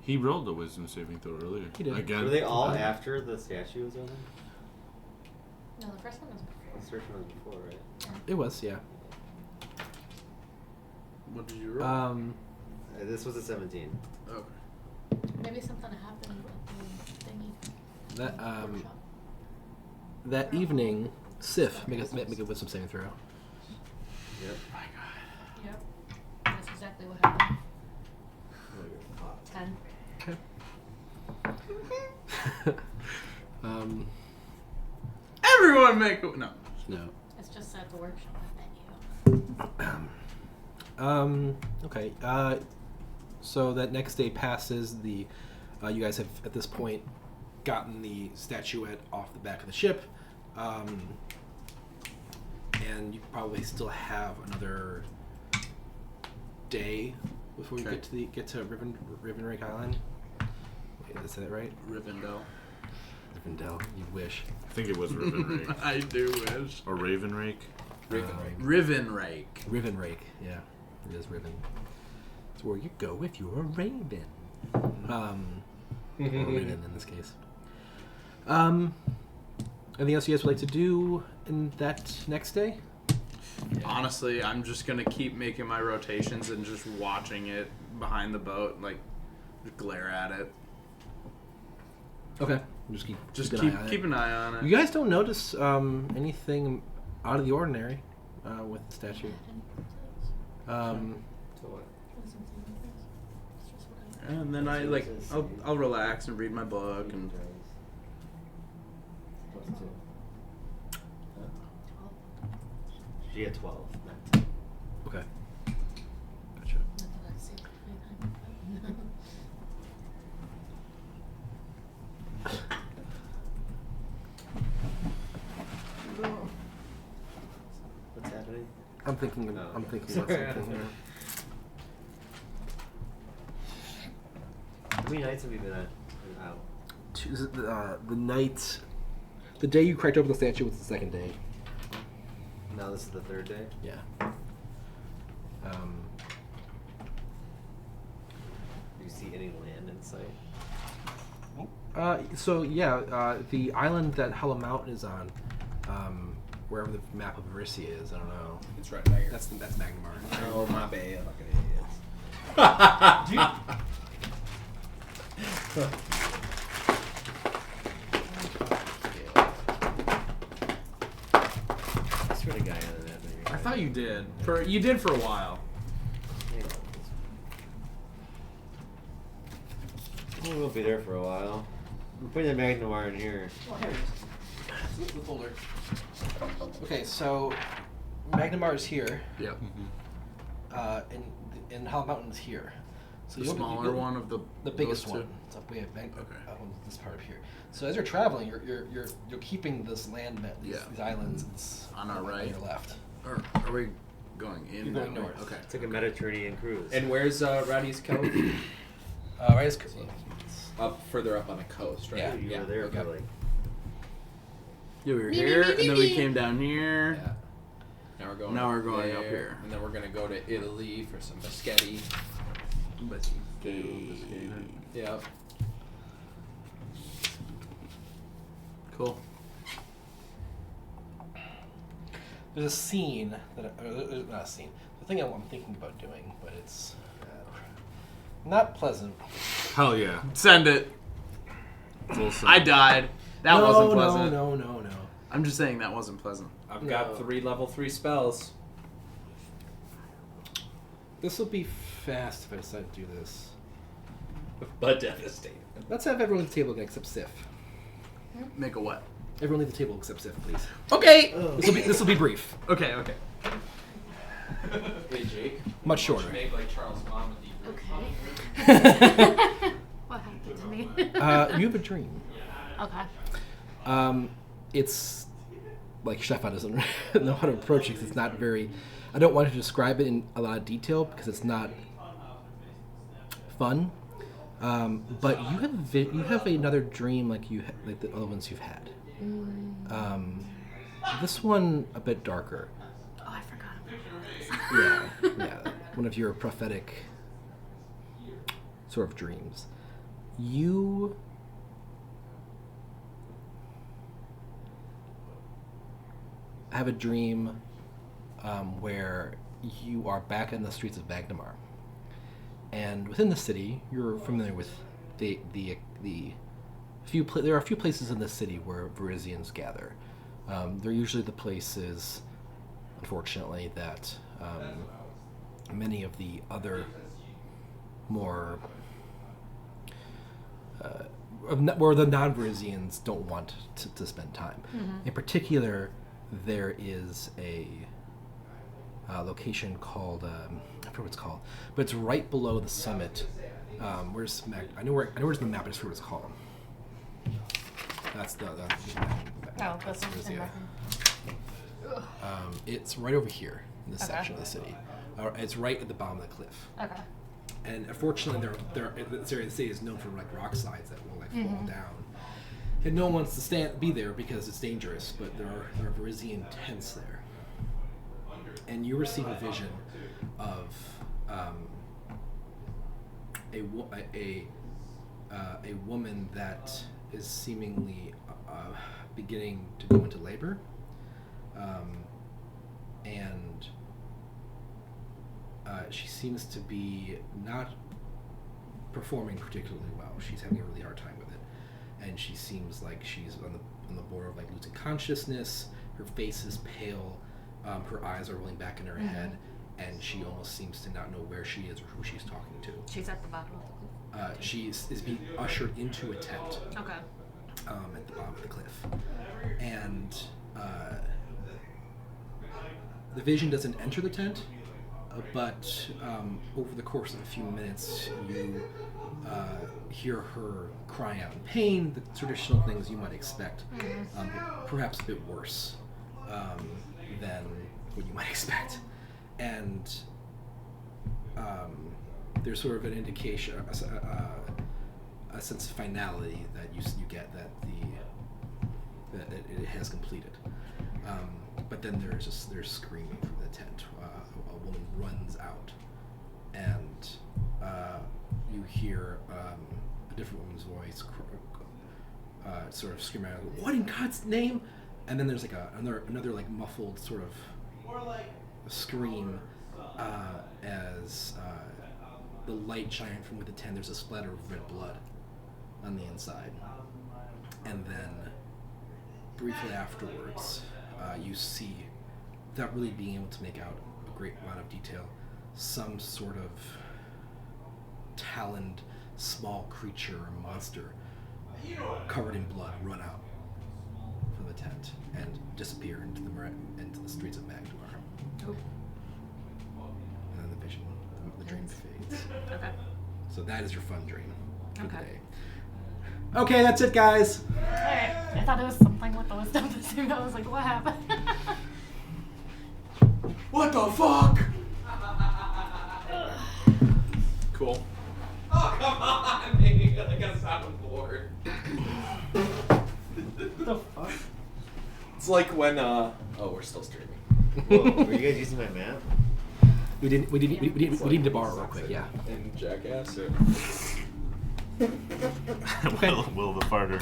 He rolled a wisdom saving throw earlier. He did. Again. Were they all after the statue was open? No, the first one was before. The first one was before, right? It was, yeah. What did you roll? This was a 17. Okay. Maybe something happened with the thingy. That Workshop. that evening, Sif make a wisdom saving throw. Yep. My God. Yep. That's exactly what happened. 10. Okay. Everyone make a... No. No. It's just at the workshop menu. Okay. So that next day passes. You guys have at this point gotten the statuette off the back of the ship, and you probably still have another day before you Okay. get to Rivenrake Island. Wait, did I say that right? Rivendell. Rivendell. You wish. I think it was Rivenrake. I do wish. Or Ravenrake. Rivenrake. Rivenrake. Yeah, it is Riven. It's where you go if you're a raven. Or Riven in this case. Anything else you guys would like to do in that next day? Honestly, I'm just gonna keep making my rotations and just watching it behind the boat, like just glare at it. Okay. Just keep an eye on keep it. an eye on it. You guys don't notice anything out of the ordinary with the statue. So what? And then I'll relax and read my book and She had 12. Okay. Gotcha. What's happening? I'm thinking. No. I'm thinking about something here. How many nights have you been out? The night, the day you cracked open the statue was the second day. Now this is the third day? Yeah. Do you see any land in sight? The island that Hello Mountain is on, wherever the map of Erissia is, I don't know. It's right there. That's Magnemar. Oh, my bad. Fucking idiots. I swear to God, other than that, maybe. I thought you did. You did for a while. We'll be there for a while. I'm putting the Magnemar in here. Oh, here it is. Look at the folder. Okay, so Magnemar is here, Yep. and Hello Mountain is here. So The you'll- smaller you'll- one of the biggest those two? one. It's up way up Okay. this part of here. So as you're traveling, you're keeping this land, these islands On our right? on your left. Or are we going in? You're going that way? north. Okay. Took a Mediterranean cruise. And where's Rowdy's Cove? Right as Up further up on the coast, right? Yeah. you were there for okay. like. Yeah, we were Me, here, me, me, and then me, we me. came down here. Yeah. Now we're going up there, here. and then we're gonna go to Italy for some biscotti. Yep. Cool. There's a scene not a scene. The thing I'm thinking about doing, but it's not pleasant. Hell yeah. Send it. Full send. I died. That no, wasn't pleasant. No. I'm just saying that wasn't pleasant. I've got 3 level 3 spells. This will be fast if I decide to do this. But devastating. Let's have everyone at the table again except Sif. Make a what? Everyone leave the table except Sif, please. Okay. This will be brief. Okay. Hey, Jake. Much shorter. Make like Charles' mom a deep Okay. What happened to me? You have a dream. Okay. It's like Stefan doesn't know how to approach it because it's not very. I don't want to describe it in a lot of detail because it's not fun. But you have another dream like like the other ones you've had. This one a bit darker. Oh, I forgot about this. Yeah. One of your prophetic sort of dreams. You have a dream where you are back in the streets of Magnamar. And within the city, you're familiar with there are a few places in the city where Varisians gather. They're usually the places, unfortunately, that many of the other more where the non-Varisians don't want to spend time. In particular, there is a location called I forget what it's called, but it's right below the summit. Where's I know where's the map. I just forget what it's called. That's the Oh, this Varisia. one. It's right over here in this Okay. section of the city. It's right at the bottom of the cliff. Okay. And unfortunately, this area of the city is known for like rock slides that will like fall down. And no one wants to be there because it's dangerous. But there are Varisian tents there. And you receive a vision of a woman that is seemingly beginning to go into labor, and she seems to be not performing particularly well. She's having a really hard time with it, and she seems like she's on the border of like losing consciousness. Her face is pale. Her eyes are rolling back in her head, and she almost seems to not know where she is or who she's talking to. She's at the bottom of the cliff. She is being ushered into a tent Okay. at the bottom of the cliff. And the vision doesn't enter the tent, but over the course of a few minutes, you hear her crying out in pain, the traditional things you might expect, but perhaps a bit worse than what you might expect. And there's sort of an indication, a sense of finality that you get that it has completed. But then there's screaming from the tent. A woman runs out, and you hear a different woman's voice sort of screaming out, "What in God's name?" And then there's like another like muffled sort of scream as the light shining from within the tent. There's a splatter of red blood on the inside, and then briefly afterwards, you see, without really being able to make out a great amount of detail, some sort of taloned small creature or monster covered in blood run out from the tent and disappear into the streets of Magdamar. Oh. And then the vision, the dream fades. Okay. So that is your fun dream for the Okay. day. Okay, that's it, guys. Alright. I thought it was something with the wisdom missing. I was like, what happened? What the fuck? Cool. Oh, come on! Maybe like a soundboard. What the fuck? It's like when, oh, we're still streaming. Whoa, were you guys using my map? We need to borrow real quick. Yeah. And Jackass. Will the farter.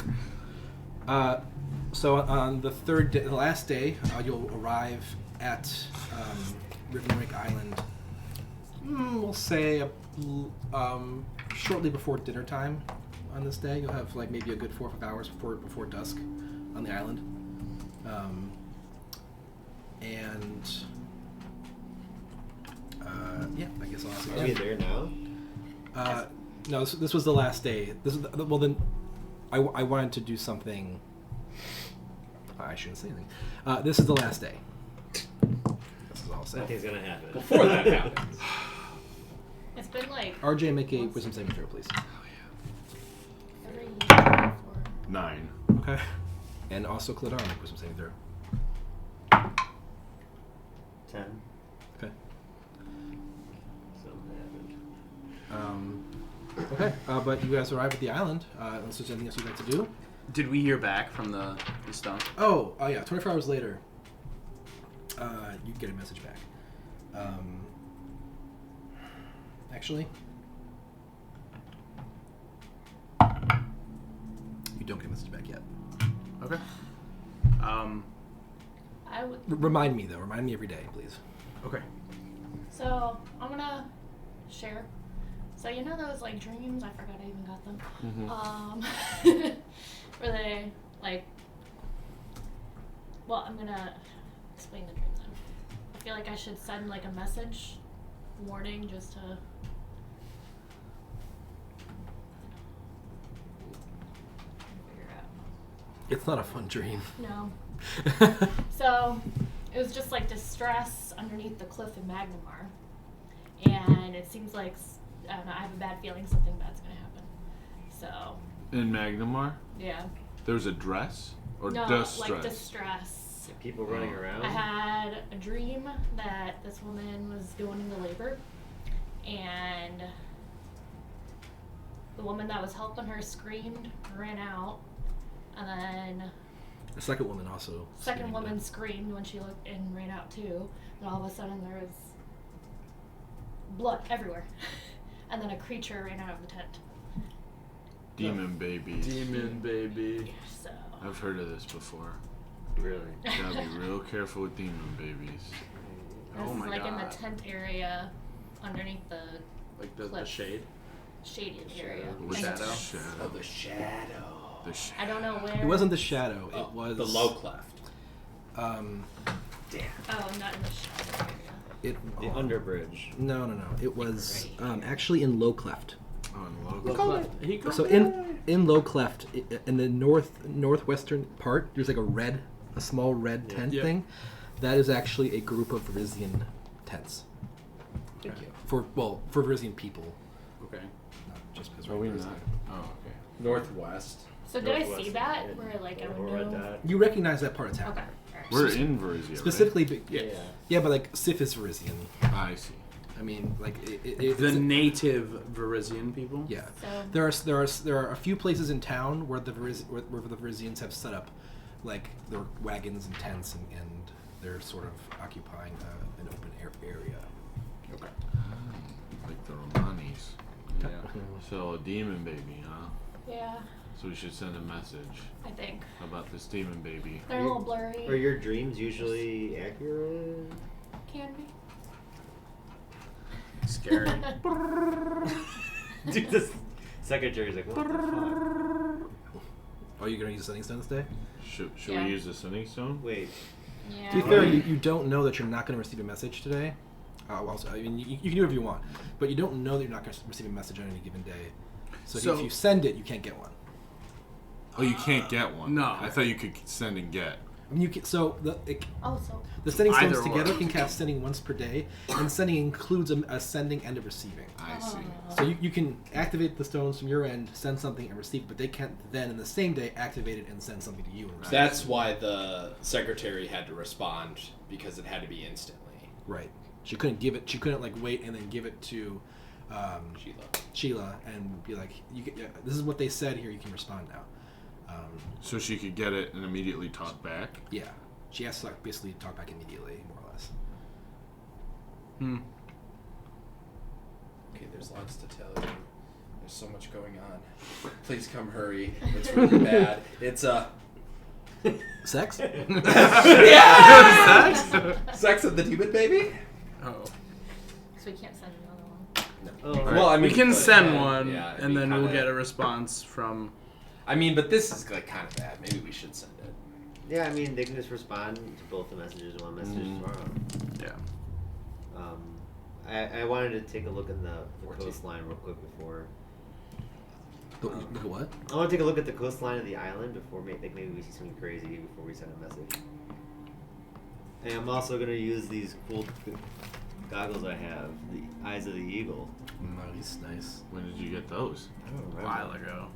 So on the third day, the last day, you'll arrive at Rivenwick Island. We'll say shortly before dinner time. on this day. You'll have like maybe a good 4 or 5 hours before dusk on the island. Yeah, I guess I'll ask Are we again. there now? No, this was the last day. This is well then. I wanted to do something. I shouldn't say anything. This is the last day. This is all I'll say. Nothing's gonna happen. Before that happens. It's been like RJ, make a wisdom saving throw, please. every year before. 9. Okay. And also Cladar, make wisdom saving throw. 10. Okay. Something happened. Okay. But you guys arrive at the island. Unless there's anything else you'd like to do. Did we hear back from the stone? Oh yeah. 24 hours later, you get a message back. Actually, you don't get a message back yet. Okay. I would. Remind me though. Remind me every day, please. Okay. So I'm gonna share. So you know those like dreams? I forgot I even got them. Where they like. Well, I'm gonna explain the dream then. I feel like I should send like a message, warning, just to. Figure out. It's not a fun dream. No. So it was just like distress underneath the cliff in Magnamar, and it seems like I don't know. I have a bad feeling something bad's gonna happen. So In Magnamar, yeah. there was a dress or No, distress. like distress. People running around. I had a dream that this woman was going into labor, and the woman that was helping her screamed, ran out, and then The second woman also. second screamed, woman but- screamed when she looked and ran out too. And all of a sudden there was blood everywhere. And then a creature ran out of the tent. Demon babies. Demon baby. So I've heard of this before. Really? Gotta be real careful with demon babies. this Oh is my like in the God. tent area underneath the Like the Cliff. shade. shaded area. With And shadow? Oh, the shadow. The shadow. I don't know where. It wasn't the shadow. Oh, It was the low cleft. Damn. Oh, not in the shadow area. It. The underbridge. No. It was Right. actually in Low Cleft. Oh, and low Low cleft. cleft. He So in Low Cleft, in the northwestern part, there's like a small red tent Yep. thing. That is actually a group of Varisian tents Thank you. for Varisian people, Okay. not just because Are we not? Oh, okay. Northwest. So did I Northwest see of that? it. Where like I Or would red know. dot. You recognize that part of town. Okay. Alright. We're in Varizia, Specifically, Yeah. yeah, but like Sif is Varisian. right? I see. I mean, like The it's- native Varisian people. yeah. So There are a few places in town where the Varisians have set up like their wagons and tents, and they're sort of occupying an open area. Okay. Like the Romanis. Yeah. So a demon baby, huh? yeah, So we should send a message I think about this demon baby. they're a little blurry. Are your dreams usually accurate? Can be. Scary. Dude, this secretary's like, what the fuck? Are you gonna use sending stone this day? Should Yeah. we use the sending stone? Wait. Yeah. To be fair, you don't know that you're not going to receive a message today. Also, I mean, you can do whatever you want, but you don't know that you're not going to receive a message on any given day. So, So- if you send it, you can't get one. Oh, you can't get one. No. I thought you could send and get. I mean, you can, so Oh, so the sending stones Either or. together can cast sending once per day, and sending includes a sending and a receiving. I see. So you can activate the stones from your end, send something and receive, but they can't then in the same day activate it and send something to you. And receive. That's why the secretary had to respond, because it had to be instantly. Right. She couldn't give it. She couldn't like wait and then give it to Sheila and be like, "This is what they said here. You can respond now." So she could get it and immediately talk back. Yeah, she has to like, basically talk back immediately, more or less. Okay, there's lots to tell you. There's so much going on. Please come hurry. It's really bad. It's Sex? yeah! Sex of the demon baby? Oh. we can't send another one. Oh, Well, I mean, we can but, send one, yeah, it'd and be then we'll kinda- get a response from. I mean, but this is like kind of bad. Maybe we should send it. Yeah, I mean, they can just respond to both the messages in one message tomorrow. Yeah. I wanted to take a look at the 14. coastline real quick before. Look at what? I want to take a look at the coastline of the island before maybe we see something crazy before we send a message. And I'm also going to use these cool goggles I have, the Eyes of the Eagle. Nice. When did you get those? I don't A remember. while ago.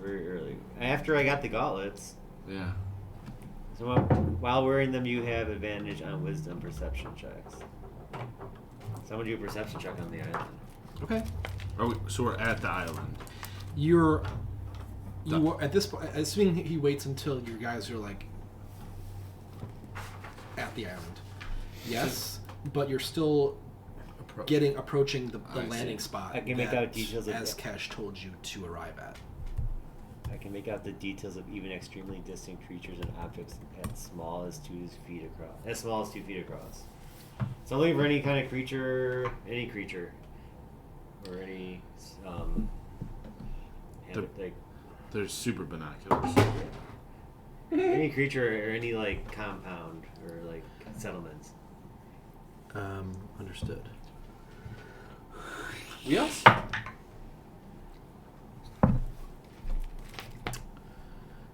Very early. After I got the gauntlets. Yeah. So while wearing them, you have advantage on wisdom perception checks. So I'm going to do a perception check on the island. Okay. So we're at the island. You are at this point. Assuming he waits until you guys are like at the island. Yes, but you're still approaching the I landing see. spot. I can make that out details of Azkesh told you to arrive at. I can make out the details of even extremely distant creatures and objects as small as 2 feet across. As small as 2 feet across. So I'm looking for any kind of creature, or any like There's super binoculars. any creature or any like compound or like settlements. Understood. We also.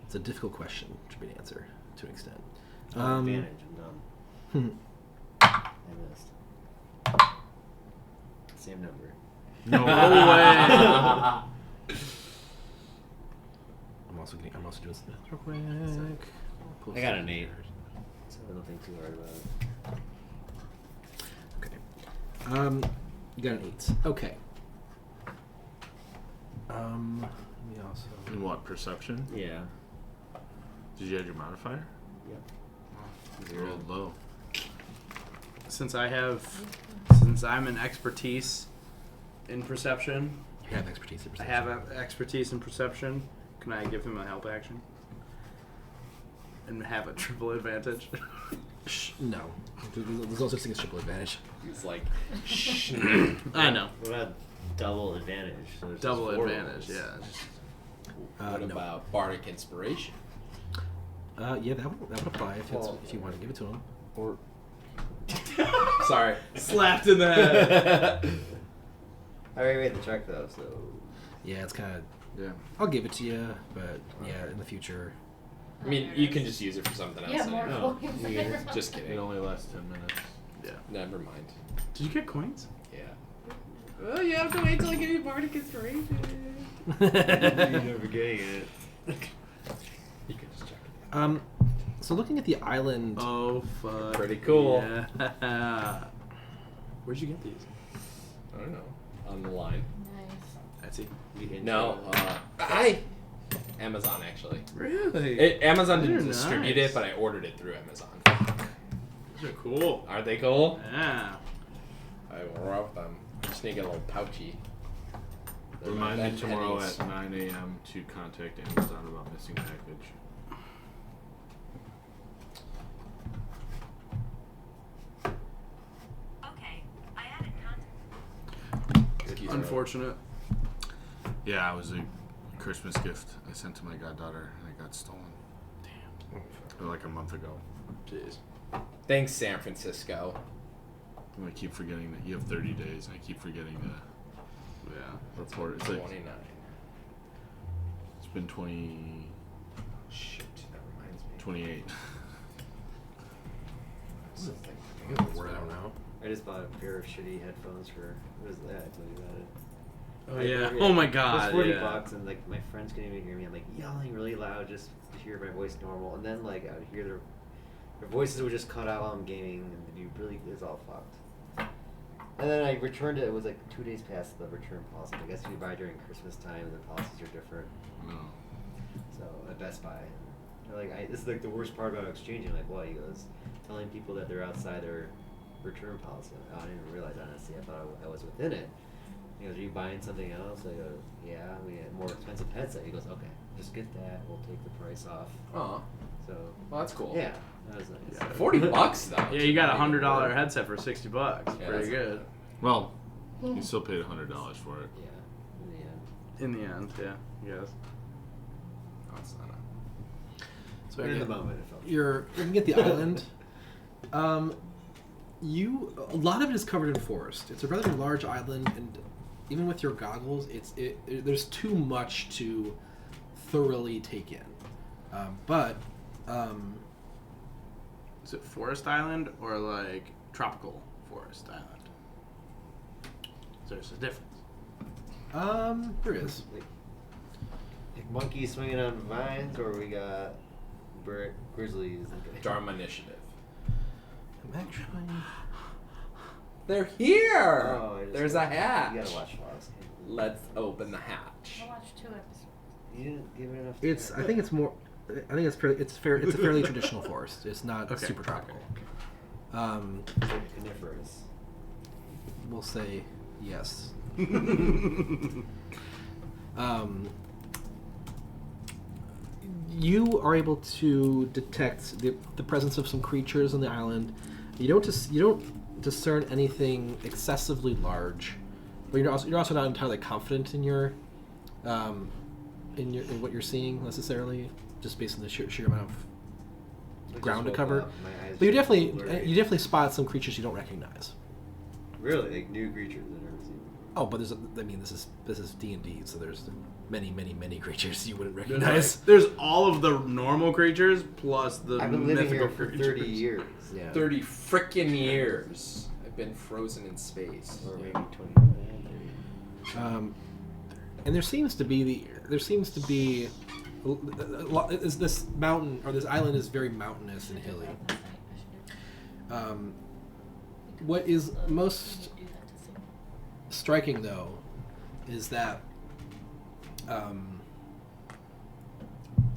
It's a difficult question to be an answer to an extent. Advantage. I'm done. I missed. Same number. No way. I'm also doing this real quick. Pull I got some an 8. here. So I don't think too hard about it. Okay. You got an 8. Okay. Let me also. And what, perception? Yeah. Did you add your modifier? Yep. Real low. Since I'm an expertise in perception, You have expertise in I perception. have expertise in perception. Can I give him a help action? And have a triple advantage? No. There's no such thing as triple advantage. He's like, I know. What about double advantage? So there's Double just 4 advantage, rolls. yeah. Just, what No. about bardic inspiration? Yeah, that would apply if you want to give it to him. Or sorry, slapped in the head. I already made the check though, so Yeah, it's kind of. Yeah. I'll give it to you, but yeah, in the future. I mean, you can just use it for something else. Yeah, more anyway. No. coins. Yeah. Just It kidding. only lasts 10 minutes. Yeah. Never mind. Did you get coins? Yeah. Oh, you have to wait till I give you bardic inspiration. you're never getting it. You can just check it. So looking at the island. Oh, fuck. Pretty cool. Yeah. Where'd you get these? I don't know. On the line. Nice. Etsy. No. Amazon actually. Really? Amazon didn't They're distribute nice. it, but I ordered it through Amazon. These are cool. Aren't they cool? Yeah. I love them. Just need to get a little pouchy. They're Remind not me bad tomorrow pennies. at 9 a.m. to contact Amazon about missing package. Okay, I added Cookies are- Unfortunate. Yeah, it was a Christmas gift I sent to my goddaughter and it got stolen. Like a month ago. Jeez. Thanks, San Francisco. And I keep forgetting that you have 30 days and I keep forgetting to Yeah. report. It's like 29. it's been 20, Shoot, that reminds me. 28. Something. I don't know. I just bought a pair of shitty headphones for what is that? I told you about it. Oh, Like, yeah. yeah. Oh, my It was God. $40 Yeah. and like my friends couldn't even hear me. I'm like yelling really loud just to hear my voice normal, and then like I would hear their voices would just cut out while I'm gaming, and it'd be really it was all fucked. And then I returned it. It was like 2 days past the return policy. I guess if you buy during Christmas time, the policies are different. No. So at Best Buy, they're like, this is like the worst part about exchanging. Like, what? He goes, telling people that they're outside their return policy. I'm like, oh, I didn't realize honestly. I thought I was within it. He goes, are you buying something else? I go, yeah, we had a more expensive headset. He goes, okay, just get that. We'll take the price off. Oh, So well, that's cool. yeah, that was nice. Yeah. $40 though. Yeah, you got a $100 headset for $60. Yeah, Pretty that's good. Well, You still paid $100 for it. Yeah. In the end, yeah. Yes. Oh, it's not So In the again, moment, it felt. you're looking at the island. A lot of it is covered in forest. It's a rather large island, and even with your goggles, there's too much to thoroughly take in. Is it Forest Island or like Tropical Forest Island? There's a difference. There is. Like monkeys swinging on vines, or we got grizzlies. Dharma initiative. I'm actually. They're here. Oh, I just- There's a hatch. You gotta watch Lost. Let's open the hatch. I watched 2 episodes. You didn't give it enough. It's. time. I think it's more. I think it's fairly. It's fair. It's a fairly traditional forest. It's not Okay, super tropical. It's like coniferous. We'll say yes. You are able to detect the presence of some creatures on the island. You don't discern anything excessively large, but you're also not entirely confident in your in what you're seeing necessarily, just based on the sheer amount of I just ground to woke cover. up, my eyes But you just definitely blurry. you definitely spot some creatures you don't recognize. Really, like new creatures I've never seen before. Oh, but this is D&D, so there's many creatures you wouldn't There's, recognize. there's all of the normal creatures plus the I've been living mythical here for creatures. 30 years. Yeah. 30 frickin' years. I've been frozen in space. Or maybe 20. And there seems to be this mountain or this island is very mountainous and hilly. What is most striking though is that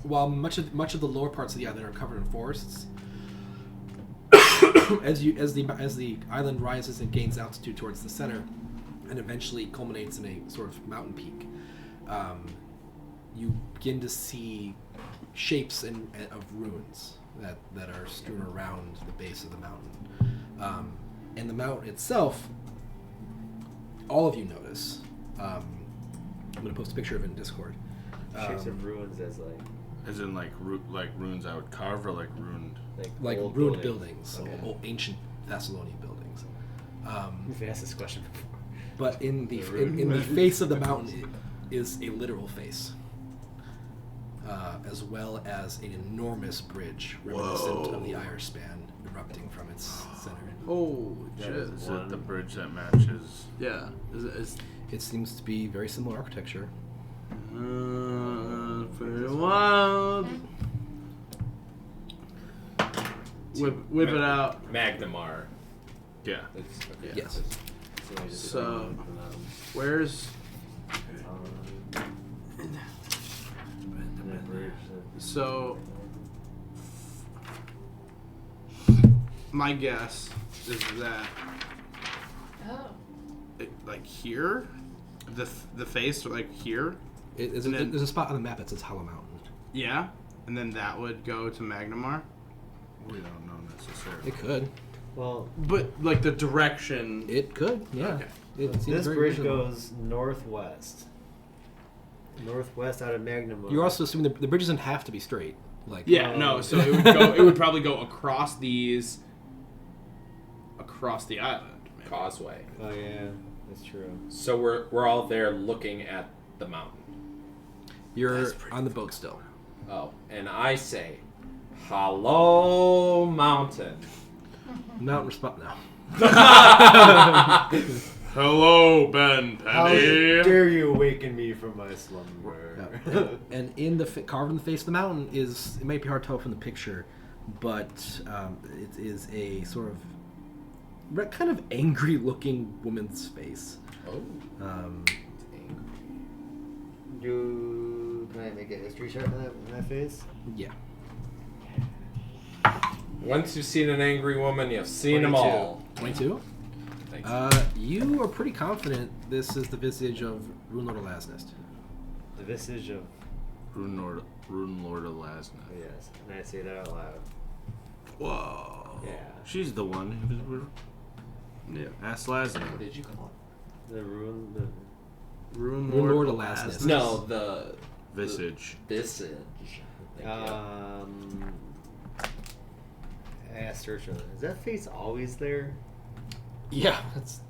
while much of the lower parts of the island are covered in forests, as the island rises and gains altitude towards the center, and eventually culminates in a sort of mountain peak, you begin to see shapes of ruins that are strewn around the base of the mountain, and the mountain itself. All of you notice. I'm going to post a picture of it in Discord. Shapes of ruins as like As in like runes I would carve, or like ruined. Like old ruined buildings, Okay. old ancient Thessalonian buildings. We've asked this question before. But in the The in the face of the mountain is a literal face, as well as an enormous bridge reminiscent of the Irish span erupting from its center. Oh, That shit. is Is one. it the bridge that matches? Yeah. Is It seems to be very similar architecture. pretty wild. Whip it out. Magnamar. Yeah. It's, okay. Yes. So, where's so? My guess is that Oh. like here, the face like here, There's And then- a spot on the map that says Hollow Mountain. yeah, and then that would go to Magnamar. We don't know necessarily. It could. Well, But like the direction. It could. Yeah. Okay. It seems this very bridge reasonable. goes northwest. Northwest out of Magnum. You're also assuming the bridge doesn't have to be straight. Like Yeah, no. So it would go. It would probably go across these, across the island. maybe. Causeway. Oh yeah, that's true. So we're all there looking at the mountain. You're on the boat still. Oh, and I say, "Hello, mountain." Mountain respond now. Hello, Ben How Penny. dare you awaken me from my slumber? And in the carved in the face of the mountain is, it might be hard to tell from the picture, but it is a sort of kind of angry looking woman's face. Oh. Can I make a history check on that face? Yeah. Once you've seen an angry woman, you've seen them 22. all. 22? Thanks. You are pretty confident this is the visage of Rune Lord Elasnest. The visage of. Rune Lord Elasna. Oh yes, and I say that out loud. Whoa. Yeah. She's the one who was. Yeah. Ask Lasna. What did you call The Ruin Ruin Lord Lord Alasnus. Alasnus. No, the Visage. visage. Thank search on it. Is that face always there? Yeah, that's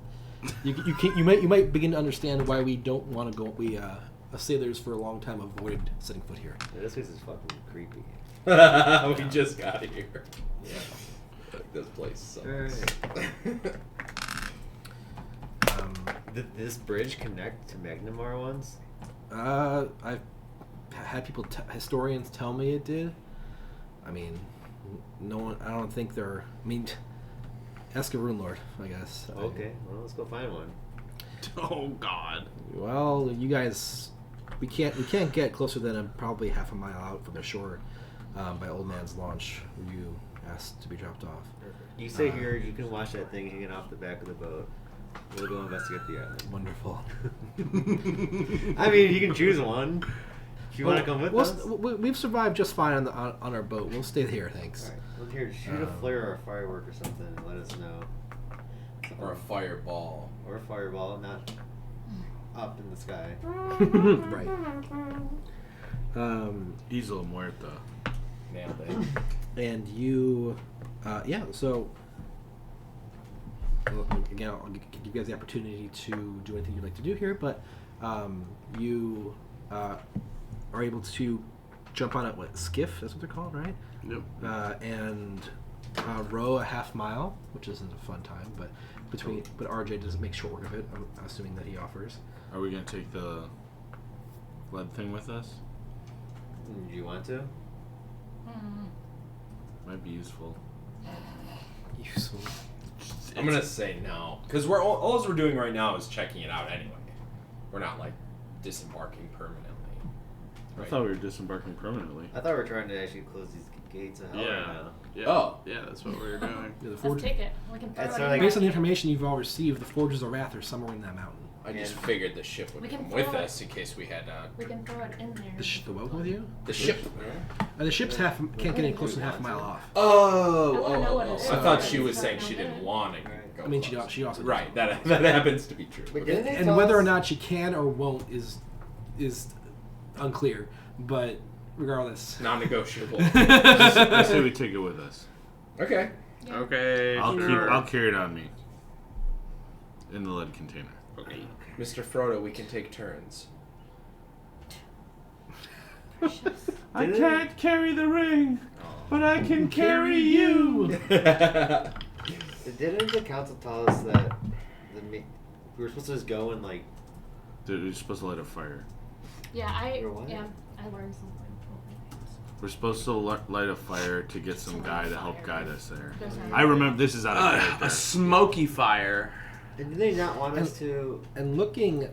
you can't you might begin to understand why we don't want to go. We sailors for a long time avoided setting foot here. Yeah, this face is fucking creepy. you. We just got here. Yeah. This place sucks. Alright. Did this bridge connect to Magnamar once? I've had people, historians, tell me it did. I mean, no one. I don't think they're. I mean, ask a Rune Lord, I guess. Okay, well, let's go find one. Oh God. Well, you guys, we can't get closer than probably half a mile out from the shore by Old Man's Launch, where you asked to be dropped off. You stay here, you can watch that thing hanging off the back of the boat. We'll go investigate the island. Wonderful. I mean, you can choose one. If you want to come with us? We've survived just fine on our boat. We'll stay here, thanks. Alright, look here, shoot a flare or a firework or something and let us know. Or a fireball. Or a fireball, not up in the sky. Right. Isla Muerta. Nailed it. And you, so, well, again, I'll give you guys the opportunity to do anything you'd like to do here, but you are able to jump on a skiff, that's what they're called, right? Yep. And row a half mile, which isn't a fun time, but RJ doesn't make short work of it, I'm assuming that he offers. Are we gonna take the lead thing with us? Do you want to? Might be useful. Useful. I'm gonna say no, because all we're doing right now is checking it out anyway. We're not like disembarking permanently. I thought we were disembarking permanently. I thought we were trying to actually close these gates of hell right now. Yeah. Oh. Yeah, that's what we were doing. Yeah, the Let's forge, take it. We can throw That's it not in like- based on the there. information you've all received, the Forges of Wrath are somewhere in that mountain. I just And- figured the ship would We can come with throw it- us in case we had We can throw it in there. The what with you? the ship. The ship's can't get any closer than half a mile off. Oh, I wanna know what it is. I thought she So- was saying she didn't want to Right. go. I mean, close. she also Right, that happens to be true. Wait, Okay. didn't they And tell whether or us- not she can or won't is unclear. But regardless, Non-negotiable. I say we take it with us. Okay. Yeah. Okay. sure. I'll carry it on me. In the lead container. Okay. Mr. Frodo, we can take turns. Precious. I Did it- can't carry the ring, but I can carry you. Didn't the council tell us that we were supposed to just go and like? Dude, we're supposed to light a fire. Yeah, I You're what? learned something. We're supposed to light a fire to get some guy to help guide us there. There's no- I remember this is out of character. A smoky fire. And did they not want us to? and looking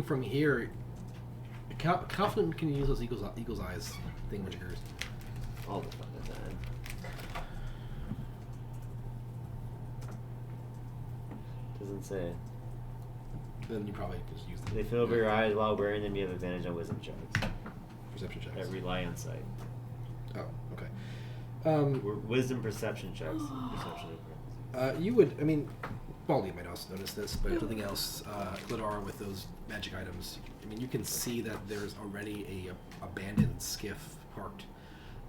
from here, confident can use those eagle's eyes thingamajiggers. All the fun of that. Doesn't say. Then you probably just use They fill over your eyes while wearing them. You have advantage on wisdom checks perception checks. that rely on sight. Oh, okay. Wisdom perception checks. Perception. You would, I mean, Baldy might also notice this, but if nothing else, Glidar with those magic items, I mean, you can see that there's already a abandoned skiff parked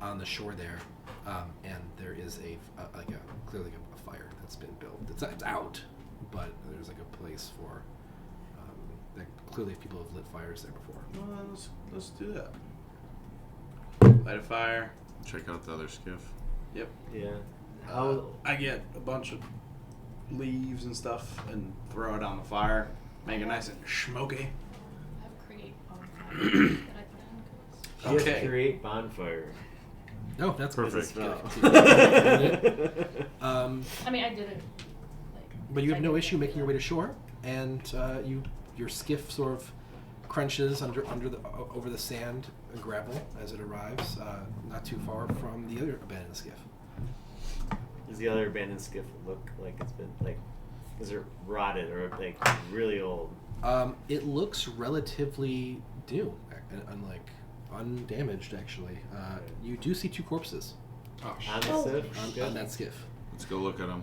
on the shore there, and there is clearly a fire that's been built. It's out, but there's like a place for that clearly people have lit fires there before. Well, let's do that. Light a fire. Check out the other skiff. Yep. Yeah. I get a bunch of leaves and stuff and throw it on the fire. Make it nice and smoky. I have create bonfire that I put in. 'cause- You have to Okay. create bonfire. Oh, that's Perfect. I mean, I did it. But you have no issue making your way to shore, and your skiff sort of crunches over the sand and gravel as it arrives, not too far from the other abandoned skiff. Does the other abandoned skiff look like it's been like? Is it rotted or like really old? It looks relatively new, and like undamaged actually. You do see two corpses Oh, On shit. the skiff? on that skiff. Let's go look at them.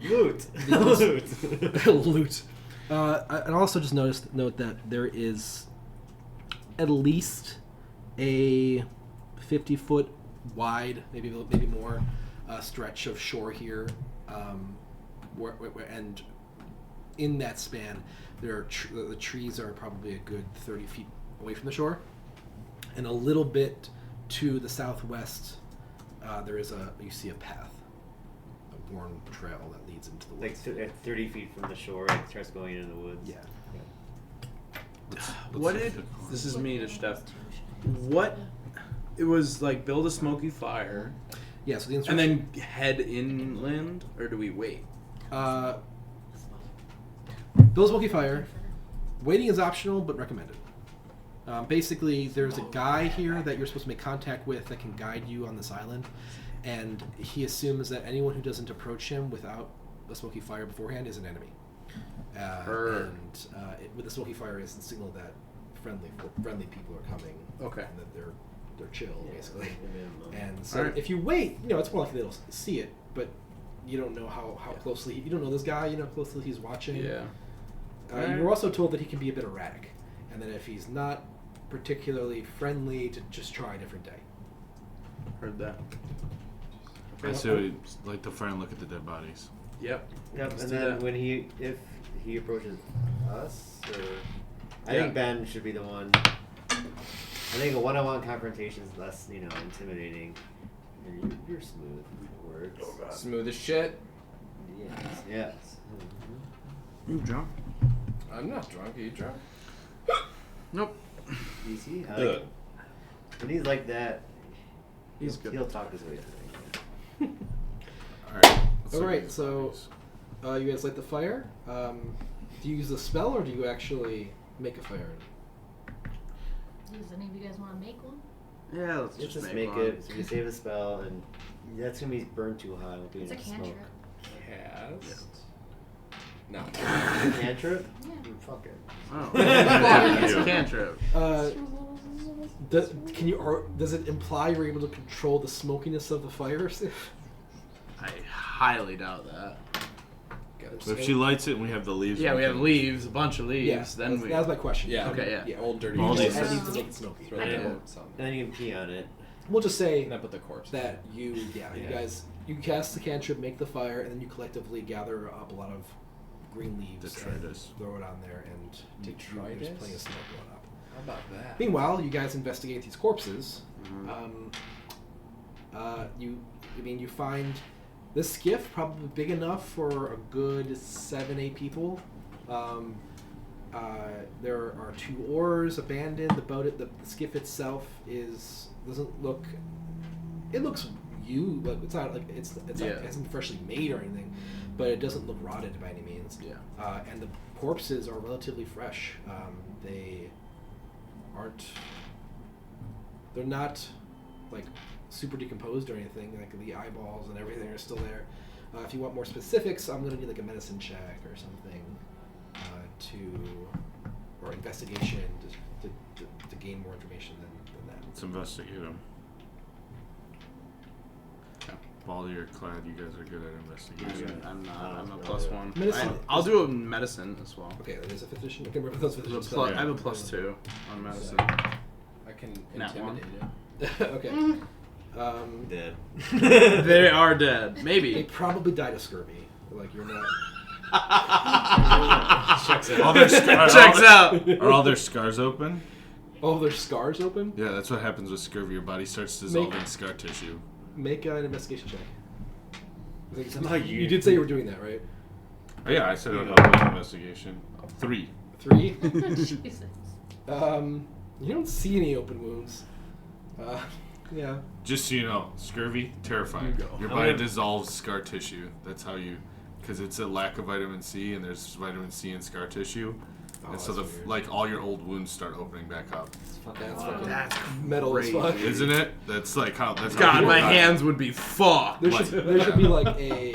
Loot. Loot. Loot. And also just note that there is at least a 50-foot wide, maybe more, stretch of shore here, and in that span, there are the trees are probably a good 30 feet away from the shore, and a little bit to the southwest, you see a path, a worn trail that leads into the woods. Like 30 feet from the shore, it starts going into the woods. Yeah. This is me to Steph. What? It was like build a smoky fire. Yeah. So the and then head inland, or do we wait? Build a smoky fire. Waiting is optional, but recommended. Basically, there's a guy here that you're supposed to make contact with that can guide you on this island, and he assumes that anyone who doesn't approach him without a smoky fire beforehand is an enemy. With the smoky fire is the signal that friendly people are coming. Okay. And that they're chill, basically. Yeah. And so if you wait, it's more likely they'll see it, but you don't know how closely. You don't know this guy. You know how closely he's watching. Yeah. You were also told that he can be a bit erratic, and that if he's not particularly friendly, to just try a different day. Heard that. I say we light the fire and look at the dead bodies. Yep. Yep. Let's And do then that. if he approaches us, or I Yeah. think Ben should be the one. I think a one-on-one confrontation is less, intimidating. And you're smooth with words. Smooth as shit. Yes. You drunk? I'm not drunk. Are you drunk? Nope. Easy. When he's like that, He's good. He'll talk his way through it. Alright, so you guys light the fire. Do you use the spell, or do you actually make a fire? Does any of you guys want to make one? Yeah, let's Just just make one. it. So we save a spell, and that's gonna be burned too high. We'll be It's a in smoke. cantrip. Cast. No. Cantrip? Yeah. Fuck it. Oh. It's a cantrip. Does it imply you're able to control the smokiness of the fire? I highly doubt that. So if she lights it and we have the leaves. Yeah, we have leaves, a bunch of leaves. Yeah, Then that was my question. Yeah. Okay, yeah. Old dirty. Moldy It says- needs to make it smoky. Throw I the can- corpse on And there. then you can pee on it. We'll just say And I put the corpse. that you guys, you cast the cantrip, make the fire, and then you collectively gather up a lot of green leaves Detritus. and throw it on there, and there's Detritus? plenty of smoke going up. How about that? Meanwhile, you guys investigate these corpses. Mhm. You find this skiff probably big enough for a good 7-8 people. There are 2 oars abandoned. The boat, the skiff itself doesn't look. It looks like it's not like it hasn't freshly made or anything, but it doesn't look rotted by any means. Yeah. And the corpses are relatively fresh. They're not like super decomposed or anything. Like the eyeballs and everything are still there. If you want more specifics, I'm gonna need like a medicine check or something or investigation to gain more information than that. Let's investigate them. While you're clad, you guys are good at investigation. I'm not. I'm a +1. Medicine. I'll do a medicine as well. Okay, that is a 5th edition. I can remember those 5th I have a edition plus- spells. I have a +2 on medicine. I can Nat one. intimidate it. Okay. Dead. They are dead. They Maybe. probably died of scurvy. Like you're not. Checks All out. their Checks out. Are all their scars open? Oh, there's scars open. Yeah, that's what happens with scurvy. Your body starts dissolving scar tissue. Make an investigation check. Somehow You did say you were doing that, right? Oh, yeah, I said it would help with investigation. 3. 3. Jesus. You don't see any open wounds. Yeah. Just so you know, scurvy, terrifying. You go. Your I'm body gonna- dissolves scar tissue. That's how you, because it's a lack of vitamin C, and there's vitamin C in scar tissue, and so that's weird. like all your old wounds start opening back up. That's fucking That's metal as fuck. crazy. Isn't it? That's like how. That's how God, people my die. hands would be fucked. There should be like a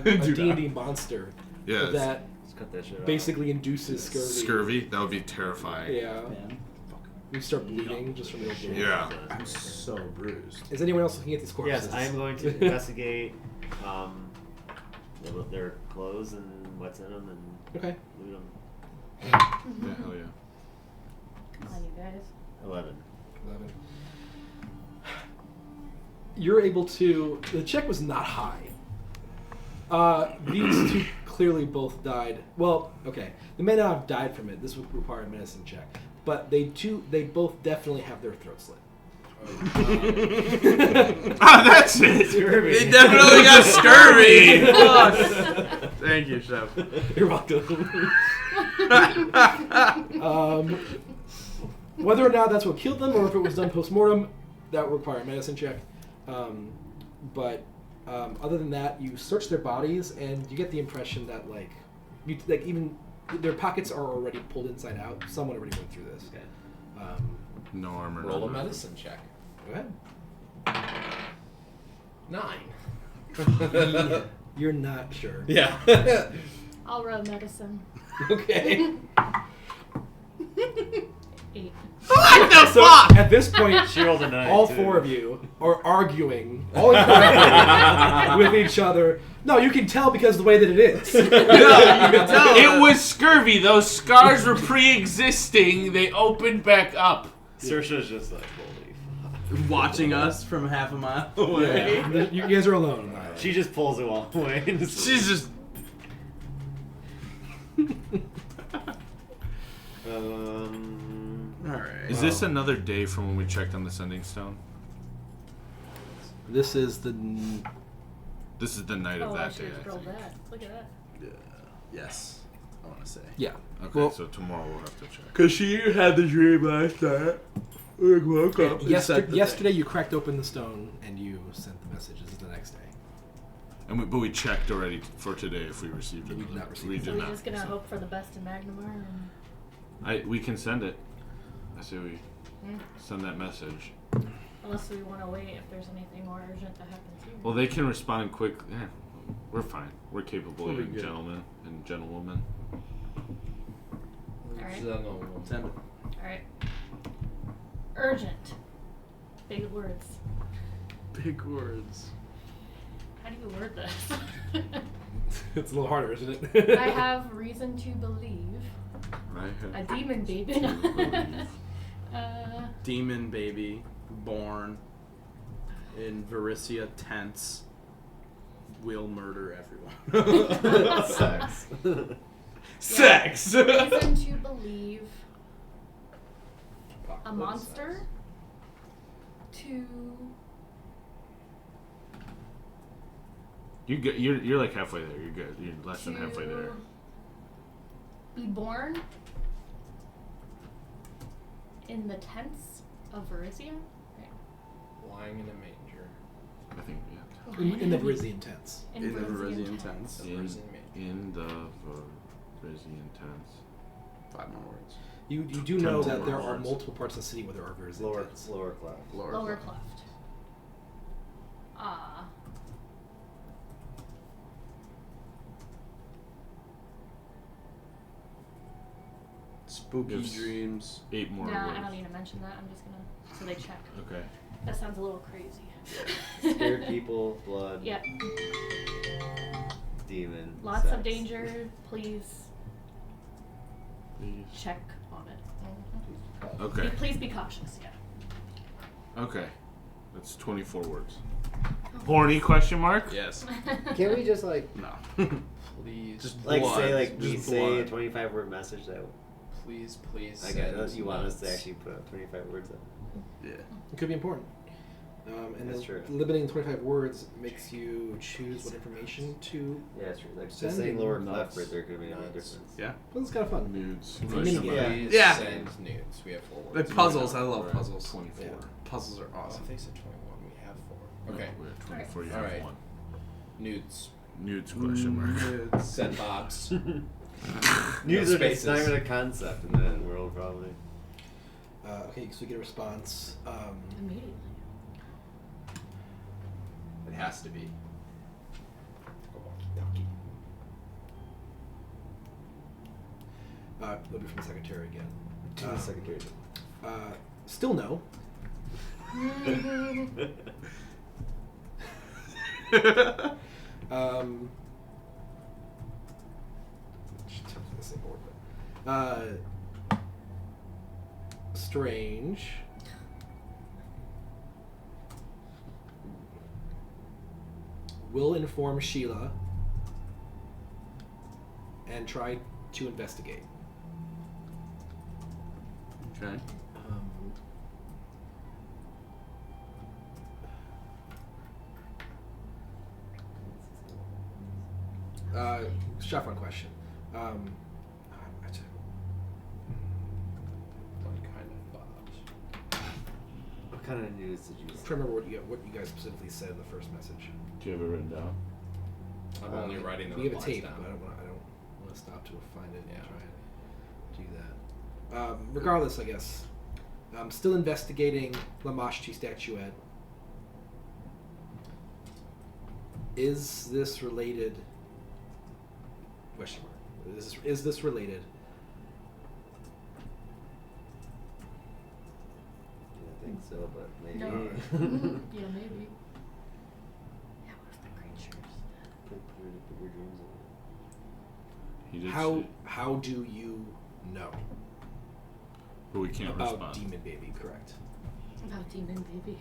Do D&D monster Yeah, that Let's cut that shit off. basically induces scurvy. scurvy. That would be terrifying. Yeah. You start bleeding just from the old wound. Yeah. I'm so bruised. Is anyone else looking at these corpses? Yes, I'm going to investigate their clothes and what's in them and Okay. loot them. Yeah, hell yeah. Come on, you guys. 11. 11. You're able to. The check was not high. These two clearly both died. Well, okay. They may not have died from it. This would require a medicine check. But they both definitely have their throat slit. That's it. Scurvy. They definitely got scurvy. Fuck. Thank you, Chef. You're welcome. Whether or not that's what killed them, or if it was done post-mortem, that would require a medicine check. But other than that, you search their bodies, and you get the impression that even their pockets are already pulled inside out. Someone already went through this. Okay. No armor. Roll no a medicine check. Go ahead. 9. You're not sure. Yeah. I'll roll medicine. Okay. 8. What the So fuck? at this point, She rolled a 9. all too. 4 of you are arguing all incorrectly with each other. No, you can tell because of the way that it is. It was scurvy. Those scars were pre-existing. They opened back up. Saoirse's just like, holy fuck. Watching us from half a mile away. Yeah, you guys are alone on the island. She just pulls it all away. She's just. Alright. Is this another day from when we checked on the sending stone? This is the. This is the night of Oh, I that should day. have I rolled think. that. Look at that. Yes. I want to say. Yeah. Okay, Well- so tomorrow we'll have to check. Because she had the dream last night. We woke up. and set the Yesterday, you cracked open the stone and you sent the messages the next day. But we checked already for today if we received it. We did not receive We it. So did we're not. just gonna so- hope for the best in Magnamar. And... We can send it. I say we Mm. send that message. Unless we want to wait if there's anything more urgent that happens here. Well, they can respond quick. We're fine. We're capable We'll be young good. gentlemen and gentlewomen. Alright. Send it. Alright. Urgent. Big words. Big words. How do you word this? It's a little harder, isn't it? I have reason to believe a demon baby. Demon baby born in Varisia tents will murder everyone. Sex. Sex! Reason to believe a monster to You're like halfway there. You're good. You're less than halfway there. be born in the tents of Varisia. Lying in a manger. I think in the Brizian tents. In the Varisian tents. yeah. Prison manger. In the Varisian tents. 5 more words. You do know Tons of that there are words. multiple parts of the city where there are Brizian Lower tents. class. Lower cleft. Ah. Spooky Gives dreams. 8 more No, words. I don't need to mention that. I'm just gonna. So they check. Okay. That sounds a little crazy. Scared people, blood, Yep. demon. Lots sex. of danger. Please check on it. Okay. Please be cautious. Yeah. Okay. That's 24 words. Horny question mark? Yes. Can't we just like No. Please, Just like blood. say like we Just say a blood. 25-word message that please I send guess you want us to notes. actually put up 25 words up. Yeah. It could be important. And That's the true. limiting 25 words makes you choose what information to. Yeah, it's true. Like just Sending saying lower nuts. cleft right there could make a Nuts. difference. Yeah. Well, it's kind of fun. Nudes. It's a Question mini mark. game. Please Yeah. send nudes. We have 4 words. Like puzzles. I We're love at puzzles. 24. Yeah. Puzzles are Oh, awesome. if they said 21, we have 4. No, Okay. we're at 24. You All have right. 1. Nudes. Nudes question mark. Nudes. Send Bob's. News of it's not spaces. even a concept in that world, probably. Okay, so we get a response. Immediately. It has to be. It'll be from the secretary again. To the secretary. Still no. the same board, but, Strange will inform Sheila and try to investigate. Okay. Shot one question. One kind of thought. What kind of news did you I'm say? trying to remember what you guys specifically said in the first message. Do you have it written down? I'm only writing the We have a replies tape, down. but I don't want to stop to find it and Yeah. try and do that. Regardless, I guess. Still investigating Lamashti statuette. Is this related? Question mark. Is this related? I think so, but maybe. No. Yeah, maybe. Yeah, what if the creatures? Put your dreams He did How do you know but we can't about respond. Demon Baby? Correct. About demon baby.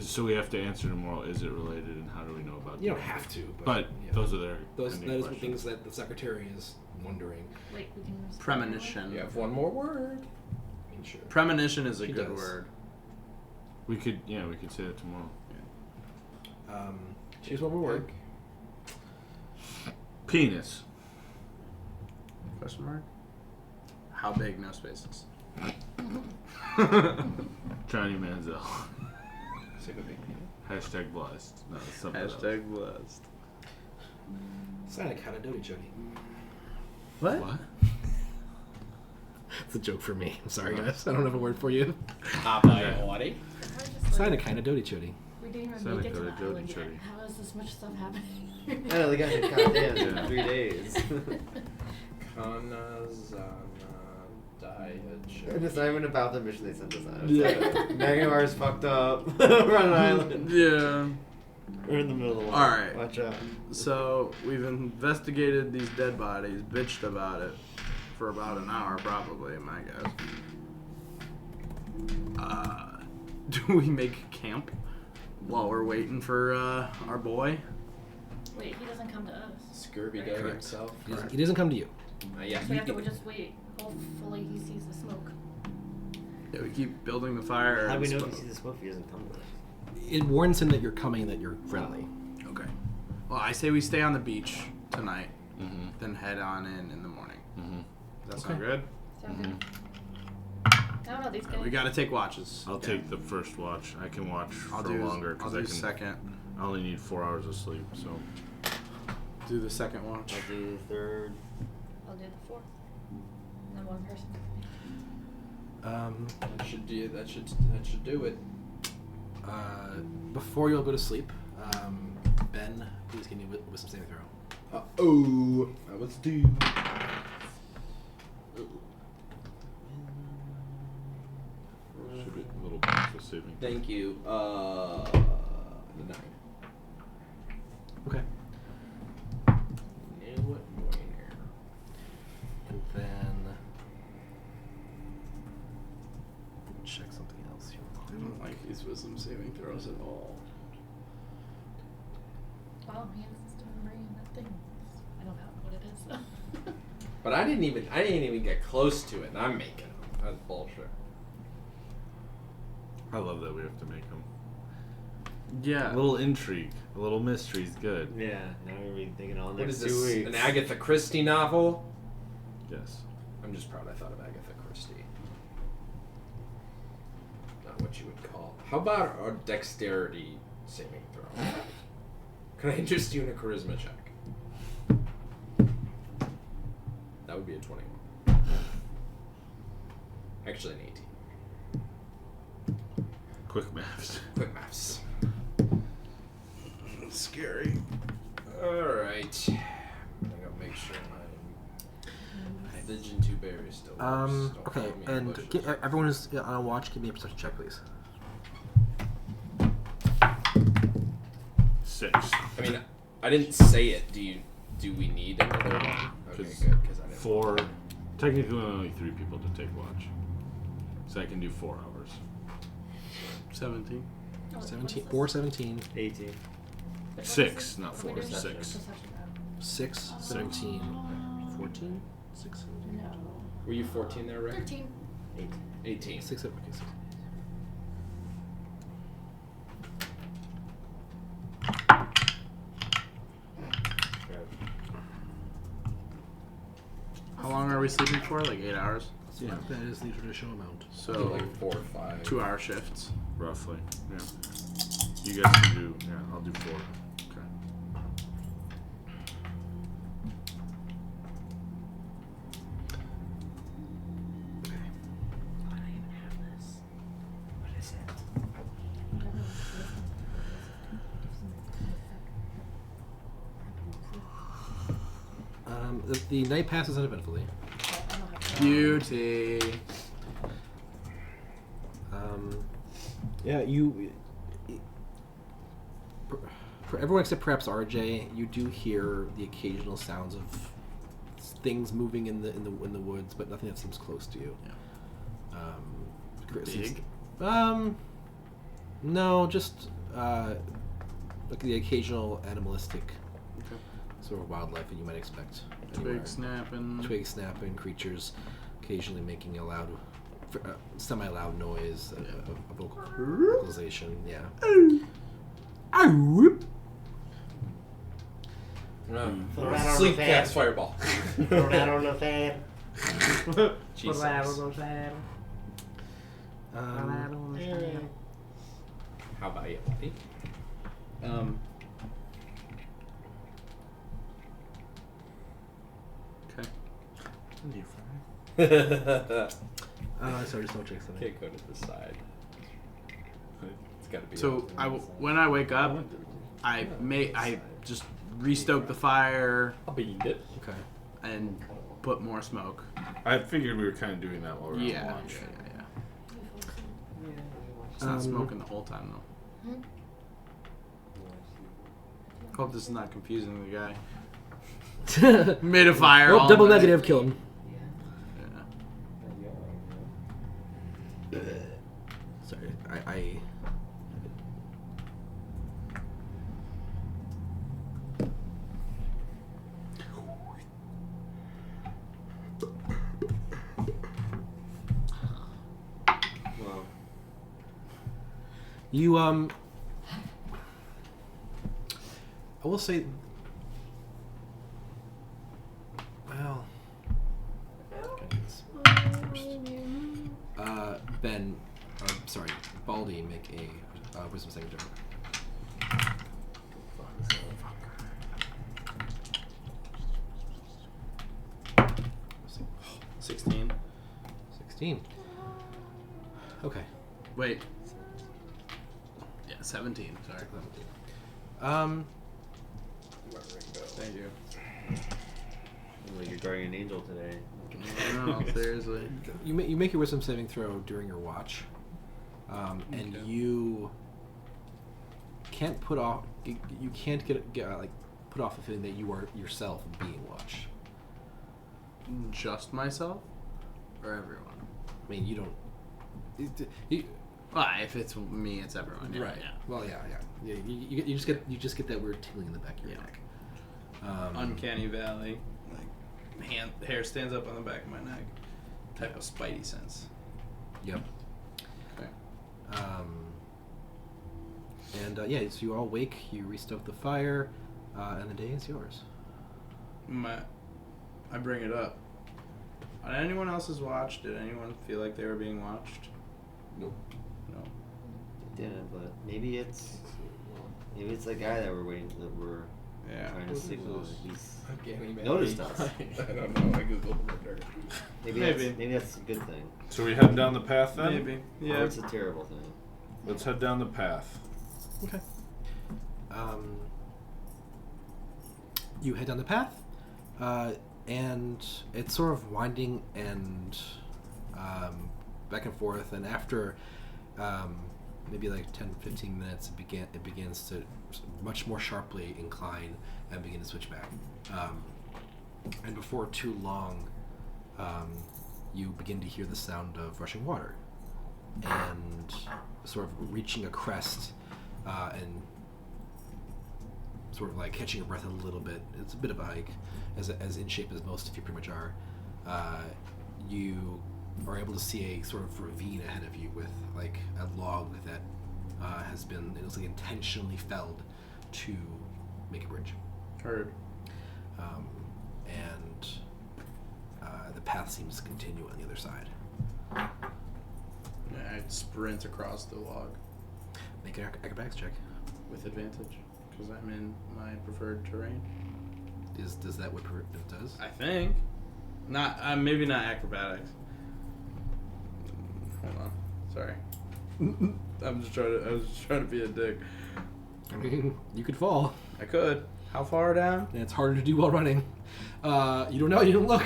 So we have to answer tomorrow. Is it related, and how do we know about? You don't that? have to, But yeah. those are their. That pending is the questions. things that the secretary is wondering. Wait, we can respond. Premonition. You have one more word. I mean, sure. Premonition is a He good does. word. We could say that tomorrow. Choose one more word. Penis. Question mark? How big? No spaces. Johnny Manziel. Say the big penis. Hashtag blessed. No, it's something else. Hashtag blessed. Sign a Kanadoti, Jody. What? What? It's a joke for me. I'm sorry, guys. I don't have a word for you. Abayawari. Sign a Kanadoti, Jody. We didn't even Sounded make it to good, the Jody, island yet. Jody. How is this much stuff happening? I know, they got me goddamn Yeah. 3 days. Kanazana And it's not even about the mission they sent us on. Yeah. Magnemar's fucked up. We're on an island. Yeah. We're in the middle of the water. Alright. Watch out. So we've investigated these dead bodies, bitched about it for about an hour, probably, my guess. Do we make camp while we're waiting for our boy? Wait, he doesn't come to us. Scurvy Right. dog Correct. himself. He doesn't come to you. Yeah. So we have to just wait. Hopefully he sees the smoke. Yeah, we keep building the fire. How do we and know if sp- he sees the smoke if he doesn't come to us? It warns him that you're coming and that you're friendly. Okay. Well, I say we stay on the beach tonight, Mm-hmm. then head on in the morning. Mm-hmm. Does that sound good? Sound good? I don't know, these guys. We gotta take watches. I'll take the first watch. I can watch I'll for do longer I'll because do I can. second. I only need 4 hours of sleep, so. Do the second watch. I'll do the third. I'll do the fourth. And then one person. That should do. That should do it. Before you'll go to sleep, Ben, please give me a wisdom saving throw. Oh, I was due. Should be a little bit for saving. Thank you. The 9. Okay. Knew it, And then check something else here. I don't like these wisdom saving throws at all. Well, he has this doing brain that thing. I don't know what it is though. But I didn't even get close to it, and I'm making them. That's bullshit. I love that we have to make them. Yeah. A little intrigue, a little mystery is good. Yeah, now we're gonna be thinking all What next is 2 this? weeks. An Agatha Christie novel? Yes. I'm just proud I thought of Agatha Christie. Not what you would call. How about a dexterity saving throw? Can I interest you in a charisma check? That would be a 21. Actually, an 18. Quick maths. Quick maths. Scary. Alright. I'm gonna go make sure my Legion 2 berry still works. Don't Okay, follow me in the and bushes. everyone who's on a watch, give me a perception check, please. 6. I mean, I didn't say it. Do we need another one? Okay, good. Because I didn't. 4. Technically, only 3 people to take watch. So I can do 4 hours. 17. 17, 4, 17, 18. 6, not 4. Perception. 6. Perception. 6, 17, 14, 6, 17. No. Were you 14 there, Rick? 13. 18. 6, okay, 6. How long are we sleeping for? Like 8 hours? So Yeah. that is the traditional amount. So So like 4 or 5. 2-hour shifts. Roughly. Yeah. You guys can do. Yeah, I'll do 4. Okay. The night passes uneventfully. Beauty. Yeah, you. For everyone except perhaps RJ, you do hear the occasional sounds of things moving in the woods, but nothing that seems close to you. Big? No, just like the occasional animalistic sort of wildlife that you might expect. anywhere. Twig snapping. Twig snapping, creatures occasionally making a loud, semi-loud noise, a vocalization. Yeah. Sleep cast fireball. Jesus. How about you, buddy? Okay. Sorry, just don't check something. Can't go to the side. It's gotta be. So when I wake up, I just restoke the fire I'll beat it. Okay. and put more smoke. I figured we were kind of doing that while we were on Yeah. launch. It's not smoking the whole time though. Hope this is not confusing the guy. Made a fire. Nope, all double night. negative, kill him. Yeah. Sorry, I Well, You I will say, well, Ben, sorry, Baldy, make a wisdom saving throw. 16. 16. Okay. Wait. Yeah, 17. Sorry. Thank you. like your guardian angel today. No, seriously. You make your wisdom saving throw during your watch, and Okay. you can't put off. You can't get put off the feeling that you are yourself being watched. Just myself? Or everyone? I mean, you don't. Well, if it's me, it's everyone. Yeah, Right. Yeah. Well, yeah. You just get that weird tingling in the back of your neck. Uncanny Valley. Like, hair stands up on the back of my neck. Type of spidey sense. Yep. Okay. So you all wake. You restoke the fire, and the day is yours. I bring it up. On anyone else's watch, did anyone feel like they were being watched? Nope. No. Didn't, but maybe it's the guy that we're waiting that we're Yeah. trying to signal that he's Uncanny Valley. noticed us. I don't know. I googled murder. Maybe that's a good thing. So we head down the path then? Maybe. Or Yeah. it's a terrible thing. Let's head down the path. Okay. You head down the path, and it's sort of winding and back and forth. And after maybe like 10, 15 minutes, it begins to much more sharply incline and begin to switch back. And before too long, you begin to hear the sound of rushing water, and sort of reaching a crest, and sort of like catching your breath a little bit. It's a bit of a hike, as in shape as most of you pretty much are. You are able to see a sort of ravine ahead of you with like a log that has been, it looks like, intentionally felled to make a bridge. Heard. And the path seems to continue on the other side. Yeah, I'd sprint across the log Make an acrobatics check. with advantage because I'm in my preferred terrain. Does that what it does? I think. Not maybe not acrobatics. Hold on. Sorry. I was just trying to be a dick. I mean, you could fall. I could. How far down? And it's harder to do while running. You don't know. You don't look.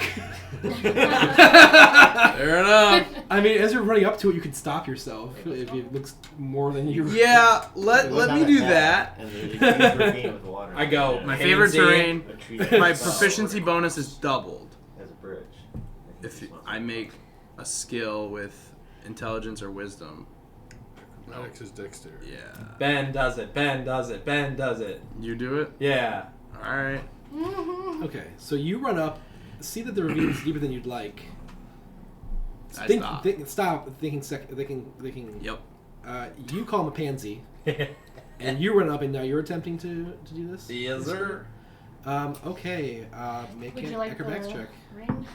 Fair enough. I mean, as you're running up to it, you can stop yourself if it looks more than you. Yeah, let me do that. And there's a huge ravine with water. I go. Yeah. My Hands favorite in. terrain. A tree that My fell proficiency over bonus is doubled as a bridge. if I make a skill with intelligence or wisdom. Acrobatics is dexterity. Yeah. Ben does it. Ben does it. Ben does it. You do it? Yeah. All right. Okay, so you run up, see that the ravine is deeper than you'd like. I Stop stop. thinking. Yep. You call him a pansy, and you run up, and now you're attempting to do this. Yes, sir. Okay. Make Would an you like acrobatics the check. ring?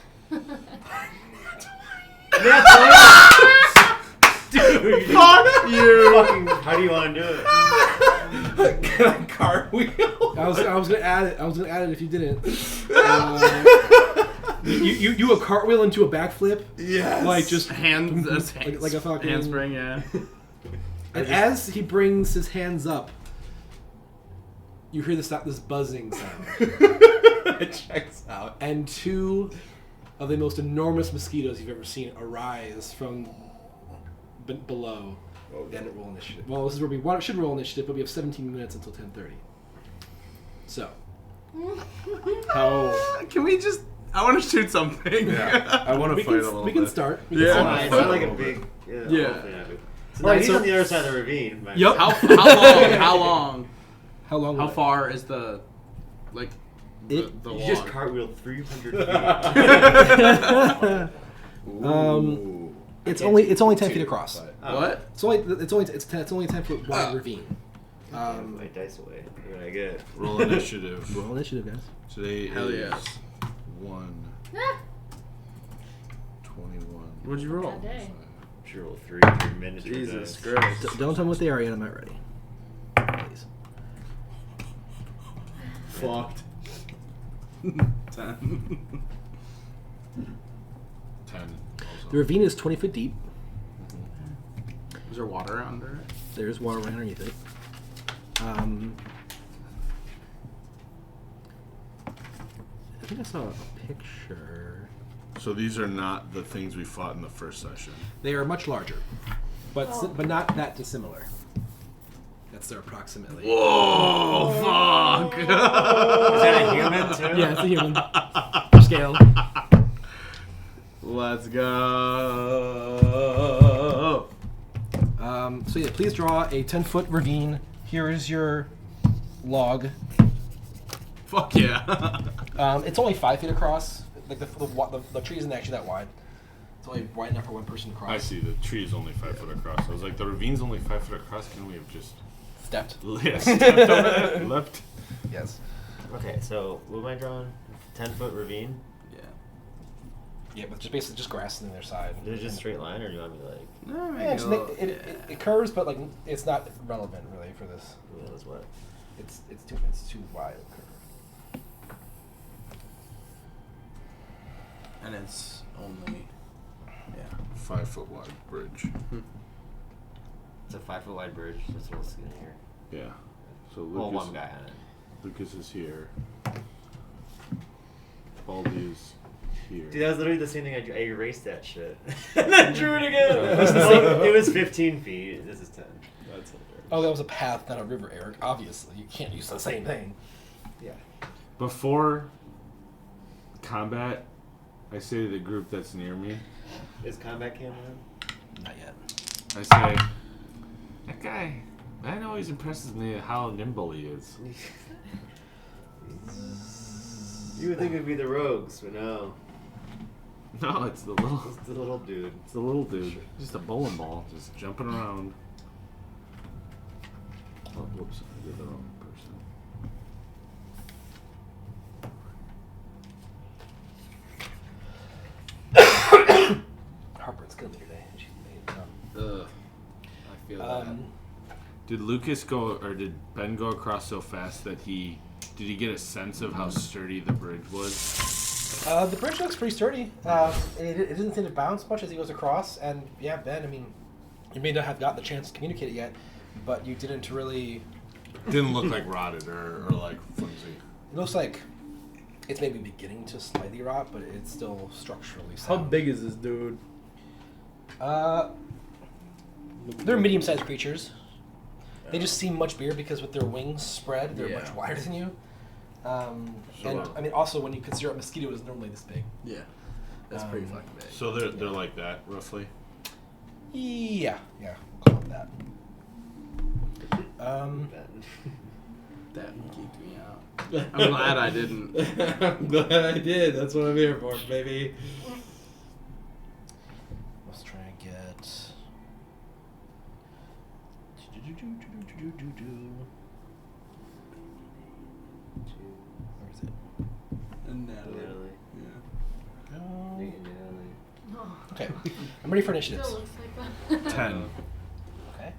Dude, Fuck you. fucking, how do you want to do it? Can I cartwheel? I was gonna add it. I was gonna add it if you didn't. You do a cartwheel into a backflip, Yes. like just Like a fucking handspring, yeah. And as he brings his hands up, you hear this buzzing sound, It checks out. and two of the most enormous mosquitoes you've ever seen arise from below. And roll initiative. Well, this is where we should roll initiative, but we have 17 minutes until 10:30. So, how Can we just... I want to shoot something. Yeah, I want to we fight a can little we bit. can start. We Yeah. can Oh, start. it's not like a big. Yeah. Yeah. hopefully not big. So Alright, now he's so- on the other side of the ravine. Right? Yup. How long? How long? How what? far is the... Like... It- the You log? just cartwheeled 300 feet. It's only 10 feet across. Oh. What? It's only a 10-foot wide ravine. My dice away. What did I get? Roll initiative. Roll initiative, guys. Today Hell is yeah. 1, Ah, 21. What'd you roll? bad day. Sure, roll 3 minutes. Jesus Christ. Don't tell me what they are yet. I'm not ready. Please. Fucked. 10. 10. Also. The ravine is 20 foot deep. Is there water under it? There's water right underneath it. I think I saw a picture. So these are not the things we fought in the first session. They are much larger, but Oh. but not that dissimilar. That's their approximately. Whoa, fuck! Is that a human too? Yeah, it's a human scale. Let's go. So yeah, please draw a 10-foot ravine. Here is your log. Fuck yeah. It's only 5 feet across. Like the tree isn't actually that wide. It's only wide enough for one person to cross. I see, the tree is only 5 foot across. I was like, the ravine's only 5 foot across. Can we have just Stepped. stepped over that? Leapt? Yes. Okay, so what am I drawing? 10-foot ravine? Yeah. Yeah, but just basically just grass on their side. Is it just straight line, or do you want me to like? No, Yeah, it curves, but like it's not relevant really for this. Who knows what? It's too wide a curve. And it's only... Yeah. 5 foot wide bridge. It's a 5-foot wide bridge. That's what it's in here. Yeah. So Well, Lucas, one guy on it. Lucas is here. Baldy is here. Dude, that was literally the same thing. I erased that shit. And then drew it again. It was 15 feet. This is 10. That's hilarious. Oh, that was a path, not a river, Eric. Obviously, you can't use the same thing. Yeah. Before combat, I say to the group that's near me, Is combat cam on? Not yet. I say, that guy, that always impresses me how nimble he is. You would think it'd be the rogues, but no. No, it's the little dude. It's the little dude. Just a bowling ball, just jumping around. Oh, whoops, I did the wrong person. Harper's killing me today. She's made it Ugh. I feel that. Did Lucas go, or did Ben go across so fast that did he get a sense of how sturdy the bridge was? The bridge looks pretty sturdy. It doesn't seem to bounce much as he goes across. And yeah, Ben, I mean, you may not have gotten the chance to communicate it yet, but you didn't really. Didn't look like rotted or like flimsy. It looks like it's maybe beginning to slightly rot, but it's still structurally How sound. big is this dude? They're medium-sized creatures. They just seem much bigger because with their wings spread, they're much wider than you. And I mean, also when you consider a mosquito is normally this big. Yeah. That's pretty fucking big. So they're like that roughly. Yeah, we'll call it that. That geeked me out. I'm glad I didn't. I'm glad I did. That's what I'm here for, baby. Let's try and get. Where is it? Natalie. Go. Oh, Okay, I'm ready for initiatives. still looks like that. 10. Okay.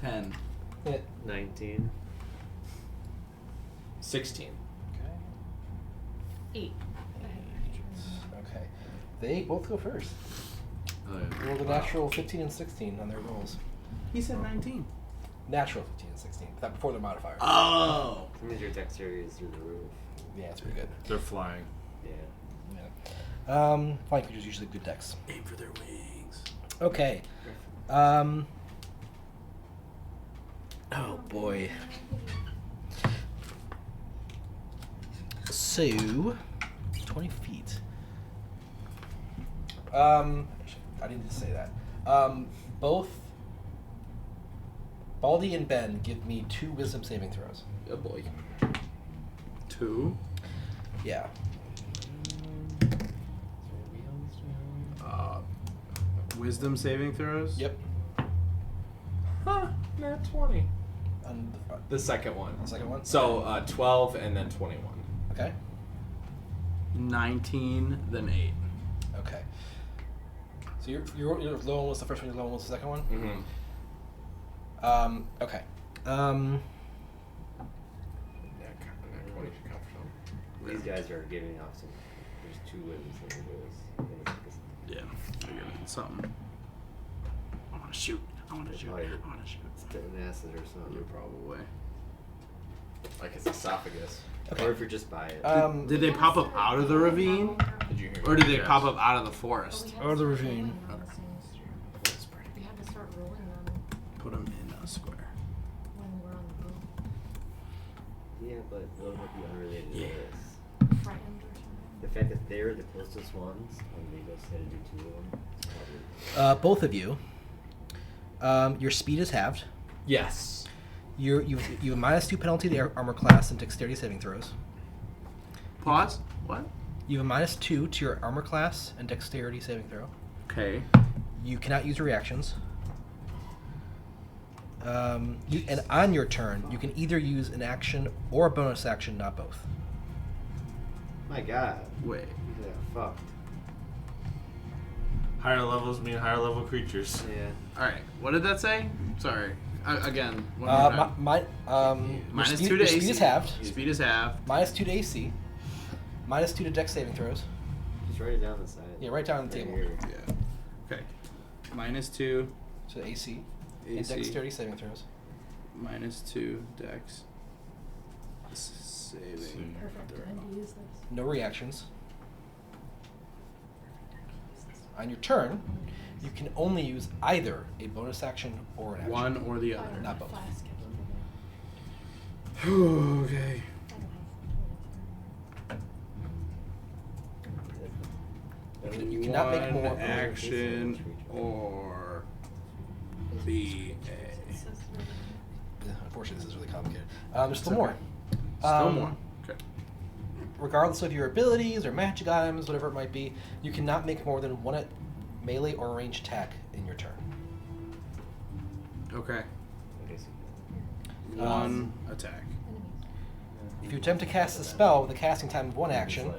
10. Yeah. 19. 16. Okay. 8. Okay. They both go first. Oh, yeah. Roll the natural 15 and 16 on their rolls. He said 19. Natural 15 and 16. That before their modifier. Oh! That means your dexterity is through the roof. Yeah, it's pretty good. They're flying. Yeah. Yeah. Flying creatures usually good dex. Aim for their wings. Okay. Oh boy. So, 20 feet. I didn't say that. Both Baldy and Ben give me 2 wisdom saving throws. Oh boy. 2. Yeah. Wisdom saving throws? Yep. Huh. Not 20. On The second one. the second one. So 12 and then 21. Okay. 19, then 8. Okay. So your low one was the first one. Your low one was the second one. Mm-hmm. Okay. Yeah, 20 should come from. These guys are giving off some. There's 2 wins that it is. Yeah. I get it. Something. I want to shoot. I want to shoot. I want to shoot. It's an acid or something. You're probably. Like his esophagus. Okay. Or if you're just by it. Did they pop up out of the ravine? Did you hear me? Or did they Yes. pop up out of the forest? Or the ravine. We had to start rolling them Put them in a square. when we were on the boat. Yeah, but those would be unrelated to Yeah. this. Frightened or something. The fact that they're the closest ones, and they just had to do 2 of them, it's probably... Both of you. Your speed is halved. Yes. You have a -2 penalty to armor class and dexterity saving throws. Pause? What? You have a -2 to your armor class and dexterity saving throw. Okay. You cannot use your reactions. And on your turn, you can either use an action or a bonus action, not both. My god. Wait. Yeah, fucked. Higher levels mean higher level creatures. Yeah. Alright. What did that say? Sorry. Again. One more time. Your -2 speed, to your AC. speed is halved. Speed is half. -2 to AC. -2 to dex saving throws. Just write it down the side. Yeah, write down on the Right table. here. Yeah. Okay. -2 So AC. And AC. dexterity saving throws. -2 dex. Saving. Perfect time to use this. No reactions. On your turn, you can only use either a bonus action or an action. One or the other. Not both. Flask. Okay. You cannot make more. One action or B A. Unfortunately, this is really complicated. There's still more. Still more. Okay. Regardless of your abilities or magic items, whatever it might be, you cannot make more than one melee or ranged attack in your turn. Okay. Um, One attack. If you attempt to cast a spell with a casting time of one action,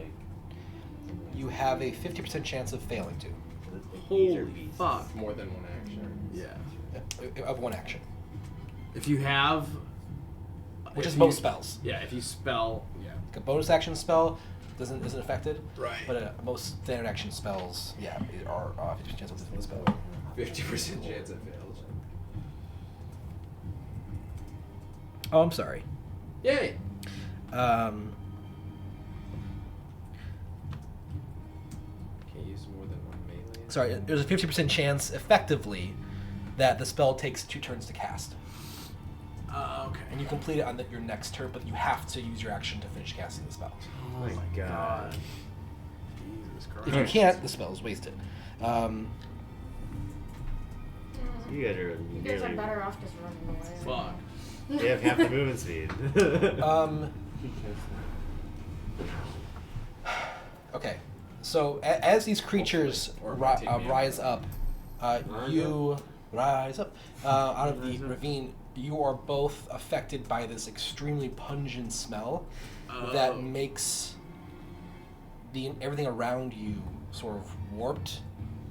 you have a 50% chance of failing to. Holy fuck. More than one action. Yeah. Of one action. If you have. Which if is you- most spells. Yeah, if you spell. Yeah. A bonus action spell isn't affected. Right. But most standard action spells, are 50% chance of the spell. 50% chance it fails. Oh, I'm sorry. Yay! Um, Can't use more than one melee. sorry, there's a 50% chance, effectively, that the spell takes 2 turns to cast. Okay. And you complete it on your next turn, but you have to use your action to finish casting the spell. Oh my god. Jesus Christ. If you can't, the spell is wasted. You guys are You guys are better off just running away. Fuck. They have half the movement speed. Okay, so as these creatures rise up, you rise up out of the ravine. You are both affected by this extremely pungent smell that makes everything around you sort of warped,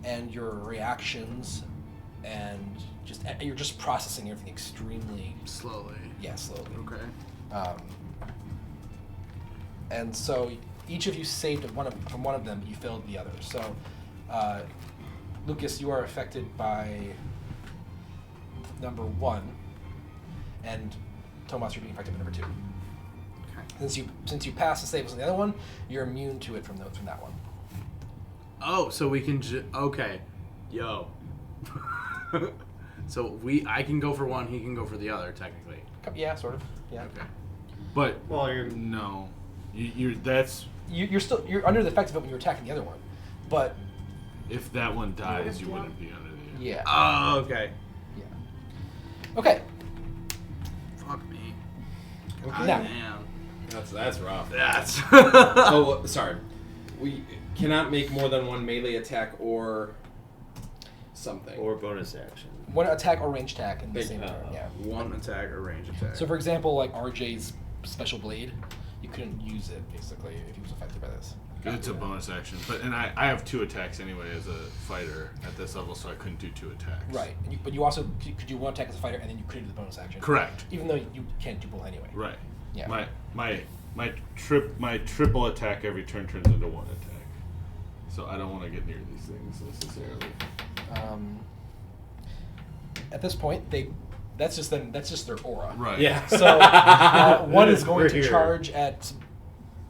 and your reactions, and you're just processing everything extremely Slowly. slowly. Okay. And so each of you saved from one of them, you failed the other. So, Lucas, you are affected by number 1, and Tomas, you're being affected by number 2. Okay. Since you passed the saves on the other one, you're immune to it from that one. Oh, so we can okay. Yo. So I can go for one, he can go for the other, technically. Yeah, sort of. Yeah. Okay. But Well, you're no, that's You're under the effect of it when you're attacking the other one, but if that one dies, you wouldn't be under the. yeah. Oh, okay. Yeah. Okay. Fuck me. Now. Damn. That's rough. That's. Oh, sorry. We cannot make more than one melee attack or something. or bonus action. One attack or range attack in the Big- same turn. Yeah. One attack or range attack. So, for example, like RJ's special blade, you couldn't use it basically if he was affected by this. It's a bonus action, and I have 2 attacks anyway as a fighter at this level, so I couldn't do 2 attacks. Right, but you also could do 1 attack as a fighter, and then you could do the bonus action. Correct. Even though you can't do both anyway. Right. Yeah. My triple attack every turn turns into 1 attack, so I don't want to get near these things necessarily. At this point, that's just their aura. Right. Yeah. So 1 is going We're to here. charge at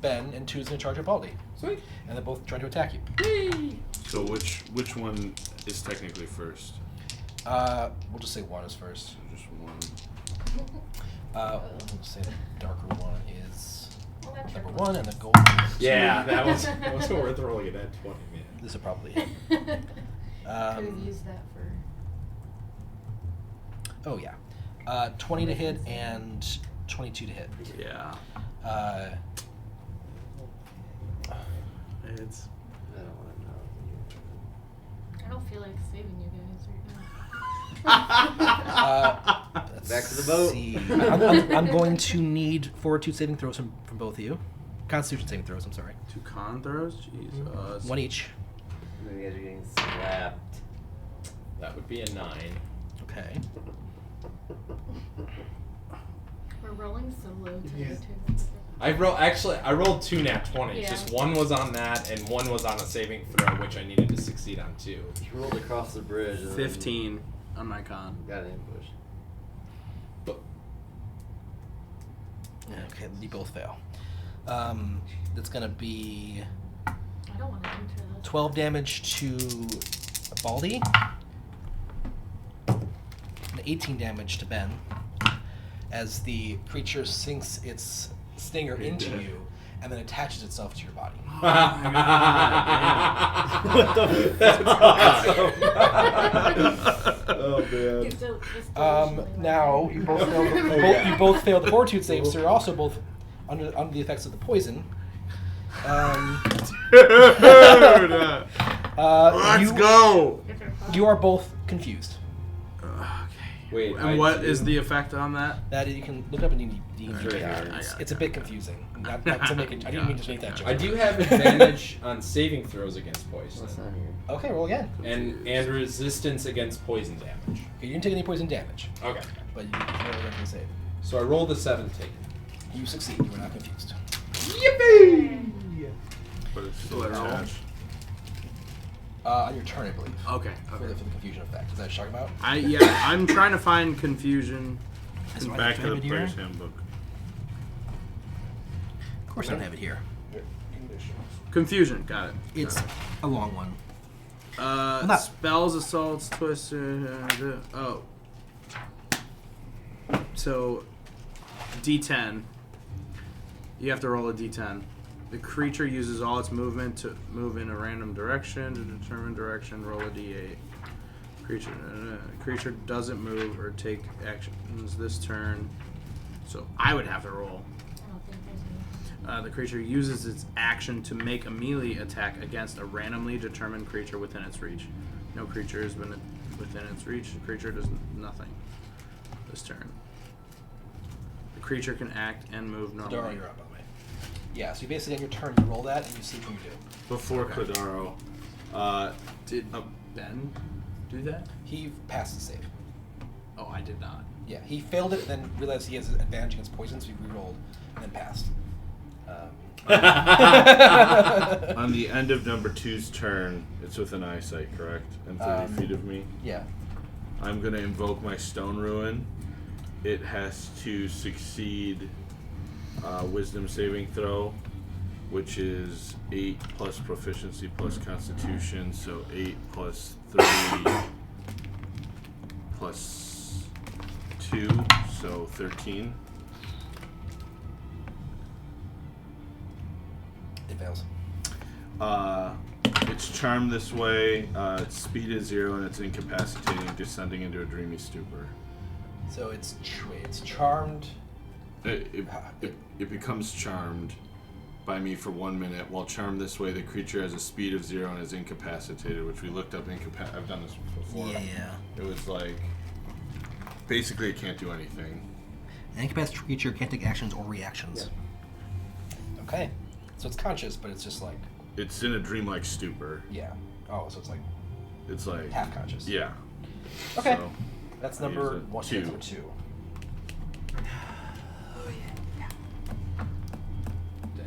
Ben, and 2 is going to charge at Baldy, Sweet. and they're both trying to attack you. So which one is technically first? We'll just say 1 is first. So just 1. We'll just say the darker one is Well, that's number your 1, and the gold one is Yeah, that was worth rolling it at 20, man. This is probably it. Could have used that for. Oh yeah, 20 to hit and 22 to hit. Yeah. It's. I don't want to know. I don't feel like saving you guys right now. Let's Back to the boat. see. I'm going to need fortitude saving throws from both of you. Constitution saving throws. I'm sorry. 2 con throws? Jesus. 1 each. You guys are getting slapped. That would be a 9. Okay. We're rolling so low today, Yeah. too. I rolled 2 nat 20s. Yeah. Just 1 was on that, and 1 was on a saving throw, which I needed to succeed on too. You rolled across the bridge. And then 15 on my con. Got an ambush. But Okay, you both fail. That's gonna be I don't want to enter this. 12 damage to Baldy. And 18 damage to Ben. As the creature sinks its stinger into you and then attaches itself to your body. What the Oh man. It's Now you both failed. You both failed the Fortitude save, so you're also both under the effects of the poison. Let's go. You are both confused. Wait, And what is the effect on that? That you can look up in D&D. Okay. It's a bit confusing. Not to make it. I didn't mean to make that joke. I do have advantage on saving throws against poison. What's on here? Okay, roll again. And resistance against poison damage. Okay, you didn't take any poison damage, Okay. but you can roll again save. So I rolled a 17. You succeed. You were not confused. Yippee! But it's still What roll? attached. On your turn, I believe. Okay. For the confusion effect. Is that what you're talking about? I'm trying to find confusion. That's why Back I to the have it here. player's handbook. Of course, I don't have it here. Confusion. Got it. It's a long one. Not spells, assaults, twists. Oh. So, D10. You have to roll a D10. The creature uses all its movement to move in a random direction. To determine direction, roll a D8. Creature doesn't move or take actions this turn. So I would have to roll. I don't think there's any. The creature uses its action to make a melee attack against a randomly determined creature within its reach. No creature has been within its reach. The creature does nothing this turn. The creature can act and move normally. Dara, you're up, by the way. Yeah, so you basically on your turn, you roll that and you see what you do. Before Cladaro, Did Ben do that? He passed the save. Oh, I did not. Yeah, he failed it and then realized he has an advantage against poison, so he re-rolled and then passed. on the end of number 2's turn, it's within eyesight, correct? And 30 feet of me. Yeah. I'm going to invoke my Stone Ruin. It has to succeed Wisdom saving throw, which is 8 plus proficiency plus Constitution, so 8 plus 3 plus 2, so 13. It fails. It's charmed this way. Its speed is 0 and it's incapacitating, descending into a dreamy stupor. So it's charmed. It becomes charmed by me for 1 minute. While charmed this way, the creature has a speed of 0 and is incapacitated, which we looked up. I've done this before. Yeah. It was like, basically it can't do anything. An incapacitated creature can't take actions or reactions. Yeah. Okay. So it's conscious, but it's just like... It's in a dreamlike stupor. Yeah. Oh, so it's like half conscious. Yeah. Okay. So, That's I number use a 1. 2. Number 2. Damn.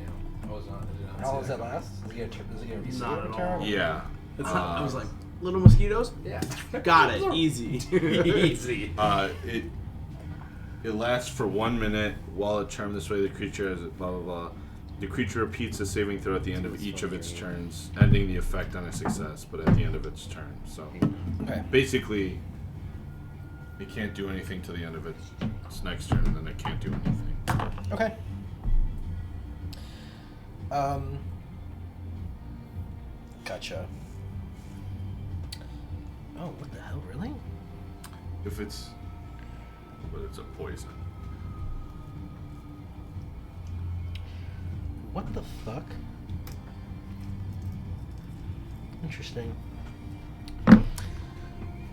How long does that last? Does it get a DC Not every at turn? all. Yeah. That's not, I was like, little mosquitoes? Yeah. Got it. Easy. Easy. It lasts for 1 minute. While it charmed this way, the creature has blah blah blah. The creature repeats the saving throw at the end of each of its turns, ending the effect on a success, but at the end of its turn. So Okay. basically, it can't do anything to the end of its next turn, and then it can't do anything. Okay. Gotcha. Oh, what the hell, really? But it's a poison. What the fuck? Interesting.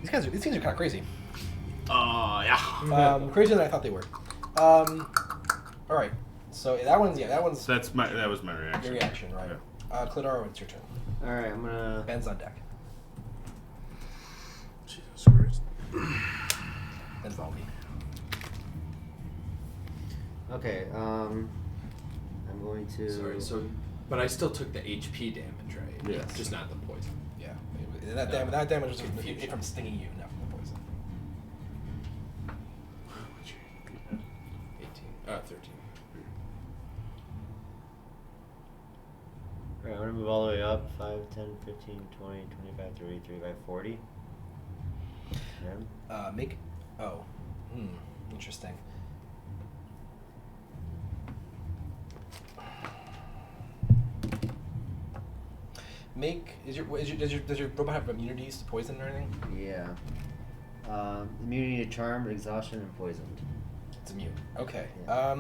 These things are kind of crazy. Yeah. Crazier than I thought they were. All right. So that was That was my reaction. your reaction, right? Yeah. Cladaro, it's your turn. Alright, I'm gonna... Ben's on deck. Jesus Christ. Ben's Baldy. Okay, I'm going to... Sorry, but I still took the HP damage, right? Yes. Just not the poison. Yeah. That damage was from stinging you, not from the poison. 13. Alright, I'm gonna move all the way up 5, 10, 15, 20, 25, 30, 35, 40. Yeah. Make. Oh. Interesting. Make. Does your robot have immunities to poison or anything? Yeah. Immunity to charmed, exhaustion, and poisoned. It's immune. Okay. Yeah.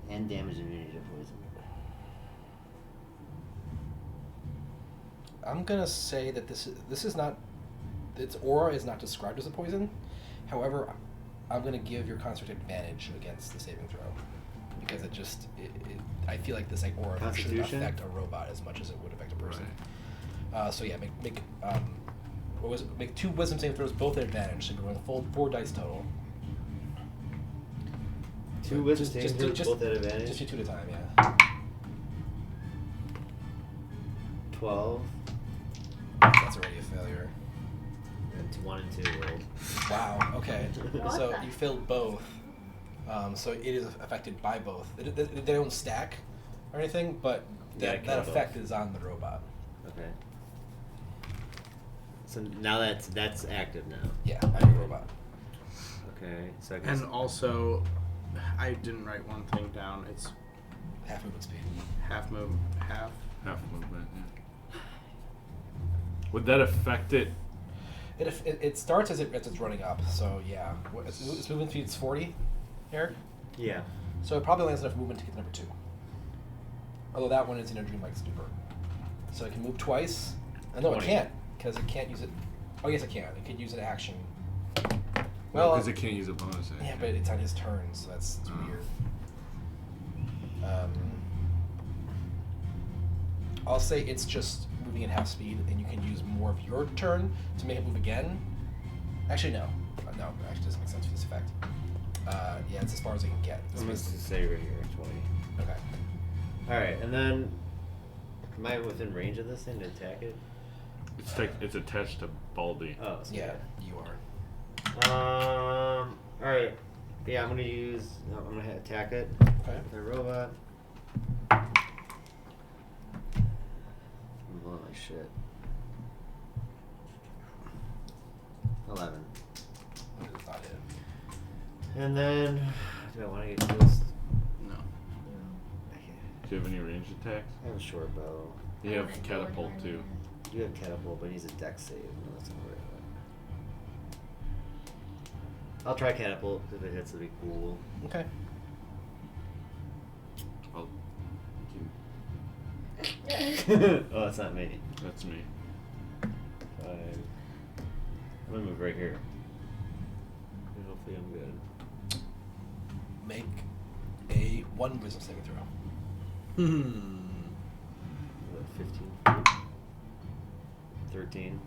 And damage immunity to poison. I'm gonna say that this is not. Its aura is not described as a poison. However, I'm gonna give your construct advantage against the saving throw because I feel like this aura shouldn't Constitution? affect a robot as much as it would affect a person. So yeah, make 2 wisdom saving throws, both at advantage. So you're rolling 4 dice total. 2 wisdom saving throws, both at advantage. Just do 2 at a time, yeah. 12. That's already a failure. And 1 and 2 rolled. Wow. Okay. What So the- you failed both. So it is affected by both. They don't stack or anything, but Yeah, that kill effect is on the robot. Okay. So now that's active now. Yeah, on your robot. Okay. So I guess And also, I didn't write one thing down. It's Half movement speed. half move, half. Half movement. Yeah. Would that affect it? It starts as it's running up. So yeah, its movement speed is 40, Eric. yeah. So it probably lands enough movement to get to number 2. Although that one is in a dreamlike stupor, so it can move twice. No, it 20. can't because it can't use it. Oh yes, it can. It could use an action. Well, because it can't use a bonus action. Yeah, but it's on his turn, so that's weird. I'll say it's just moving at half speed, and you can use more of your turn to make it move again. Actually, no. No, it actually doesn't make sense for this effect. Yeah, it's as far as I can get. I'm going to say right here, 20. Okay. Alright, and then am I within range of this thing to attack it? It's attached to Baldy. Oh, so Yeah, you are. Alright. Yeah, I'm gonna attack it. Okay. My robot. I'm blowing my shit. 11. That is not it. And then do I wanna get close? No. Do you have any range attacks? I have a short bow. You have catapult too. You have catapult, but he's a dex save. No, that's not right. I'll try catapult if it hits. It'll be cool. Okay. I'll, Oh, that's not me. that's me. 5. I'm gonna move right here. And hopefully I'm good. Make a 1 wisdom saving throw. What, 15? 13.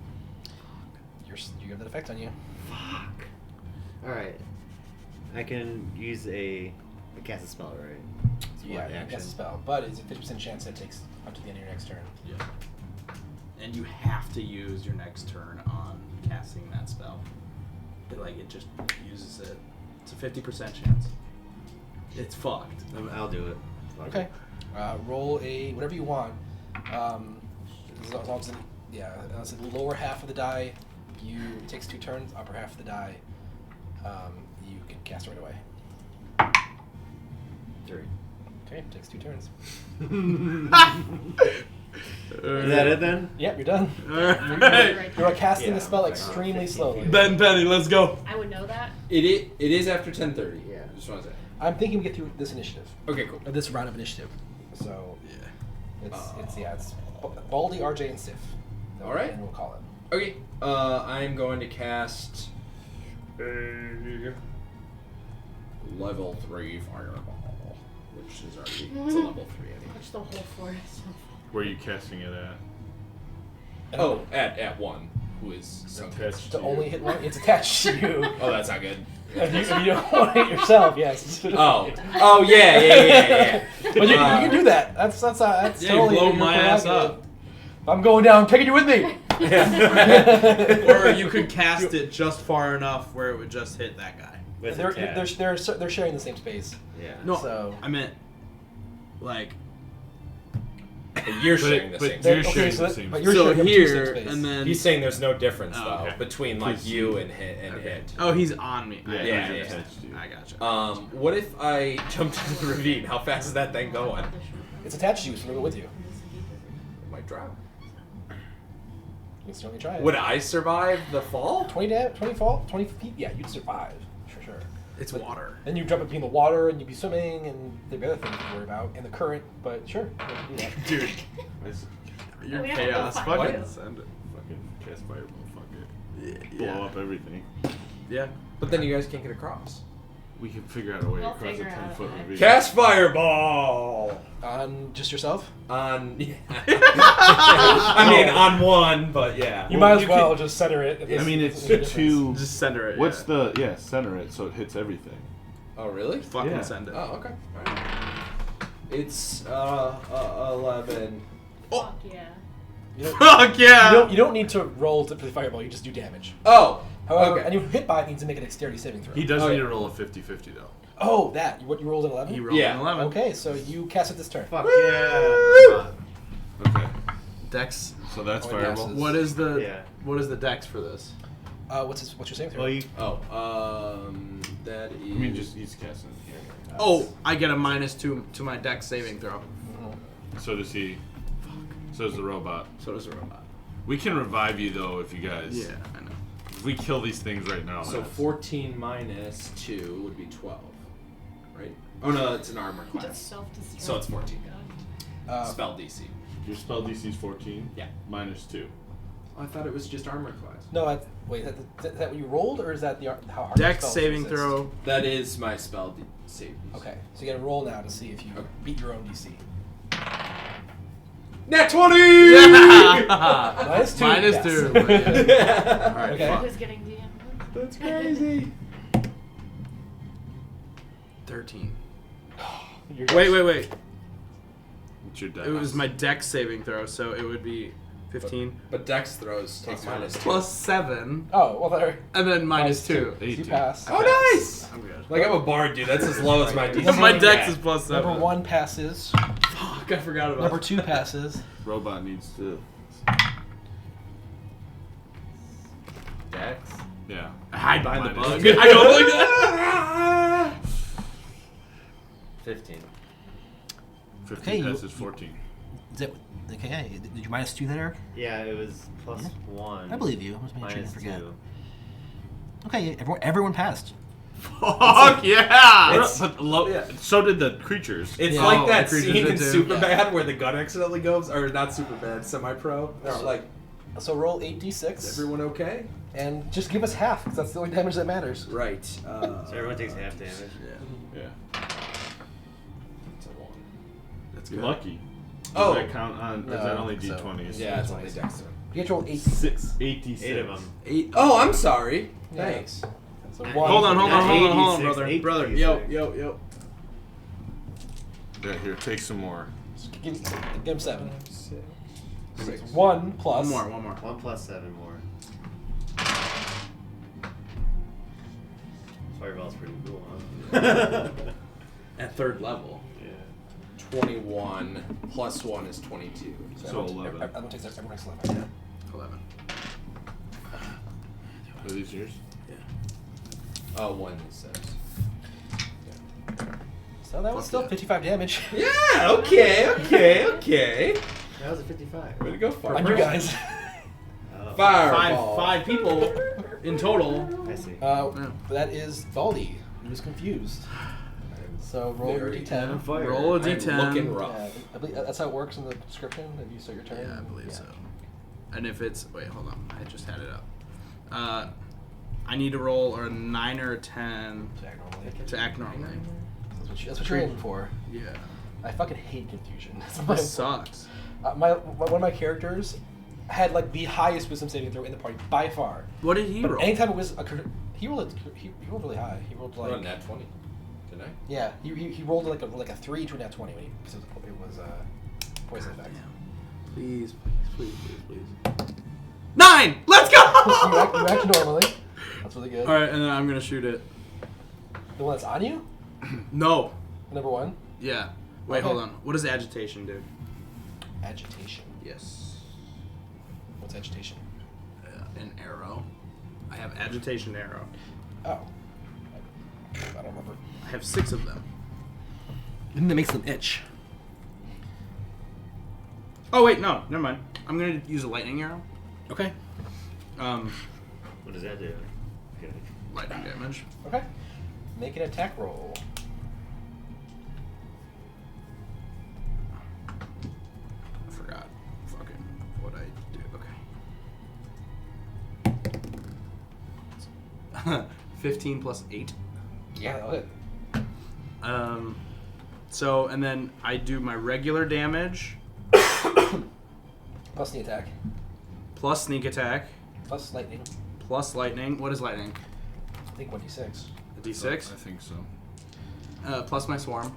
You have that effect on you. Fuck. Alright. I can use I cast a spell, right? It's Yeah, one you can action. cast a spell, but it's a 50% chance that it takes up to the end of your next turn. Yeah. And you have to use your next turn on casting that spell. It just uses it. It's a 50% chance. It's fucked. I'll do it. Fuck Okay. it. Roll a whatever you want. As long as it's the lower half of the die, it takes 2 turns. Upper half of the die, you can cast right away. 3. Okay, takes 2 turns. Is that it then? Yep, you're done. Alright. You're casting Yeah, the spell okay. extremely 15 slowly. feet. Ben Penny, let's go. I would know that. It is after 10:30. Yeah. Just want to say. I'm thinking we get through this initiative, Okay, cool. or this round of initiative. So Yeah. it's Baldy, RJ, and Sif. All right. And we'll call it. Okay. I'm going to cast level 3 fireball, which is already it's a level 3 anyway. Touch the whole forest. Where are you casting it at? Oh, at 1, who is sunk. Attached To to only you. hit one, it's attached to you. Oh, that's not good. If you don't want to hit yourself, yes. Oh yeah. But you can do that. That's Yeah, you totally blow your my ass prerogative. up. If I'm going down, I'm taking you with me. Or you could cast it just far enough where it would just hit that guy. With They're sharing the same space. Yeah. No, So- I meant like But you're sharing the same But space. you're sharing the that- same but space. you're So sharing up to here, same space. and then He's saying there's no difference Oh, though okay. between like Because you you- and hit. oh, he's on me. Yeah, Yeah, he's yeah. attached to you. I gotcha. What if I jumped into the ravine? How fast is that thing going? It's attached to you, so it'll go with you. It might drown. You can certainly try it. Would I survive the fall? 20 feet? Yeah, you'd survive. For sure. It's But water. Then you jump between the water, and you'd be swimming, and there'd be other things to worry about, and the current, but sure, you can do that. Dude, It's you're We have to go chaos. find Fucking you. send it. fucking cast fireball. Fuck it. Yeah. Blow up everything. Yeah. But then you guys can't get across. We can figure out a way We'll across a figure out a 10-foot way. ravine. Cast fireball On just yourself? on. Yeah. I mean, on one, but yeah. You Well, might as you well could- just center it. I mean, it's There's a two. Just center it. What's yeah. the center it so it hits everything? Oh really? Fucking Yeah. send it. Oh okay. Alright. It's 11. Fuck yeah. You don't, Fuck yeah! you don't need to roll for the fireball. You just do damage. Oh. However, Okay. anyone hit by it needs to make a dexterity saving throw. He does Oh, need yeah. to roll a 50-50 though. Oh, that. You rolled an 11? He rolled Yeah. an 11. Okay, so you cast it this turn. Fuck yeah. Okay, Dex. so that's Oh, it fireball. passes. What is the Yeah. what is the dex for this? What's your saving throw? Well, you. Oh. That is. I mean, just he's casting it here. Oh, I get a -2 to my dex saving throw. So does he? So does the robot. So does the robot. We can revive you though if you guys. Yeah, I know. If we kill these things right now. So that's- 14 minus 2 would be 12, right? Oh no, it's an armor Just class. self-destruct. So it's 14. Spell DC. Your spell DC is 14. Yeah. -2. I thought it was just armor class. No, wait, is that what you rolled, or is that how hard Dex spells saving exist? throw. That is my spell save. Okay, so you gotta roll now to see if you Okay. beat your own DC. Nat 20! Minus 2. Minus yes. 2. but yeah. Alright, Okay. fuck. Who's getting DM? That's crazy. 13. Your Wait, dex- wait, wait. What's your dex? It was my dex saving throw, so it would be 15. But Dex throws take minus 2. Plus 7, Oh, well, there. and then minus 2. You 18. pass. Oh, nice! I'm good. Like, I'm a bard, dude. That's as low as my DC. My can dex get. is plus 7. Number 1 passes. Fuck, I forgot about Number that. 2 passes. Robot needs to. Dex? Yeah. Hide behind the Minus bug. 2. I don't like that. 15. 15 Hey, you- passes 14. Is that okay? Did you -2 that, Eric? Yeah, it was plus 1. I believe you. I was making sure you Minus didn't forget. 2. Okay, everyone passed. Fuck yeah! It's- So did the creatures. It's Yeah. like Oh, that the creatures scene in did too. Superbad where the gun accidentally goes, or not Superbad, Semi-Pro. They're like, So roll 8d6. is everyone okay? And just give us half, because that's the only damage that matters. Right. So everyone takes half damage. Yeah, Yeah. It's a 1. that's You're good. lucky. Oh. Does that count on? Or is No, that only I think so. d20s? Yeah, it's only Dex. You get to roll 8d6. 86. 8 of them. 8. Oh, I'm sorry. Yeah. Thanks. So Hold on, hold on, Not hold on, 86, brother. 86. Brother, yo. Yeah, here, take some more. Give him 7. 6. 1 plus. One more. 1 plus 7 more. Fireball's pretty cool, huh? At 3rd level. Yeah. 21 plus 1 is 22. So everyone- 11. Everyone takes 11. 11. Are these yours? Oh, 1 says. So that was Fuck still yeah. 55 damage. Yeah, okay. That was a 55. Way to go, Farmer. On you guys. Oh. Fireball. Five people in total. I see. Yeah. That is Baldy. He was confused. So roll your Very d10. Fire. Roll a I'm d10. looking rough. Yeah, I believe that's how it works in the description. If you start your turn. Yeah, I believe so. And if it's wait, hold on, I just had it up. I need to roll a 9 or a 10 to act normally. That's what you're aiming for. Yeah, I fucking hate confusion. that sucks. One of my characters had like the highest wisdom saving throw in the party by far. What did he But roll? anytime it was he rolled really high. He rolled I like rolled a nat 20, didn't I? yeah. He rolled like a 3 to a nat 20 when because it was poison effect. Please. 9. Let's go. You act normally. That's really good. All right, and then I'm gonna shoot it. The one that's on you, No. number 1. Yeah. Wait, Okay. hold on. What does agitation do? Agitation. Yes. What's agitation? An arrow. I have agitation arrow. Oh. I don't remember. I have 6 of them. And that makes them itch. Oh wait, no, never mind. I'm gonna use a lightning arrow. Okay. What does that do? Okay. Lightning damage. Okay. Make an attack roll. I forgot. Fucking what I do. Okay. 15 plus 8. Yeah, that'll hit. So and then I do my regular damage Plus the attack. plus sneak attack Plus lightning. plus lightning. What is lightning? I think 1d6. A D6. I think so. Plus my swarm.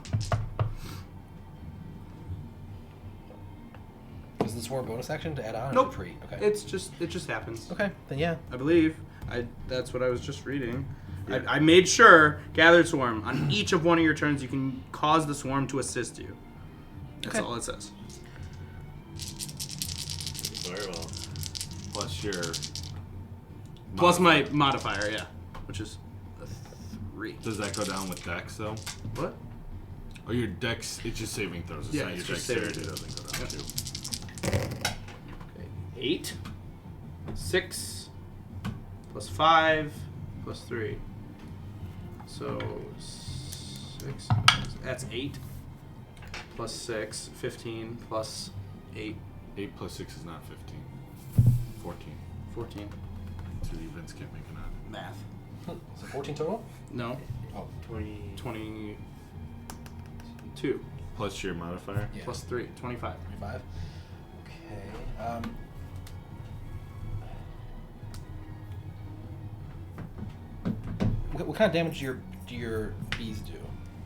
Is the swarm bonus action to add on? Or Nope. is it free? Okay. It just happens. Okay, then yeah. I believe. That's what I was just reading. I made sure, gathered swarm. On each of one of your turns, you can cause the swarm to assist you. That's Okay. all it says. Very well. Plus your. Plus my modifier, yeah. Which is a 3. Does that go down with dex though? What? Or your dex? It's just saving throws. It's Yeah, not your it's just dexterity saving doesn't go down Yep. too. Okay. 8. 6. Plus 5. Plus 3. So 6. That's 8. Plus 6. 15. Plus 8. 8 plus 6 is not 15. 14. 14. So you Vince can't make an odd. Math. So 14 total? No. Oh, 20. 22. Plus your modifier. yeah. Plus 3. 25. 25. Okay. What kind of damage do your bees do?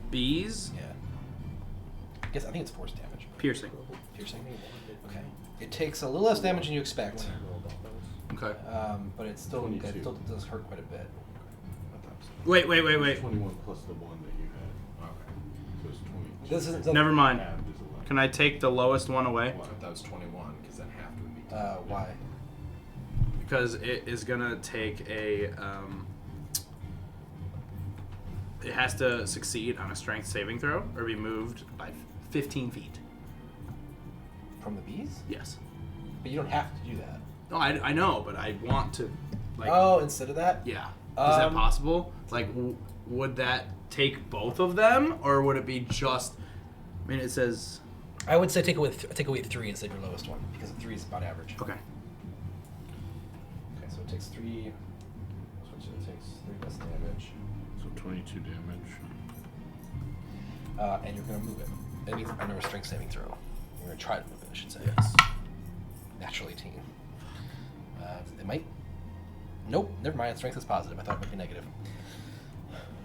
Bees. Yeah. I think it's force damage. Piercing. Piercing? Okay. It takes a little less damage than you expect, Okay. but it still 22. does hurt quite a bit. Wait. 21 plus the 1 that you had. Okay. So it's 22. This isn't. Never mind. Halved is 11. Can I take the lowest one away? That was 21, because then half would be 10. Why? Because it is gonna take a. It has to succeed on a strength saving throw or be moved by 15 feet. From the bees? Yes. But you don't have to do that. No, I know, but I want to. Like. Oh, instead of that? Yeah. Is that Um, possible? Like, would that take both of them, or would it be just? I mean, it says. I would say take away 3 instead of your lowest one, because a 3 is about average. Okay. Okay, so it takes 3. It takes 3 less damage. So 22 damage. And you're going to move it. That means under a strength saving throw. You're going to try to move it, I should say. Yes. Natural 18. It might. Nope, never mind. Strength is positive. I thought it might be negative.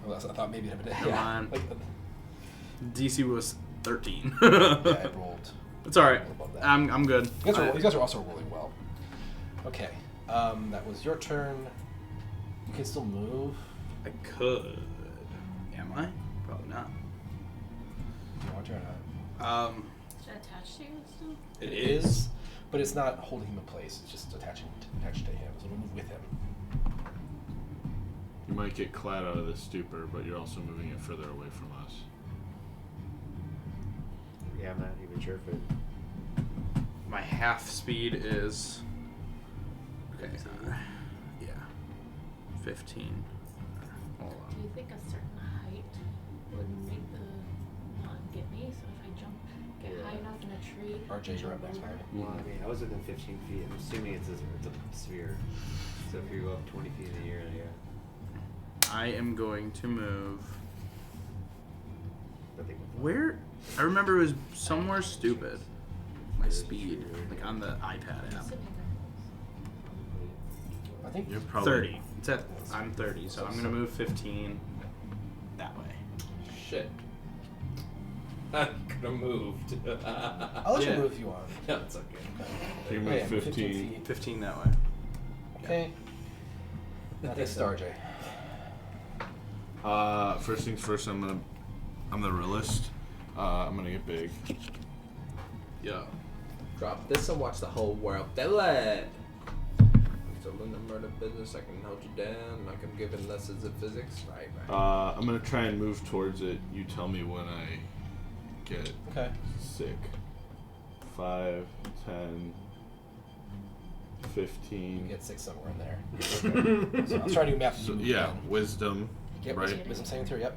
I thought maybe it would. Come on. DC was 13. Yeah, I rolled. It's all right. above that. I'm good. You guys are also rolling well. Okay, that was your turn. You can still move. I could. Am I? Probably not. Do you want to or not? Is it attached to you still? It is, but it's not holding him in place. It's just attached to him. So it'll move with him. You might get Clad out of the stupor, but you're also moving it further away from us. Yeah, I'm not even sure if it. My half speed is. Okay. Yeah. 15. Hold Do on. you think a certain height would make the not get me? So if I get Yeah. high enough in a tree. RJ, you're up next, lower- Harvey. Well, I mean, I was within 15 feet. I'm assuming it's a sphere. So if you go up 20 feet in the air, yeah. I am going to move. I think Where? I remember it was somewhere stupid. My speed, like on the iPad app. I think You're probably 30. It's at, I'm 30, so I'm gonna move 15 that way. Shit. I could have moved. I'll let Yeah. you move if you want. No, it's okay. You move Okay, 15. feet. 15 that way. Okay. Now this is RJ. First things first, I'm the realist. I'm gonna get big. Yeah. Drop this and watch the whole world do it. Still in the murder business, I can hold you down. Like I'm giving lessons of physics. Right. I'm gonna try and move towards it. You tell me when I get Okay. sick. 5, 10, 15. You get 6 somewhere in there. Okay. So I'll try to do math. So, yeah, wisdom, Yep, right? wisdom saving throw, yep.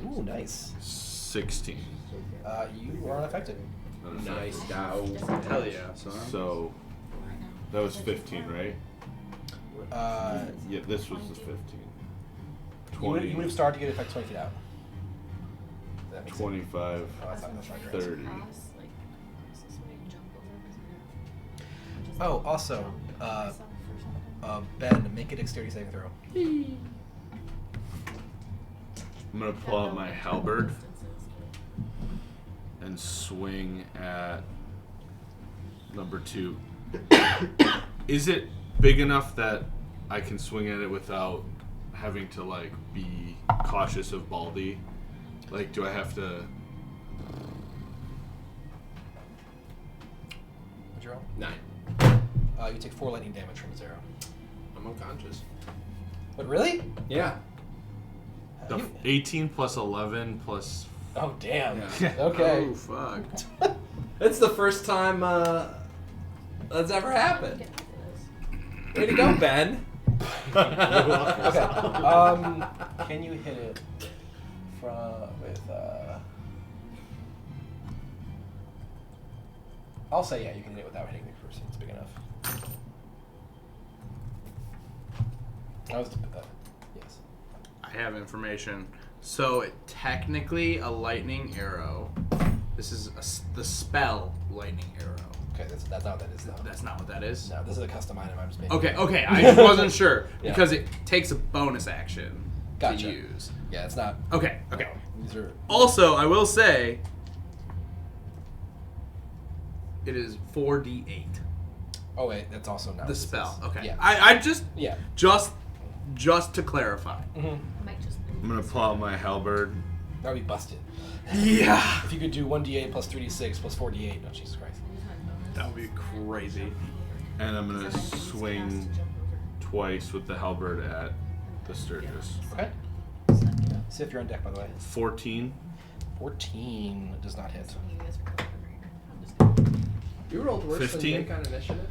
Ooh, nice. 16. You are unaffected. Nice dog. Hell yeah, son. So that was 15, right? Yeah, this was the 15. You would 20, have started to get it like 20 feet out. That makes sense. 25, Oh, that's not great. 30. Oh, also, Ben, make a dexterity saving throw. I'm gonna pull out my halberd and swing at number 2. Is it big enough that I can swing at it without having to like be cautious of Baldy? Like, do I have to? What'd you roll? 9. You take 4 lightning damage from 0. I'm unconscious. But really? Yeah. The 18 plus 11 plus. Oh, damn. Yeah. Okay. Oh, fuck. It's the first time that's ever happened. Way to go, Ben. Okay. Can you hit it with I'll say yeah, you can hit it without hitting the person. It's big enough. That was yes. I have information. So, technically, a lightning arrow. This is the spell lightning arrow. Okay, that's not what that is though. That's not what that is? No, this is a custom item I'm just making. Okay, I just wasn't sure. Yeah. Because it takes a bonus action Gotcha. to use. Yeah, it's not. Okay. No, these are. Also, I will say, it is 4d8. Oh wait, that's also not. The what this spell. is. Okay. Yeah. I just Yeah. just to clarify. Mm-hmm. I'm gonna pull out my halberd. That would be busted. Yeah. If you could do 1d8 plus 3d6 plus 4d8, oh Jesus Christ. That would be crazy. And I'm gonna swing twice with the halberd at the Sturgis. Okay. See if you're on deck, by the way. 14. 14 does not hit. You rolled worse 15? than Jake on initiative.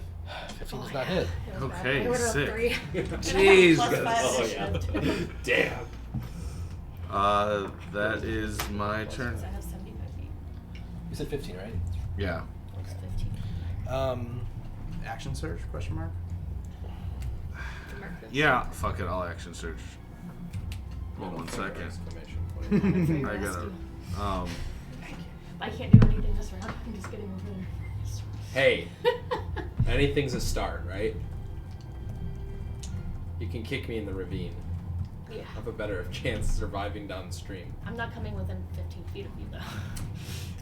15 does not hit. Okay, sick. Jesus. Damn. That is my turn. I have 75 feet. You said 15, right? Yeah. It's Okay. 15. Action surge? Question mark. Yeah, fuck it, I'll action search. Well, 1 second. Exclamation point. I'm very I gotta, rusty. I can't do anything this round. I'm just getting over there. Hey, anything's a start, right? You can kick me in the ravine. Yeah. I have a better chance of surviving downstream. I'm not coming within 15 feet of you, though.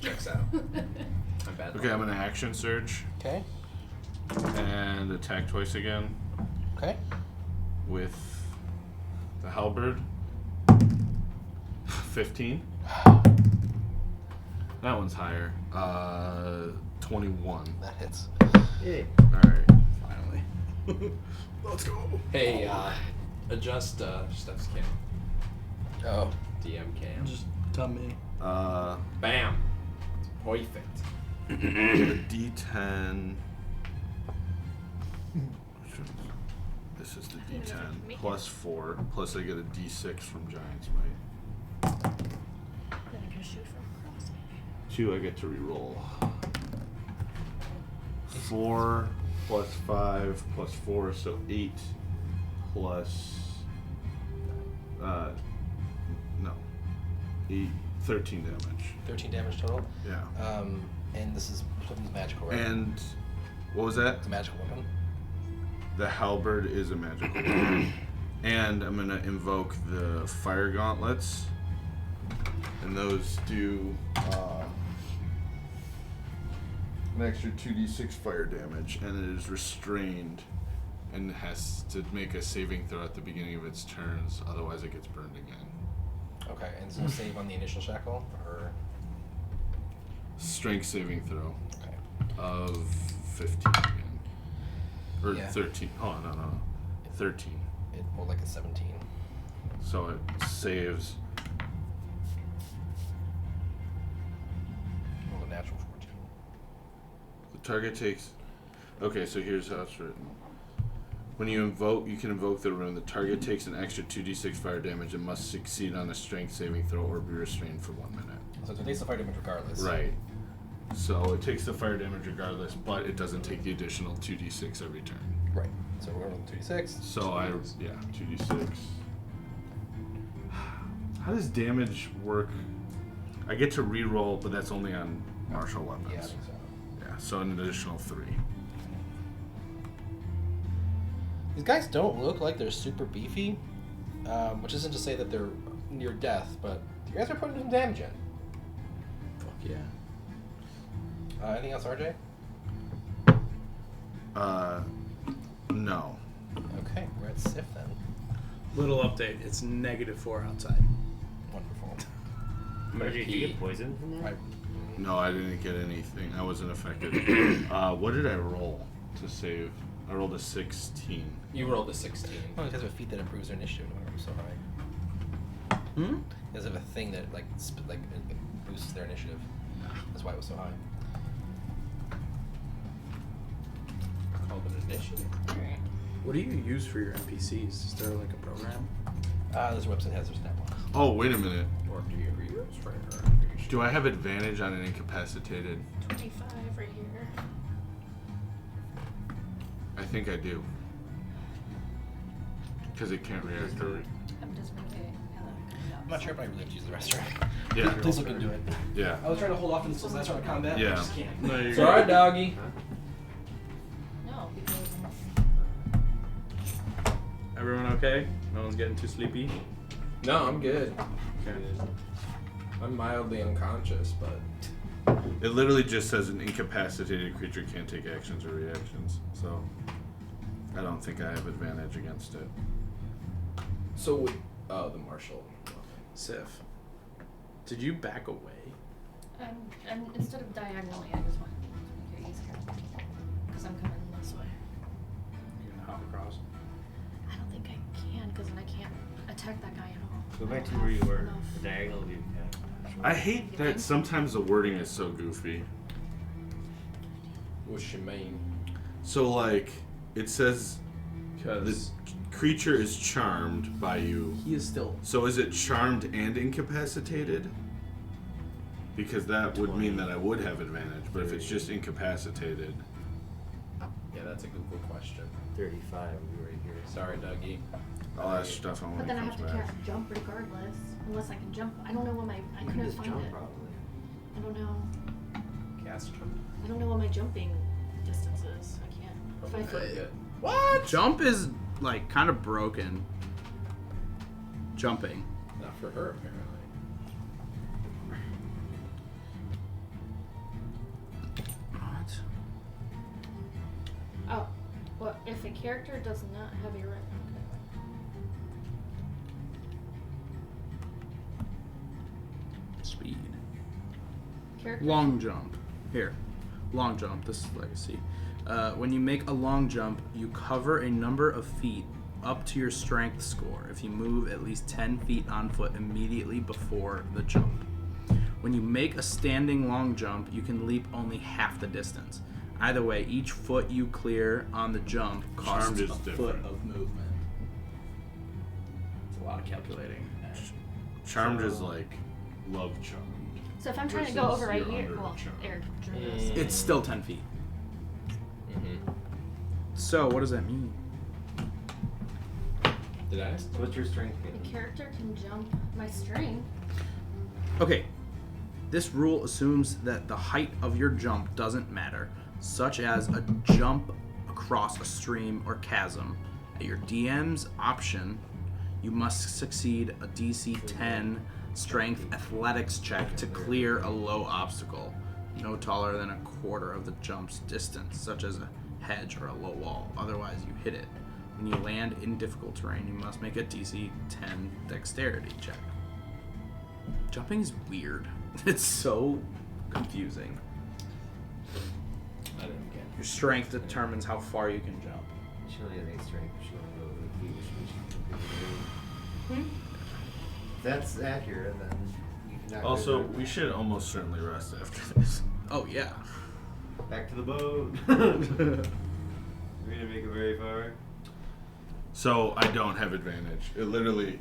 Checks out. I'm bad. Okay, I'm gonna action surge Okay. and attack twice again Okay. with the halberd. 15. That one's higher. 21. That hits. Yay. Alright. Finally. Let's go. Hey, adjust steps cam. Oh. DM cam. Just tell me. Bam. Perfect. A D10. This is the D10 plus 4, plus I get a D6 from Giant's Might. Then I can shoot from across. 2, I get to reroll. 4 plus 5 plus 4, so 8 plus. No. 8, 13 damage. 13 damage total. Yeah. And this is something's magical, right? And what was that? It's a magical weapon. The halberd is a magical weapon. And I'm gonna invoke the fire gauntlets. And those do an extra 2d6 fire damage, and it is restrained and has to make a saving throw at the beginning of its turns, otherwise it gets burned again. Okay, and so save on the initial shackle, or Strength saving throw. okay. of 15 again. Or Yeah. 13. Oh, no. 13. It rolled like a 17. So it saves. Rolled a natural 14. The target takes. Okay, so here's how it's written. When you can invoke the rune. The target takes an extra 2d6 fire damage and must succeed on a strength saving throw or be restrained for 1 minute. So it takes the fire damage regardless. Right. So it takes the fire damage regardless, but it doesn't take the additional 2d6 every turn. Right. So we're going to 2d6. So 2d6. How does damage work? I get to re-roll, but that's only on martial weapons. Yeah, I think so. Yeah, so an additional 3. These guys don't look like they're super beefy, which isn't to say that they're near death, but you guys are putting some damage in. Fuck yeah. Anything else, RJ? No. Okay, we're at Sif then. Little update. It's -4 outside. Wonderful. Did you get poisoned from that? No, I didn't get anything. I wasn't affected. What did I roll to save? I rolled a 16. You rolled a 16. Oh, you guys have a feat that improves their initiative. No wonder I'm so high. Hmm? You guys have a thing that it boosts their initiative. That's why it was so high. Called an initiative. Alright. What do you use for your NPCs? Is there like a program? This website has their snap ones. Oh, wait a minute. Or do you ever use for her? Do I have advantage on an incapacitated? 25 right here. I think I do. Because it can't react to it. I'm just moving. I'm not sure if I really have to use the restroom. Yeah. Please look into it. Yeah. I was trying to hold off until last round of combat. Yeah. I just can't. No, you're Sorry, doggy. No, because Everyone okay? No one's getting too sleepy? No, I'm good. Okay. I'm mildly unconscious, but It literally just says an incapacitated creature can't take actions or reactions. So I don't think I have advantage against it. so the martial. Sif, did you back away? I'm instead of diagonally, I just want to make it easier. Because I'm coming this way. You're gonna hop across. I don't think I can, because then I can't attack that guy at all. Go I back don't to where you have were. enough. The diagonal view. Yeah. I hate that sometimes the wording is so goofy. What's your main? So like it says the Because creature is charmed by you. he is still. So is it charmed and incapacitated? Because that would mean that I would have advantage, but if it's just incapacitated, Yeah, that's a Google question. 35 would be right here. Sorry, Dougie. I'll ask stuff on when But he then I comes have to back. jump regardless, unless I can jump. I don't know what my. I You can couldn't just find jump it. probably. I don't know. Cast jump. I don't know what my jumping distance is. I can't. If I Forget. What? Jump is like kind of broken. Jumping. Not for her, apparently. What? Oh, well, if a character does not have a right. Speed. Character. Long jump. Here. Long jump. This is legacy. When you make a long jump, you cover a number of feet up to your strength score if you move at least 10 feet on foot immediately before the jump. When you make a standing long jump, you can leap only half the distance. Either way, each foot you clear on the jump costs Charmed is a foot different. of movement. It's a lot of calculating. Charmed is like love charmed. So if I'm trying to go versus over right you're here, under well, charm. Eric drew this. It's still 10 feet. Mm-hmm. So, what does that mean? Did I ask? What's your strength? A character can jump my string. Okay, this rule assumes that the height of your jump doesn't matter, such as a jump across a stream or chasm. At your DM's option, you must succeed a DC 10 strength athletics check to clear a low obstacle, no taller than a quarter of the jump's distance, such as a hedge or a low wall. Otherwise, you hit it. When you land in difficult terrain, you must make a DC 10 dexterity check. Jumping is weird. It's so confusing. Your strength determines how far you can jump. She only has 8 strength. She only goes with feet, which means she can do. If that's accurate, then you can not Also, go we should almost certainly rest after this. Oh yeah. back to the boat. We're gonna make it very far. So I don't have advantage. It literally,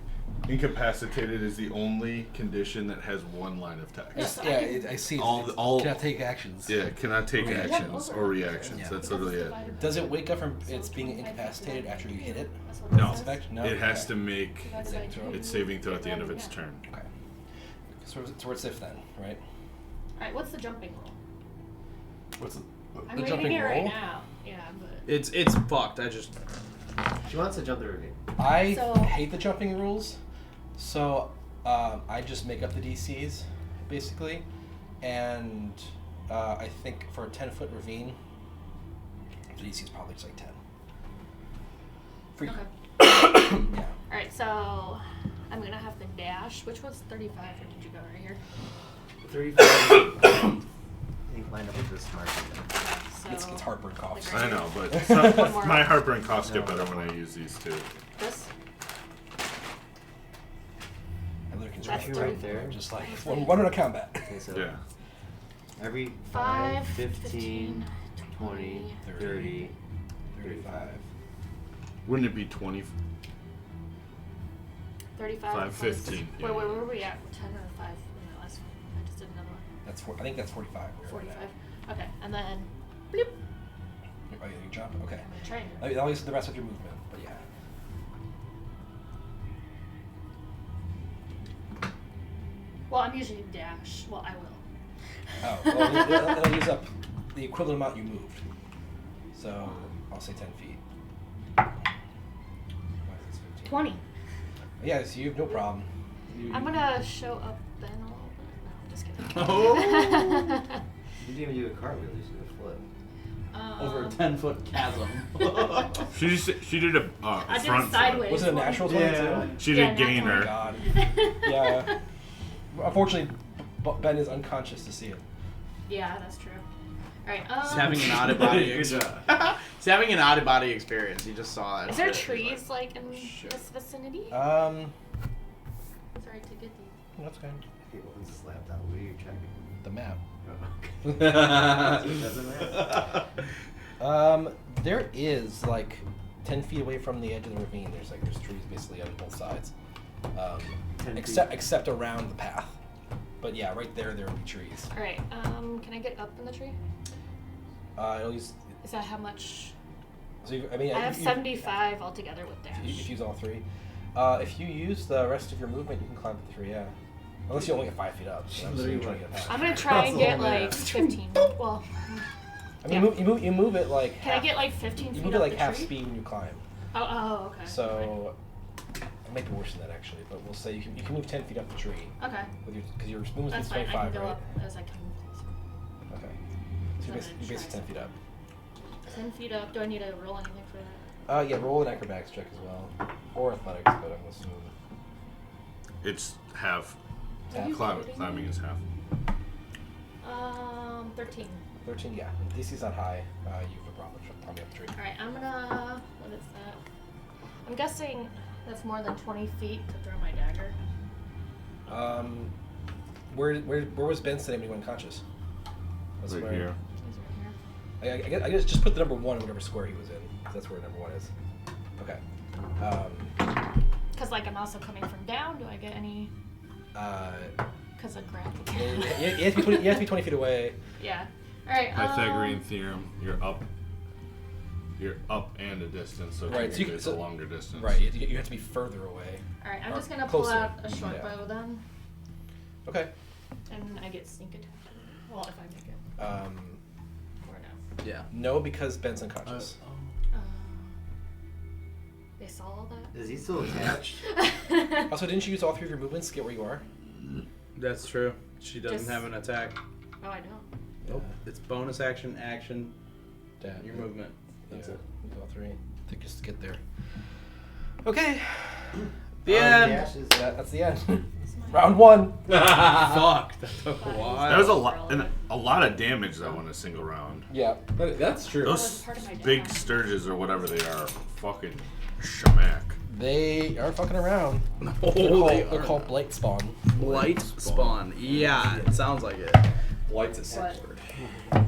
incapacitated is the only condition that has one line of text. Yes. I see. All- cannot take actions. Yeah, cannot take Yeah. actions or reactions. Yeah. That's literally it. Does it wake up from its being incapacitated after you hit it? No. No. It has to make It's its saving throw at the end of its turn. Okay. So it's if then, right? Alright, what's the jumping roll? What's the I'm the reading jumping it right roll? now. Yeah, but It's fucked. I just She wants to jump the ravine. I So- hate the jumping rules, so I just make up the DCs, basically, and I think for a 10-foot ravine, the DC is probably just like 10. For okay. yeah. Alright, so I'm gonna have to dash. Which was 35 or did you go right here? 35. You lined up with this mark. Okay, so It's heartburn coughs. Like I know, but One more. my heartburn coughs get better when I use these two. this. I literally can That's just right there. just like one on a combat. Okay, so Yeah. every 5, 15, 20, 30, 35. Wouldn't it be 20? 35. 5, 15, Wait, yeah. where were we at? 10 or 5 in the last one? I just did another one. I think that's 45. 45. Okay, and then bloop. Oh, yeah, you jump. Okay. I'm gonna try and I'll use the rest of your movement, but yeah. Well, I'm usually dash. Well, I will. Oh, well, it'll use up the equivalent amount you moved. So I'll say 10 feet. Why is this 15? 20. Yeah, so you have no problem. I'm gonna show up then a little bit. No, I'm just kidding. Oh. You didn't even do a cartwheel, you just did a flip. over a 10-foot chasm. She did a I did front sideways. Was it a natural 22? Yeah. She Yeah, did natural. gainer. Oh my god. Yeah. Unfortunately, Ben is unconscious to see it. Yeah, that's true. Alright, He's having an out of body. Good job. He's having an out of body experience. He just saw that. Is there shit. He's trees like in shit. this vicinity? Um, Sorry to get these. that's good. Okay, well, this is laptop. What are you checking? The map. Oh, okay. There is like 10 feet away from the edge of the ravine. There's trees basically on both sides, 10 except around the path. But yeah, right there would be trees. Alright, can I get up in the tree? It'll use. Is that how much? So I have 75 altogether with dash. If you use all three, if you use the rest of your movement, you can climb the tree. Yeah, unless you only get 5 feet up. So I'm Literally trying to get I'm past. gonna try and get Across the whole like map. 15. Well, I mean, you move it like. can I half, get like 15 You feet move up it like the half tree? speed when you climb. Oh, okay. So it might be worse than that actually, but we'll say you can move 10 feet up the tree Okay. with your because your movement That's is fine. I 25, can go right? up as I come closer. Okay. So you're I'm basically, gonna you're basically try 10 feet up. 10 feet up. Do I need to roll anything for that? Yeah, roll an acrobatics check as well, or athletics, but I'm assuming. It's half. Are you kidding Climbing me? is half. 13. 13, yeah. DC's not high. You have a problem climbing up the tree. Alright, I'm gonna. What is that? I'm guessing that's more than 20 feet to throw my dagger. Where was Ben sitting when he went unconscious? That's Right He's where- here. right here. I guess just put the number 1 in whatever square he was in, 'cause that's where number 1 is. Okay. Because, like, I'm also coming from down. Do I get any. Uh, Because of grapple. you have to be 20 feet away. Yeah. Alright, Pythagorean theorem. You're up and a distance, so Right, so you technically can- it's so- a longer distance. Right, you have to be further away. Alright, I'm Or just gonna pull closer. out a short Yeah. bow then. Okay. And I get sneak attack. Well, if I make it. Or no. Yeah. No, because Ben's unconscious. They saw all that? Is he still attached? Also, didn't you use all 3 of your movements to get where you are? That's true. She doesn't Just- have an attack. Oh, I don't. Nope. It's bonus action, action, Yeah. your movement. That's Yeah, it. use all 3. Just to get there. Okay. The end. That's the end. Round 1. Fuck. That took a while. That was a lot of damage though in a single round. Yeah. But that's true. Those part of my big deck. sturges or whatever they are, fucking shamak. They are fucking around. Oh, They're are called Blight Spawn. Blight Spawn. Yeah, it sounds like it. Light's a sex What? word.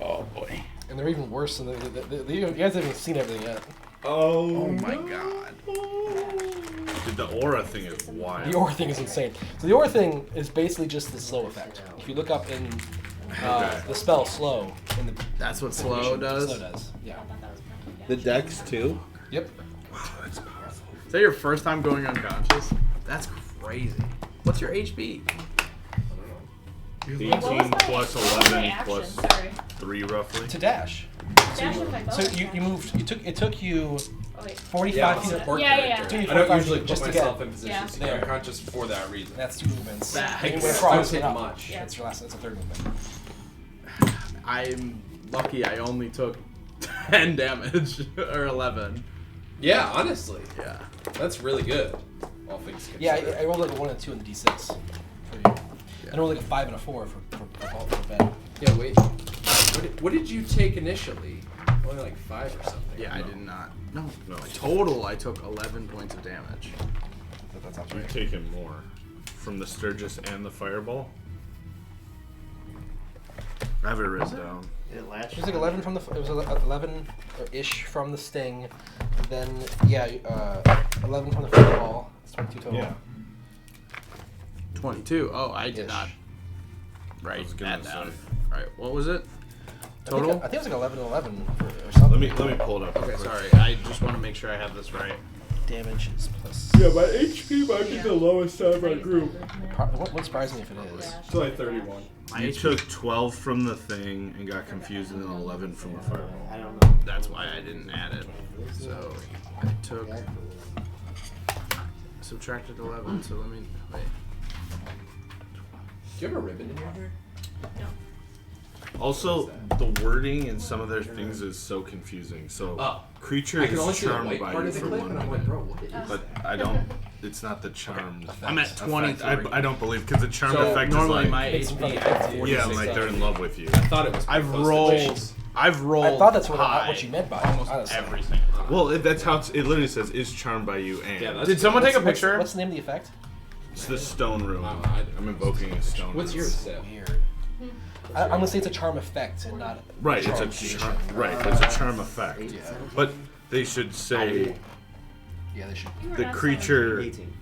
Oh boy. And they're even worse than you guys haven't even seen everything yet. Oh my god. Dude, the aura thing is wild. The aura thing is insane. So the aura thing is basically just the slow effect. If you look up in Okay. the spell slow, in the That's what slow does? Slow does. Yeah. The dex too? Yep. Is that your first time going unconscious? That's crazy. What's your HP? 18 What was my- plus what was my 11 action? plus Sorry. 3 roughly. To dash. Dash if I go So you unconscious. moved. It took you Oh, wait. 45 I'm a feet. support Yeah, yeah, character. yeah. I don't 45 usually feet put just to myself get- in positions to There. get unconscious for that reason. That's 2 movements. That And you makes went sense. across Don't and take up. much. Yeah, that's your last. That's a 3rd movement. I'm lucky I only took 10 damage or 11. Yeah, honestly, Yeah. that's really good. All things Yeah, considered. I rolled like a 1 and 2 in the d6 for you. And I rolled like a 5 and a 4 for Ben. Yeah, wait. What did you take initially? Only like 5 or something. Yeah, I No. did not. No. No. Total, I took 11 points of damage. That sounds You've right. taken more from the Sturgis and the Fireball. I have it written down. It latched. It was like 11 from the. It was 11 ish from the sting. Then 11 from the fireball. It's 22 total. Yeah. 22. Oh, I did Ish. not I write was gonna that down. say. Alright, what was it? I think Total? it was like 11 and 11 or something. Let me pull it up. Okay, real quick. sorry. I just want to make sure I have this right. Damage is plus. Yeah, my HP might be the lowest out of my group. What surprised me if it is? It's only 31. My You HP took 12 from the thing and got confused, and then 11 from the Fireball. I don't know. That's why I didn't add it. So I took subtracted 11. So let me wait. Do you have a ribbon in your hair? Also, the wording in some of their things is so confusing. So, Oh. creature I can only is see the charmed white by part you of the for clip, 1 and I'm like, minute. bro, what is But I don't. It's not the charmed. I'm at effect. 23. I don't believe because the charm So effect normally is my like HP at 46. yeah, like they're in love with you. I thought it was. I've close to rolled. James. I've rolled. I thought that's what high you meant by it, almost honestly. everything. Well, that's how it literally says is charmed by you and Yeah, that's- Did someone take a What's- picture? What's the name of the effect? it's the stone room. I- I'm invoking a stone What's room. yours, Seb? Weird. I'm gonna say it's a charm effect and not. Right, it's charm a creation. charm. Right, it's a charm effect. Yeah. But they should say Yeah, they should. the creature, 18.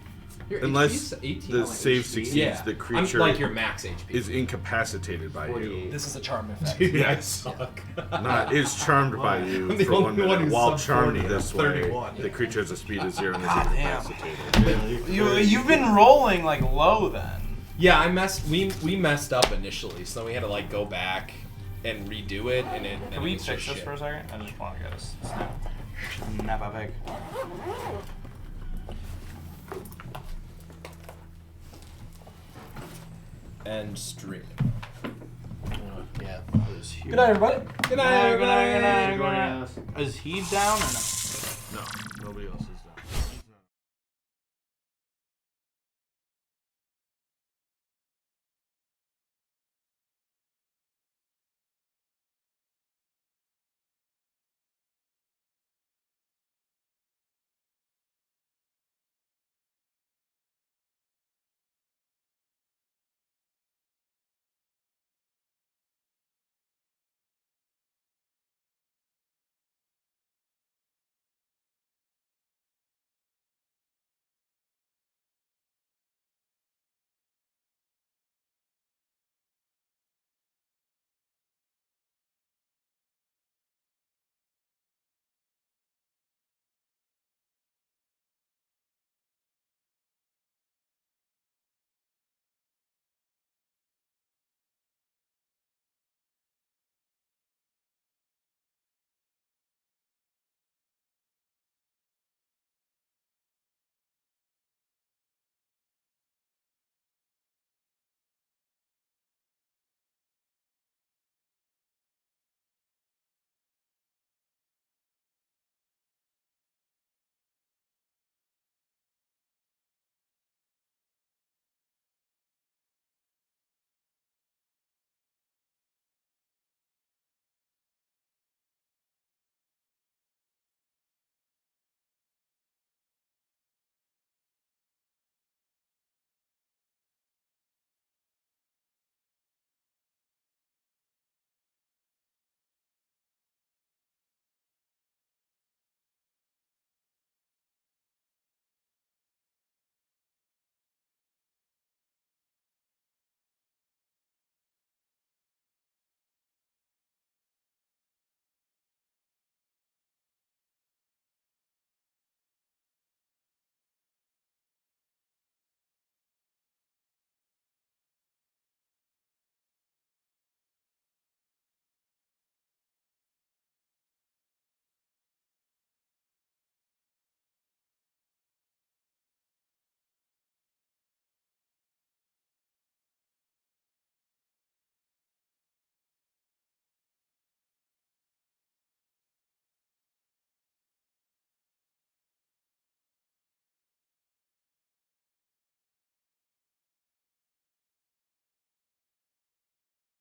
Your unless HP 's 18 the on my save HP. succeeds, Yeah. the creature I'm like your max HP. is incapacitated by you. 48. This is a charm effect. Yes. Not is charmed by you I'm the for 1 only one minute. who's While sub charmed 40, this I'm way, 31. the creature has a speed of 0 and is God damn. incapacitated. You've been rolling like low then. Yeah, we messed up initially, so then we had to like go back and redo it, and it. Can and we it was fix just this shit. for a second? I just want to get a snap. Napa pig. And stream. Yeah. Is he, Good night, everybody. Good night, Good night, good night, everybody. good night. Is he down or no? No, nobody else.